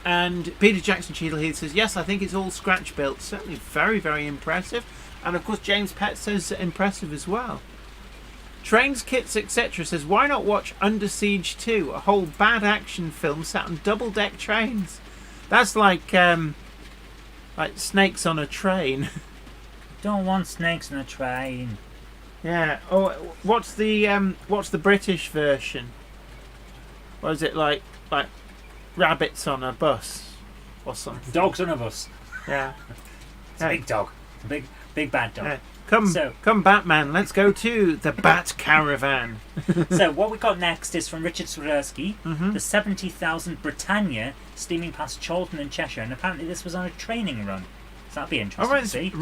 And Peter Jackson Cheadle here says, yes, I think it's all scratch built. Certainly very, very impressive. And of course, James Pett says impressive as well. Trains, Kits, etc. says, why not watch Under Siege 2, a whole bad action film set on double deck trains? That's like snakes on a train. Don't want snakes on a train. Yeah. Oh, what's the British version? What is it like rabbits on a bus or something? Dogs on a bus. Yeah. It's a big dog. It's a big bad dog. Yeah. So- Come, Batman. Let's go to the Bat Caravan. So what we got next is from Richard Swiderski, Mm-hmm. the 70,000 Britannia steaming past Chorlton and Cheshire, and apparently this was on a training run. So that'd be interesting All right, to see.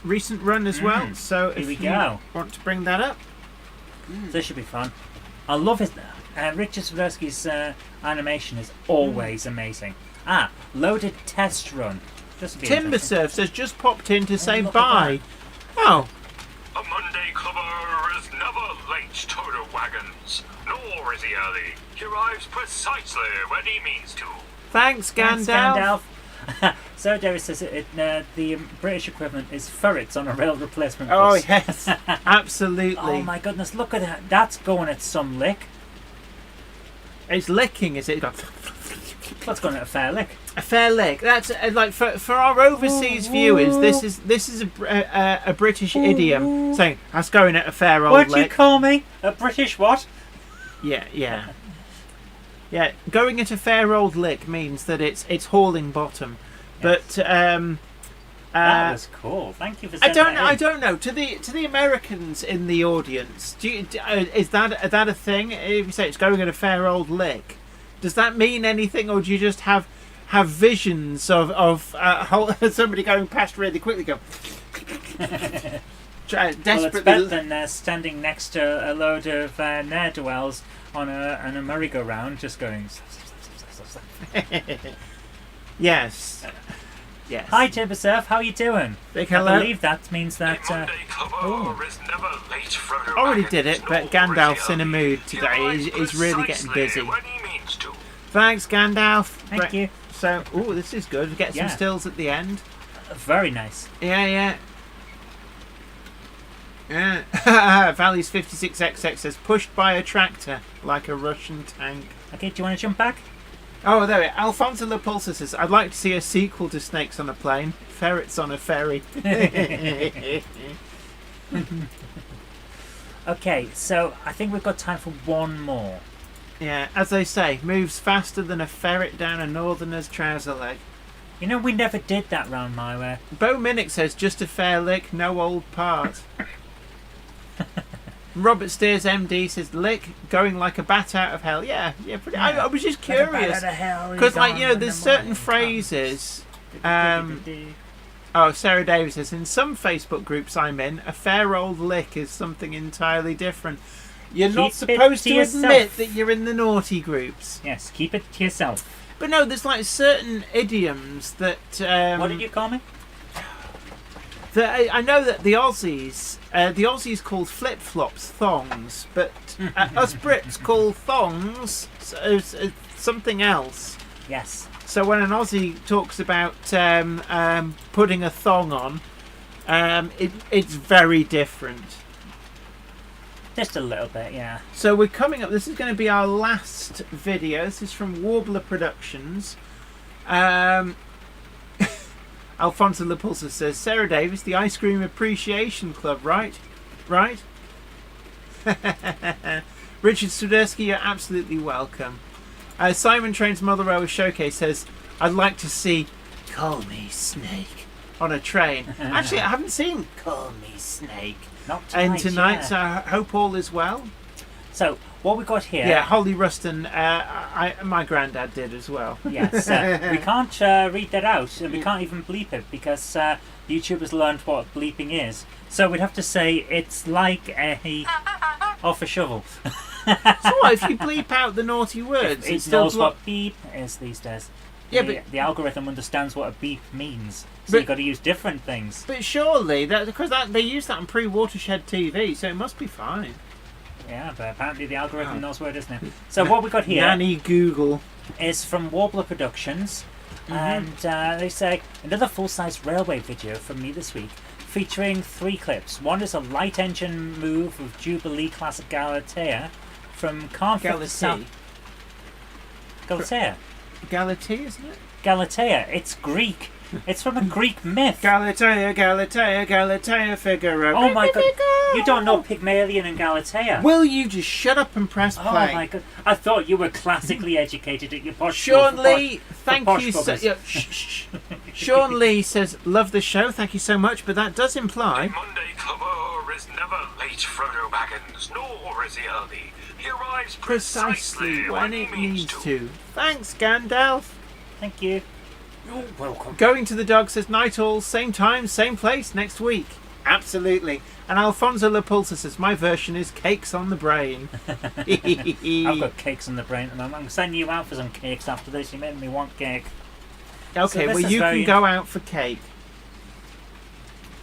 recent run as well. Mm. So Here if we you go. want to bring that up, This should be fun. I love it. Richard Swiderski's animation is always amazing. Loaded test run. This would be Timber interesting. Surf says just popped in to say look at bye. Oh, A Monday clubber is never late to the wagons, nor is he early. He arrives precisely when he means to. thanks, Thanks, Gandalf. Gandalf. Sarah Davis says the British equivalent is ferrets on a rail replacement Oh bus. yes, absolutely. Oh my goodness, look at that. That's going at some lick. It's licking, is it? That's going at a fair lick. A fair lick. That's like for our overseas viewers. This is a British idiom saying that's going at a fair old What'd you lick. call me? A British what? Yeah. Yeah, going at a fair old lick means that it's hauling bottom. Yes. But That was cool. Thank you for I sending don't know. that I in. don't know. To the Americans in the audience, is that a thing? If you say it's going at a fair old lick, does that mean anything, or do you just have visions of somebody going past really quickly? Go desperately. Well, it's better than standing next to a load of ne'er-do-wells on a merry-go-round, just going. Yes. Yes. Hi, Timbersurf. How you doing? Big hello. I believe that means A that. Monday cover is never late, Frodo Already Baggins, did it, but nor Gandalf's is he in a early. mood He today. arrives He's really getting busy. precisely when he means to. Thanks, Gandalf. Thank Right, you. So, this is good. We get some Yeah. stills at the end. Very nice. Yeah. Valley's 56XX says, pushed by a tractor like a Russian tank. Okay, do you want to jump back? Oh, there we are. Alfonso Lapulsa says, I'd like to see a sequel to Snakes on a Plane. Ferrets on a Ferry. Okay, so I think we've got time for one more. Yeah, as they say, moves faster than a ferret down a northerner's trouser leg. You know, we never did that round my way. Bo Minnick says, just a fair lick, no old part. Robert Steers MD says, lick, going like a bat out of hell. Yeah, pretty. I was just curious. Because, there's certain phrases. Sarah Davis says, in some Facebook groups I'm in, a fair old lick is something entirely different. You're not Keep it supposed to to yourself. admit that you're in the naughty groups. Yes, keep it to yourself. But no, there's like certain idioms that. What did you call me? I know that the Aussies call flip flops thongs, but us Brits call thongs something else. Yes. So when an Aussie talks about putting a thong on, it's very different. Just a little bit, yeah. So we're coming up. This is going to be our last video. This is from Warbler Productions. Alfonso Lapulsa says, Sarah Davis, the Ice Cream Appreciation Club, right? Right? Richard Studersky, you're absolutely welcome. Simon Train's Mother Rower Showcase says, I'd like to see Call Me Snake on a train. Actually, I haven't seen Call Me Snake. Not tonight, And tonight, yeah. so I hope all is well. So, what we got here... Yeah, Holly Ruston, my granddad did as well. Yes, we can't read that out, and we can't even bleep it, because YouTube has learned what bleeping is. So we'd have to say it's like a... off a shovel. So what, if you bleep out the naughty words, It it's still knows what beep is these days. Yeah, The algorithm understands what a beep means, so But- you've got to use different things. But surely, because they use that on pre-Watershed TV, so it must be fine. Yeah, but apparently the algorithm knows where it is now. So what we got here Nanny Google. is from Warbler Productions, and they say another full-size railway video from me this week, featuring 3 clips. One is a light engine move of Jubilee classic Galatea from Galatea. Galatea. Galatea, isn't it? Galatea. It's Greek. It's from a Greek myth. Galatea, Figaro. Oh my god! You don't know Pygmalion and Galatea. Will you just shut up and press Oh play? my god! I thought you were classically educated at your posh Sean school for Lee, thank posh you so buggers. yeah, shh. Sean Lee says, love the show, thank you so much, but that does A imply... Monday cover is never late, Frodo Baggins, nor is he early. He arrives Precisely when it needs to. Thanks, Gandalf. Thank you. You're welcome. Going to the Dog says, night all, same time, same place, next week. Absolutely. And Alfonso Lapulsa says, my version is cakes on the brain. I've got cakes on the brain, and I'm sending you out for some cakes after this. You made me want cake. Okay, So this well, is you very can go out for cake.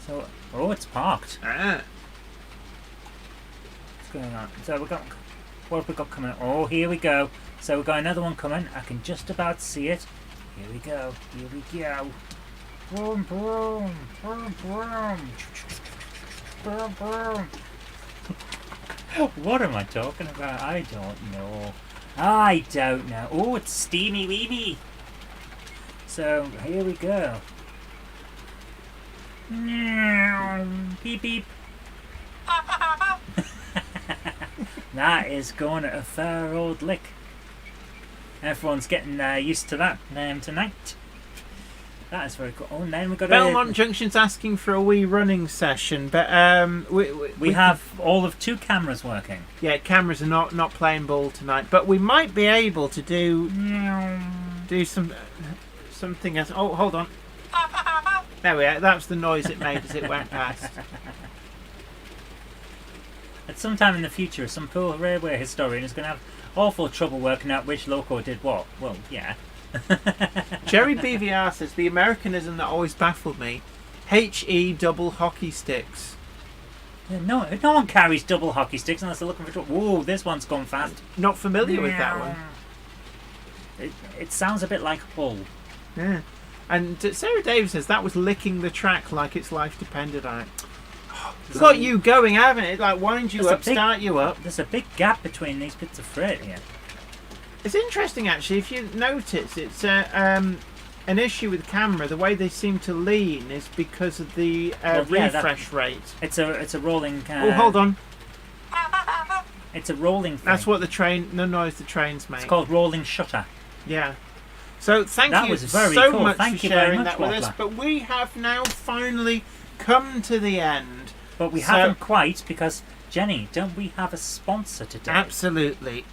So, oh, it's parked. Ah. What's going on? So we got. What have we got coming? Oh, here we go. So we've got another one coming. I can just about see it. Here we go. Here we go. Boom, boom, boom, boom. Boom, boom. What am I talking about? I don't know. I don't know. Oh, it's steamy weemy. So here we go. Beep beep. That is going at a fair old lick. Everyone's getting used to that tonight. That is very cool. Oh, and then we got Belmont Junction's asking for a wee running session, but we have all of 2 cameras working. Yeah, cameras are not playing ball tonight, but we might be able to do something else. Oh, hold on. There we are. That's the noise it made as it went past. At some time in the future, some poor railway historian is going to have awful trouble working out which loco did what. Well, yeah. Jerry BVR says the Americanism that always baffled me: HE double hockey sticks. Yeah, no one carries double hockey sticks unless they're looking for trouble. Whoa, this one's gone fast. Not familiar with that one. It sounds a bit like Hull. Yeah. And Sarah Davis says that was licking the track like its life depended on it. It's got you going, haven't it? Like winds you up, start you up. There's a big gap between these bits of freight here. It's interesting, actually. If you notice, it's an issue with the camera. The way they seem to lean is because of the refresh rate. It's a rolling. Oh, hold on. It's a rolling thing. That's what the noise the trains make. It's called rolling shutter. Yeah. So thank you so cool. much for sharing that with us. But we have now finally come to the end. But we haven't quite, because Jenny, don't we have a sponsor today? Absolutely.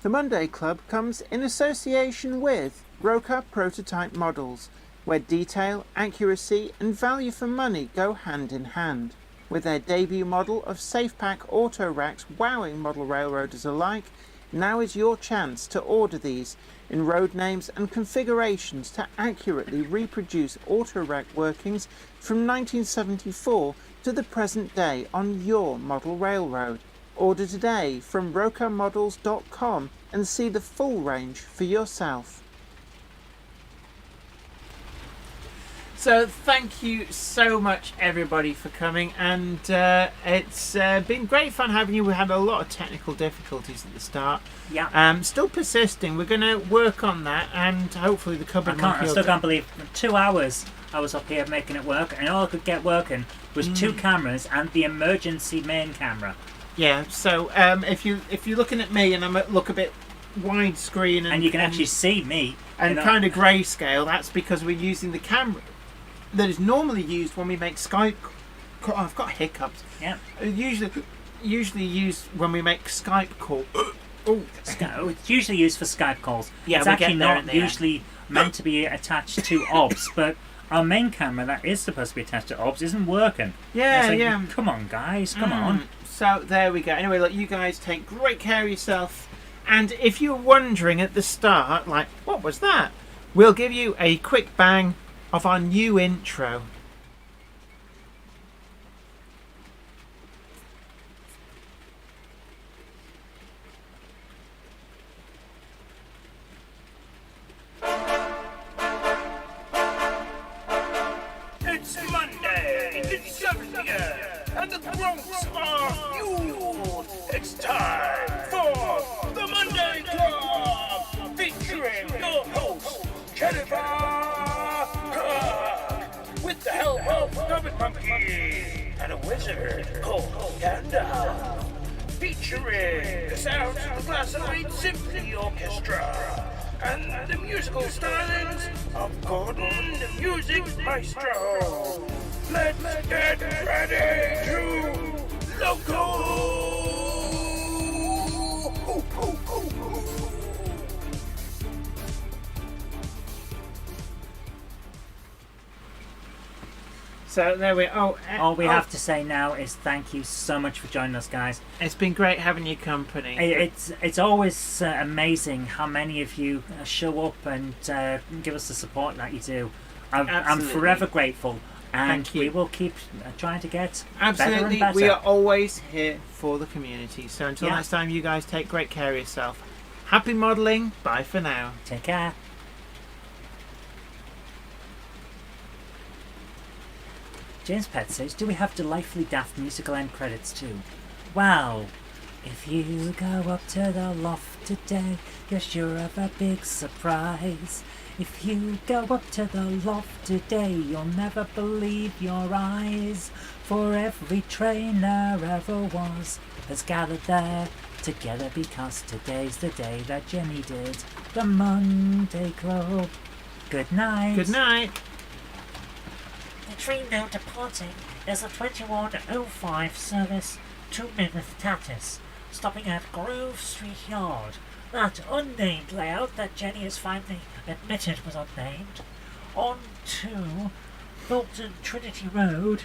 The Monday Club comes in association with Roca Prototype Models, where detail, accuracy and value for money go hand in hand. With their debut model of SafePack auto racks wowing model railroaders alike, now is your chance to order these in road names and configurations to accurately reproduce auto rack workings from 1974 to the present day on your model railroad. Order today from rocamodels.com and see the full range for yourself. So thank you so much everybody for coming, and it's been great fun having you. We had a lot of technical difficulties at the start. Yeah. Still persisting. We're going to work on that, and hopefully the cupboard I still can't believe 2 hours I was up here making it work, and all I could get working was 2 cameras and the emergency main camera. Yeah. So if you're looking at me and I look a bit widescreen and you can actually see me and kind of grayscale, that's because we're using the camera that is normally used when we make Skype. Oh, I've got hiccups. Yeah. Usually used when we make Skype call. It's usually used for Skype calls. Yeah, it's actually not usually meant to be attached to OBS, but our main camera that is supposed to be attached to OBS isn't working. Yeah, like, yeah. Come on, guys, come on. So there we go. Anyway, look, you guys take great care of yourself. And if you're wondering at the start, like, what was that? We'll give you a quick bang of our new intro. It's Monday, it's 7th, and the Bronx are fueled. It's time for the Monday Club, featuring your host, Jennifer Kirk, with the help of Stubborn Monkey and a wizard called Gandalf, featuring the sounds of the Glastonbury Symphony Orchestra and the musical stylings of Gordon the Music Maestro. Let's get ready to Loco! So there we are. All we have to say now is thank you so much for joining us, guys. It's been great having your company. It's always amazing how many of you show up and give us the support that you do. I'm forever grateful, and we will keep trying to get better and better. We are always here for the community. So until next time, you guys take great care of yourself. Happy modelling. Bye for now. Take care. James Pett says, do we have delightfully daft musical end credits too? Well, if you go up to the loft today, you're sure of a big surprise. If you go up to the loft today, you'll never believe your eyes. For every train there ever was has gathered there together because today's the day that Jenny did the Monday Club. Good night. Good night. The train now departing is the 21:05 service to Mimith Tatis, stopping at Grove Street Yard. That unnamed layout that Jenny has finally admitted was unnamed. On to Bolton Trinity Road.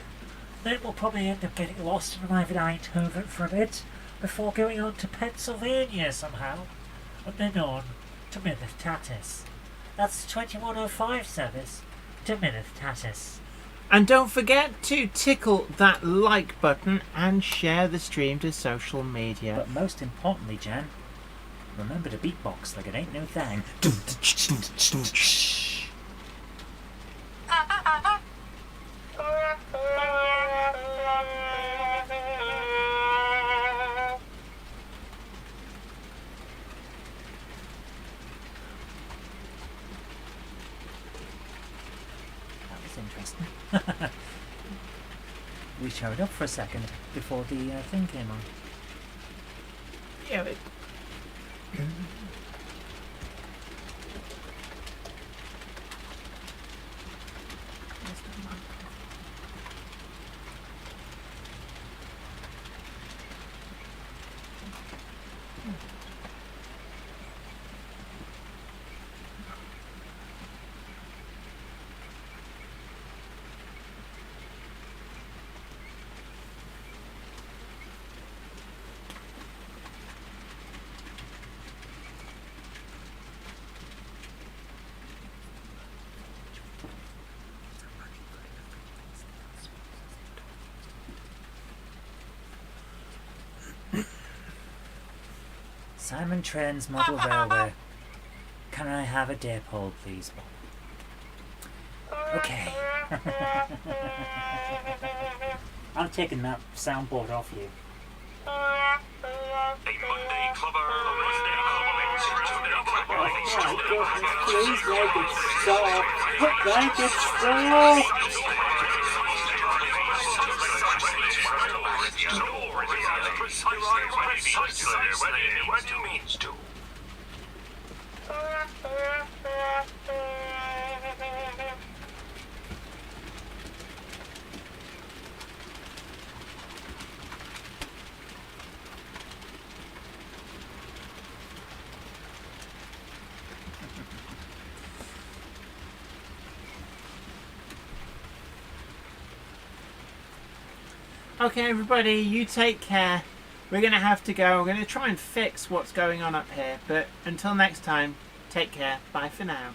Then we'll probably end up getting lost and arrive at Eindhoven for a bit before going on to Pennsylvania somehow, and then on to Mimith Tatis. That's the 21:05 service to Mimith Tatis. And don't forget to tickle that like button and share the stream to social media. But most importantly, Jen, remember to beatbox like it ain't no thing. That was interesting. We showed up for a second before the thing came on. Yeah, but Simon Trent's Model Railway. Can I have a dipole, please? Okay. I'm taking that soundboard off you. A Monday Clubber. Please make it stop. Make it stop. Precisely when it means to. okay, everybody, you take care. We're going to have to go. We're going to try and fix what's going on up here. But until next time, take care. Bye for now.